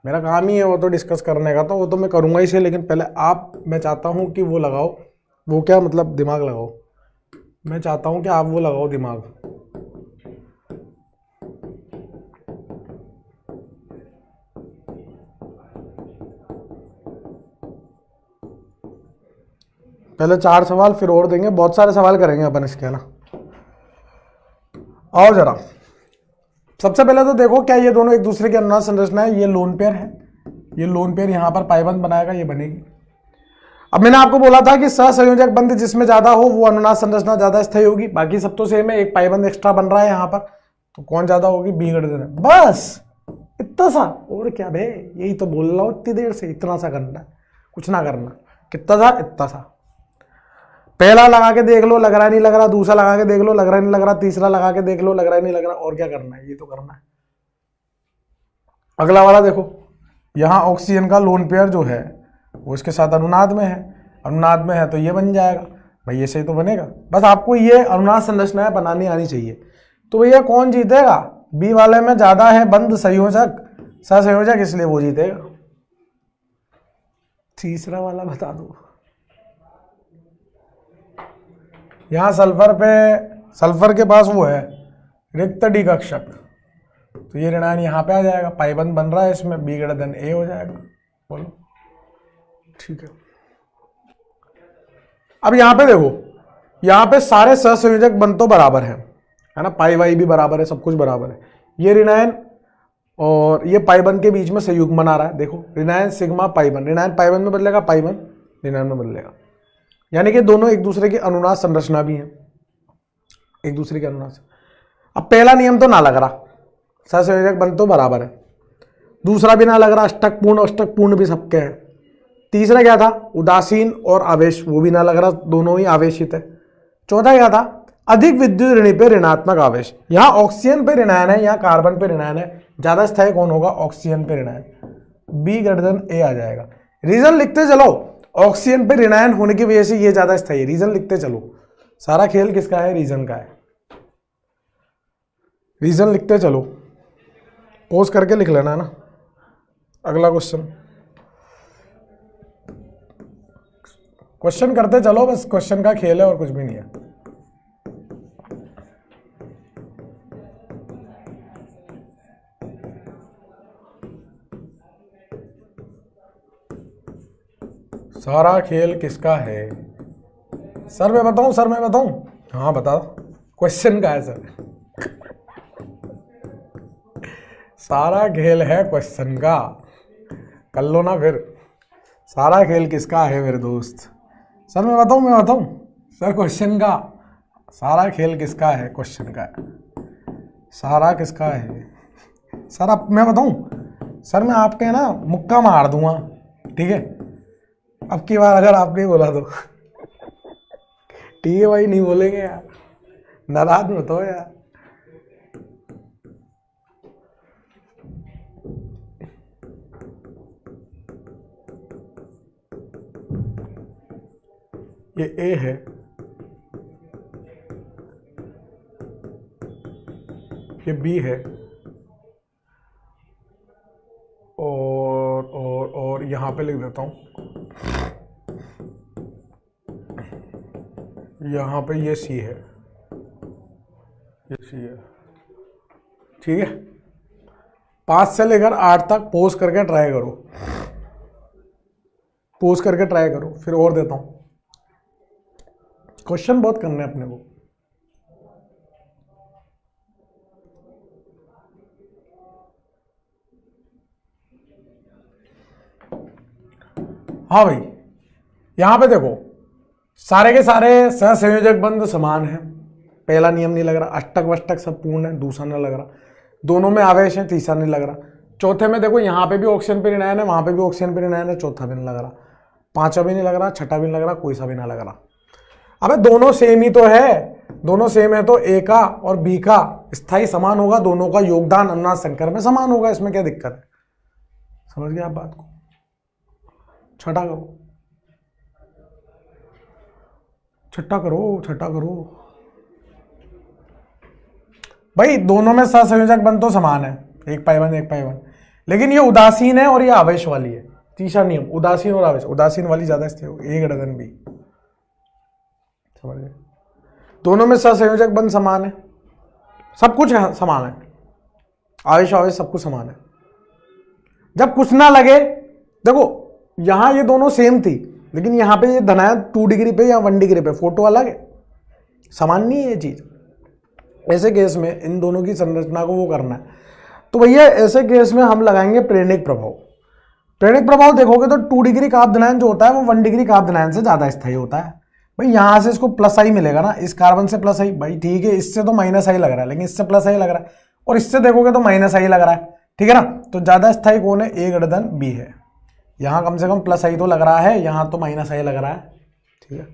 मेरा काम ही है वो तो डिस्कस करने का, तो वो तो मैं करूँगा ही से, लेकिन पहले आप, मैं चाहता हूँ कि वो लगाओ, वो क्या मतलब दिमाग लगाओ, मैं चाहता हूँ कि आप वो लगाओ दिमाग। पहले 4 सवाल फिर और देंगे, बहुत सारे सवाल करेंगे अपन इसके, है ना। आओ जरा, सबसे पहले तो देखो क्या ये दोनों एक दूसरे की अनुनाद संरचना है। ये लोन पेयर है, ये लोन पेयर यहां पर पाइबंद बनाएगा, ये बनेगी। अब मैंने आपको बोला था कि सहसंयोजक बंध जिसमें ज्यादा हो वो अनुनाद संरचना ज्यादा स्थायी होगी। बाकी सब तो सेम है, एक पाइबंद एक्स्ट्रा बन रहा है यहां पर, तो कौन ज्यादा होगी, बी ग्रेटर देन। बस इतना सा, और क्या बे, यही तो बोल रहा हूं इतनी देर से, इतना सा करना है, कुछ ना करना। कितना सा, इतना सा। पहला लगा के देख लो, लग रहा नहीं लग रहा, दूसरा लगा के देख लो, लग रहा नहीं लग रहा, तीसरा लगा के देख लो, लग रहा नहीं लग रहा, और क्या करना है, ये तो करना है। अगला वाला देखो, यहां ऑक्सीजन का लोन पेयर जो है वो इसके साथ अनुनाद में है, अनुनाद में है तो ये बन जाएगा भाई, ये सही तो बनेगा। बस आपको ये अनुनाद संरचनाएं बनानी आनी चाहिए। तो भैया कौन जीतेगा, बी वाले में ज्यादा है बंध संयोजक, सहसंयोजक, इसलिए वो जीतेगा। तीसरा वाला बता दो, यहां सल्फर पे, सल्फर के पास वो है रिक्त डी कक्षक, तो ये ऋणायन यहां पे आ जाएगा, पाइबंद बन रहा है इसमें, बी ग्रेटर देन ए हो जाएगा। बोलो ठीक है। अब यहां पे देखो, यहां पे सारे सहसंयोजक बंध तो बराबर है ना, पाई वाई भी बराबर है, सब कुछ बराबर है। ये ऋणायन और ये पाइबंद के बीच में संयुग्म बना रहा है, देखो ऋणायन सिग्मा पाइबंद, ऋणायन पाइबंद में बदलेगा, पाइबंद ऋणायन में बदलेगा, यानी कि दोनों एक दूसरे की अनुनाद संरचना भी है, एक दूसरे के अनुनाद। अब पहला नियम तो ना लग रहा, सहसंयोजक बंध तो बराबर है। दूसरा भी ना लग रहा, अष्टक पूर्ण, अष्टक पूर्ण भी सबके हैं। तीसरा क्या था, उदासीन और आवेश, वो भी ना लग रहा, दोनों ही आवेशित है। चौथा क्या था, अधिक विद्युत ऋणी पे ऋणात्मक आवेश, यहां ऑक्सीजन पे ऋणायन है, यहां कार्बन पे ऋणायन है, ज्यादा स्थायी कौन होगा, ऑक्सीजन पे ऋणायन, बी ग्रेटर देन ए आ जाएगा। रीजन लिखते चलो, ऑक्सीजन पे ऋणायन होने की वजह से ये ज्यादा स्थायी, रीजन लिखते चलो। सारा खेल किसका है, रीजन का है, रीजन लिखते चलो, पोज करके लिख लेना है ना। अगला क्वेश्चन, क्वेश्चन करते चलो, बस क्वेश्चन का खेल है और कुछ भी नहीं है। सारा खेल किसका है, सर मैं बताऊं, सर मैं बताऊं, हाँ बता, क्वेश्चन का है सर, सारा खेल है क्वेश्चन का, कर लो ना फिर। सारा खेल किसका है मेरे दोस्त, सर मैं बताऊं सर, क्वेश्चन का, सारा खेल किसका है, क्वेश्चन का है, सारा किसका है सर। अब मैं बताऊं सर, मैं आपके ना मुक्का मार दूंगा, ठीक है, अब की बार अगर आपने बोला तो ठीक है भाई, नहीं बोलेंगे यार, नाराज मत हो यार। ये ए है, ये बी है, और यहां पे लिख देता हूं, यहां पे ये सी है, ये सी है, ठीक है। 5 से लेकर 8 तक पोज करके ट्राई करो, पोज करके ट्राई करो, फिर और देता हूं। क्वेश्चन बहुत करने अपने को। हाँ भाई, यहां पे देखो सारे के सारे सहसंयोजक बंध समान है, पहला नियम नहीं लग रहा, अष्टक वष्टक सब पूर्ण है, दूसरा नहीं लग रहा, दोनों में आवेश है, तीसरा नहीं लग रहा। चौथे में देखो यहाँ पे भी ऑक्सीजन पे ऋणायन है, वहां पे भी ऑक्सीजन पे ऋणायन है, चौथा भी नहीं लग रहा, पांचवा भी नहीं लग रहा, छठा भी नहीं लग रहा, कोई सा भी ना लग रहा। अबे दोनों सेम ही तो है, दोनों सेम है तो ए का और बी का स्थाई समान होगा, दोनों का योगदान अनुनाद संकर में समान होगा, इसमें क्या दिक्कत है, समझ गए आप बात को। छठा करो, छठा करो, छठा करो भाई, दोनों में सहसंयोजक बंध तो समान है, एक पाइबंद एक पाइबंद, लेकिन ये उदासीन है और ये आवेश वाली है। तीसरा नियम, उदासीन और आवेश, उदासीन वाली ज्यादा स्थिर होगी, ए ग्रेटर देन बी। समझ गए? दोनों में सहसंयोजक बंध समान है, सब कुछ समान है, आवेश आवेश सब कुछ समान है। जब कुछ ना लगे, देखो यहां ये दोनों सेम थी, लेकिन यहां पे ये धनायन 2 डिग्री पे या 1 डिग्री पे, फोटो अलग है, समान नहीं है ये चीज। ऐसे केस में इन दोनों की संरचना को वो करना है, तो भैया ऐसे केस में हम लगाएंगे प्रेरणिक प्रभाव। प्रेरणिक प्रभाव देखोगे तो 2 डिग्री का आपधनायन जो होता है वो 1 डिग्री का आपधनायन से ज्यादा स्थायी होता है। भाई यहां से इसको प्लस आई मिलेगा ना, इस कार्बन से प्लस आई, भाई ठीक है, इससे तो माइनस आई लग रहा है, लेकिन इससे प्लस आई लग रहा है, और इससे देखोगे तो माइनस आई लग रहा है, ठीक है ना। तो ज्यादा स्थायी कौन है? ए ग्रेटर देन बी है। यहां कम से कम प्लस आई तो लग रहा है, यहां तो माइनस आई लग रहा है, ठीक है।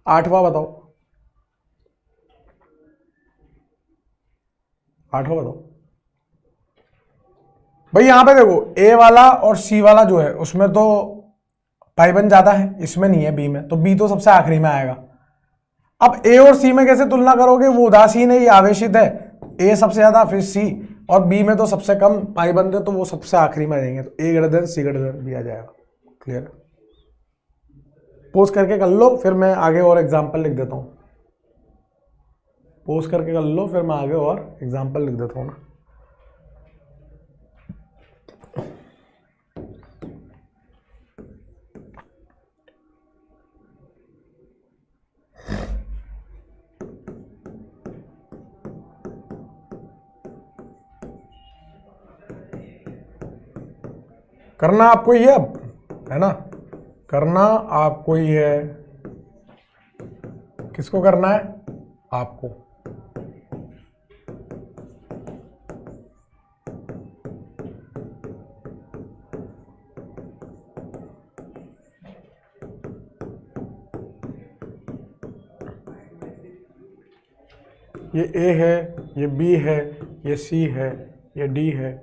8वां बताओ, 8वां बताओ भाई। यहां पे देखो ए वाला और सी वाला जो है उसमें तो पाई बन ज्यादा है, इसमें नहीं है, बी में, तो बी तो सबसे आखिरी में आएगा। अब ए और सी में कैसे तुलना करोगे? वो उदासीन है, ये आवेशित है, ए सबसे ज्यादा, फिर सी, और बी में तो सबसे कम पाई बंद है, तो वो सबसे आखिरी में रहेंगे, तो ए ग्रेटर देन सी ग्रेटर देन बी आ जाएगा। क्लियर है? पोज करके कर लो, फिर मैं आगे और एग्जाम्पल लिख देता हूं। पोज करके कर लो, फिर मैं आगे और एग्जाम्पल लिख देता हूं ना। करना आपको ही है अब, है ना, करना आपको ही है। किसको करना है? आपको। ये ए है, ये बी है, ये सी है, ये डी है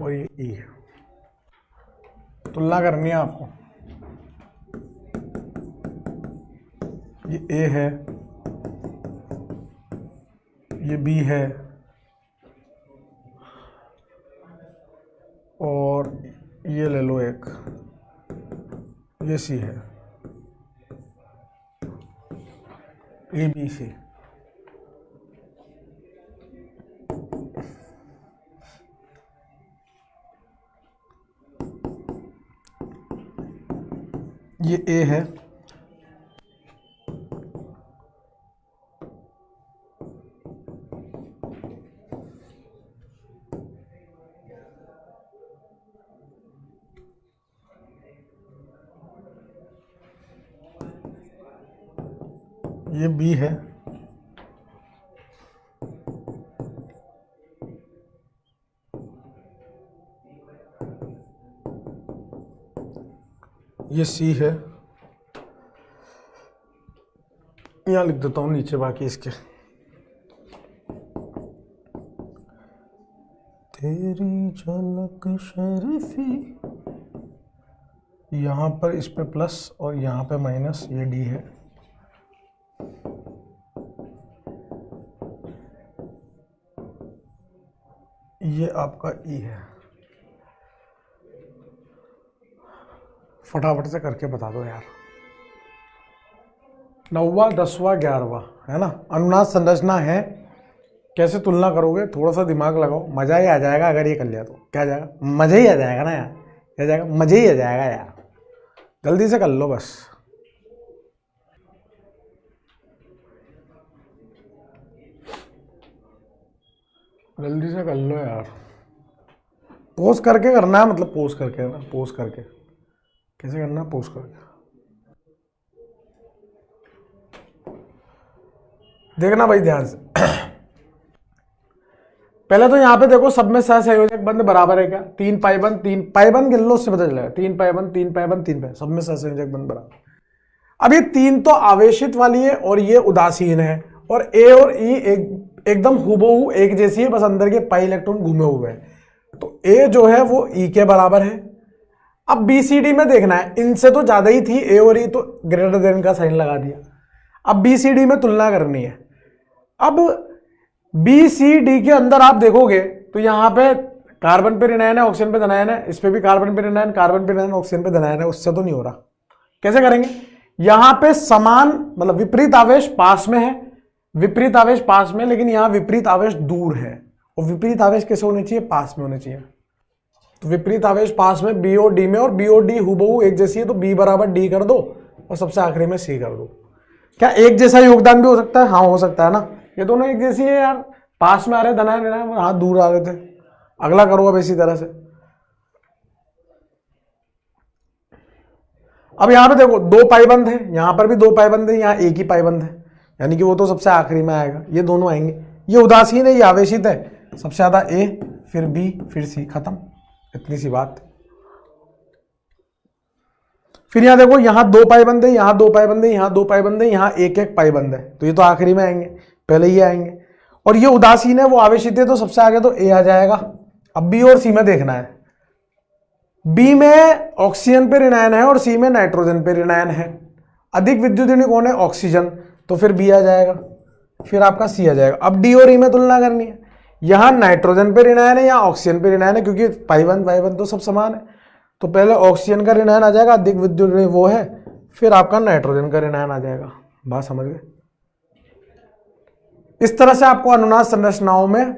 और ये ई है। तुलना करनी है आपको। ये ए है, ये बी है और ये ले लो एक, ये सी है, ए बी सी। ये ए है, ये बी है, ये सी है। यहां लिख देता हूं नीचे बाकी इसके। तेरी झलक शरीफी, यहां पर इस पे प्लस और यहां पे माइनस, ये डी है। ये आपका ई है। फटाफट से करके बता दो यार। 9वां 10वां 11वां, है ना, अनुनाद संरचना है। कैसे तुलना करोगे? थोड़ा सा दिमाग लगाओ, मजा ही आ जाएगा अगर ये कर लिया तो। क्या जाएगा? मजा ही आ जाएगा ना यार। क्या जाएगा? मजा ही आ जाएगा यार। जल्दी से कर लो बस। जल्दी से कर लो यार। पोज करके करना है, मतलब पोज करके ना, पोज करके। कैसे करना है? पोज करके। देखना भाई ध्यान से। पहले तो यहां पे देखो सब में सहसंयोजक बंध बराबर है क्या? 3 पाई बंध, 3 पाई बंध गिन लो, उससे पता चलेगा। 3 पाई बंध, 3 पाई बंध, 3 पाई, सब में सहसंयोजक बंध बराबर। अब ये 3 तो आवेशित वाली है और ये उदासीन है, और ए और ई एकदम हूबहू एक जैसी है, बस अंदर के पाई इलेक्ट्रॉन घूमे हुए हैं। तो ए जो है वो ई के बराबर है। अब बी सी डी में देखना है, इनसे तो ज्यादा ही थी ए और ई, तो ग्रेटर देन का साइन लगा दिया। अब बी सी डी में तुलना करनी है। अब बी सी डी के अंदर आप देखोगे तो यहां पे कार्बन पे ऋणायन है, ऑक्सीजन पे धनायन है, इस पे भी कार्बन पे ऋणायन, कार्बन पे ऋणायन, ऑक्सीजन पे धनायन है, उससे तो नहीं हो रहा। कैसे करेंगे? यहां पे समान मतलब विपरीत आवेश पास में है, विपरीत आवेश पास में, लेकिन यहां विपरीत आवेश दूर है, और विपरीत आवेश कैसे होने चाहिए? पास में होने चाहिए। तो विपरीत आवेश पास में बी और डी में, और बी और डी हुबहू एक जैसी है, तो बी बराबर डी कर दो और सबसे आखिरी में सी कर दो। क्या एक जैसा योगदान भी हो सकता है? हाँ हो सकता है ना, ये दोनों एक जैसी है यार, पास में आ रहे धनायन ऋणायन, हाथ दूर आ रहे थे। अगला करो अब इसी तरह से। अब यहां पे देखो दो पाइबंद है, यहां पर भी दो पाइबंद है, यहां एक ही पाइबंद है, यानी कि वो तो सबसे आखिरी में आएगा, ये दोनों आएंगे। ये उदासीन है, ये आवेशित है, सबसे ज्यादा ए, फिर बी, फिर सी, खत्म, इतनी सी बात। फिर यहां देखो, यहां दो पाइबंद है, यहां दो पाइबंद है, यहां दो पाइबंद है, यहां एक एक पाइबंद है, तो ये तो आखिरी में आएंगे, पहले ये आएंगे। और ये उदासीन है, वो आवेशित है, तो सबसे आगे तो ए आ जाएगा। अब बी और सी में देखना है, बी में ऑक्सीजन पे ऋणायन है और सी में नाइट्रोजन पे ऋणायन है। अधिक विद्युत ऋणी कौन है? ऑक्सीजन, तो फिर बी आ जाएगा, फिर आपका सी आ जाएगा। अब डी और ई में तुलना करनी है, यहां नाइट्रोजन पे ऋणायन है, यहां ऑक्सीजन पे ऋणायन है, क्योंकि पाइबंद तो सब समान है, तो पहले ऑक्सीजन का ऋणायन आ जाएगा, अधिक विद्युत ऋणी वो है, फिर आपका नाइट्रोजन का ऋणायन आ जाएगा। बात समझ गए? इस तरह से आपको अनुनाद संरचनाओं में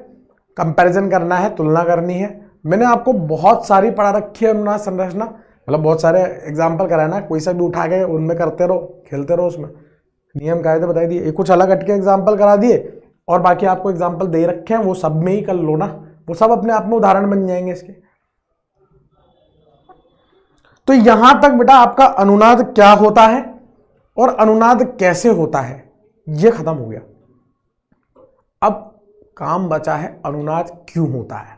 कंपैरिजन करना है, तुलना करनी है। मैंने आपको बहुत सारी पढ़ा रखी है अनुनाद संरचना, मतलब बहुत सारे एग्जाम्पल कराना, कोई सा भी उठा के उनमें करते रहो, खेलते रहो, उसमें नियम कायदे बताई दिए, कुछ अलग हटके एग्जाम्पल करा दिए, और बाकी आपको एग्जाम्पल दे रखे हैं, वो सब में ही कर लो ना, वो सब अपने आप में उदाहरण बन जाएंगे इसके। तो यहां तक बेटा आपका अनुनाद क्या होता है और अनुनाद कैसे होता है, ये खत्म हो गया। अब काम बचा है अनुनाद क्यों होता है,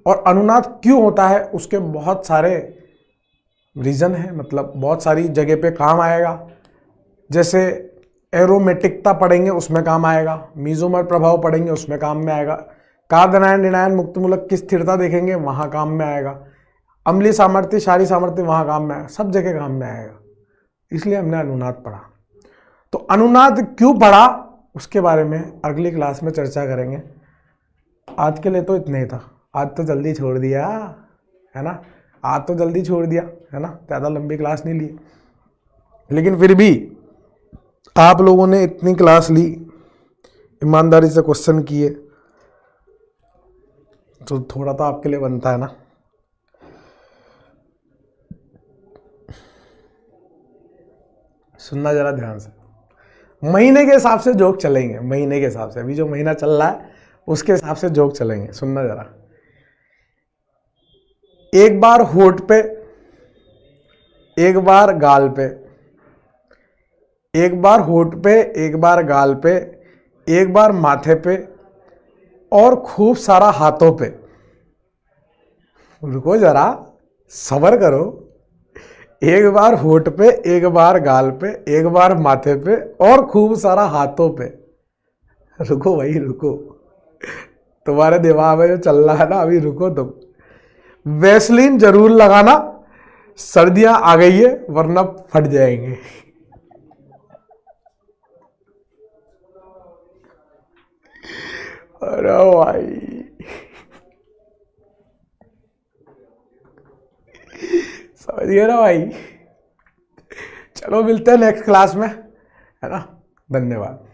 और अनुनाद क्यों होता है उसके बहुत सारे रीजन है, मतलब बहुत सारी जगह पे काम आएगा। जैसे एरोमेटिकता पढ़ेंगे उसमें काम आएगा, मीजोमर प्रभाव पढ़ेंगे उसमें काम में आएगा, कार्बनायन ऋणायन मुक्तमूलक की स्थिरता देखेंगे वहां काम में आएगा, अम्लीय सामर्थ्य क्षारीय सामर्थ्य वहां काम में आएगा, सब जगह काम में आएगा। इसलिए हमने अनुनाद पढ़ा। तो अनुनाद क्यों पढ़ा उसके बारे में अगली क्लास में चर्चा करेंगे। आज के लिए तो इतना ही था, आज तो जल्दी छोड़ दिया है ना, आज तो जल्दी छोड़ दिया है ना, ज़्यादा लंबी क्लास नहीं ली, लेकिन फिर भी आप लोगों ने इतनी क्लास ली, ईमानदारी से क्वेश्चन किए, तो थोड़ा तो आपके लिए बनता है ना। सुनना जरा ध्यान से, महीने के हिसाब से जोक चलेंगे, महीने के हिसाब से, अभी जो महीना चल रहा है उसके हिसाब से जोक चलेंगे, सुनना जरा। एक बार होठ पे, एक बार गाल पे, एक बार होठ पे, एक बार गाल पे, एक बार माथे पे, और खूब सारा हाथों पे। रुको जरा, सब्र करो। एक बार होठ पे, एक बार गाल पे, एक बार माथे पे, और खूब सारा हाथों पे। रुको भाई रुको, तुम्हारे दिमाग में जो चल रहा है ना अभी, रुको तुम। वैसलीन जरूर लगाना, सर्दियां आ गई है वरना फट जाएंगे। अरे भाई समझिए ना भाई। चलो मिलते हैं नेक्स्ट क्लास में, है ना। धन्यवाद।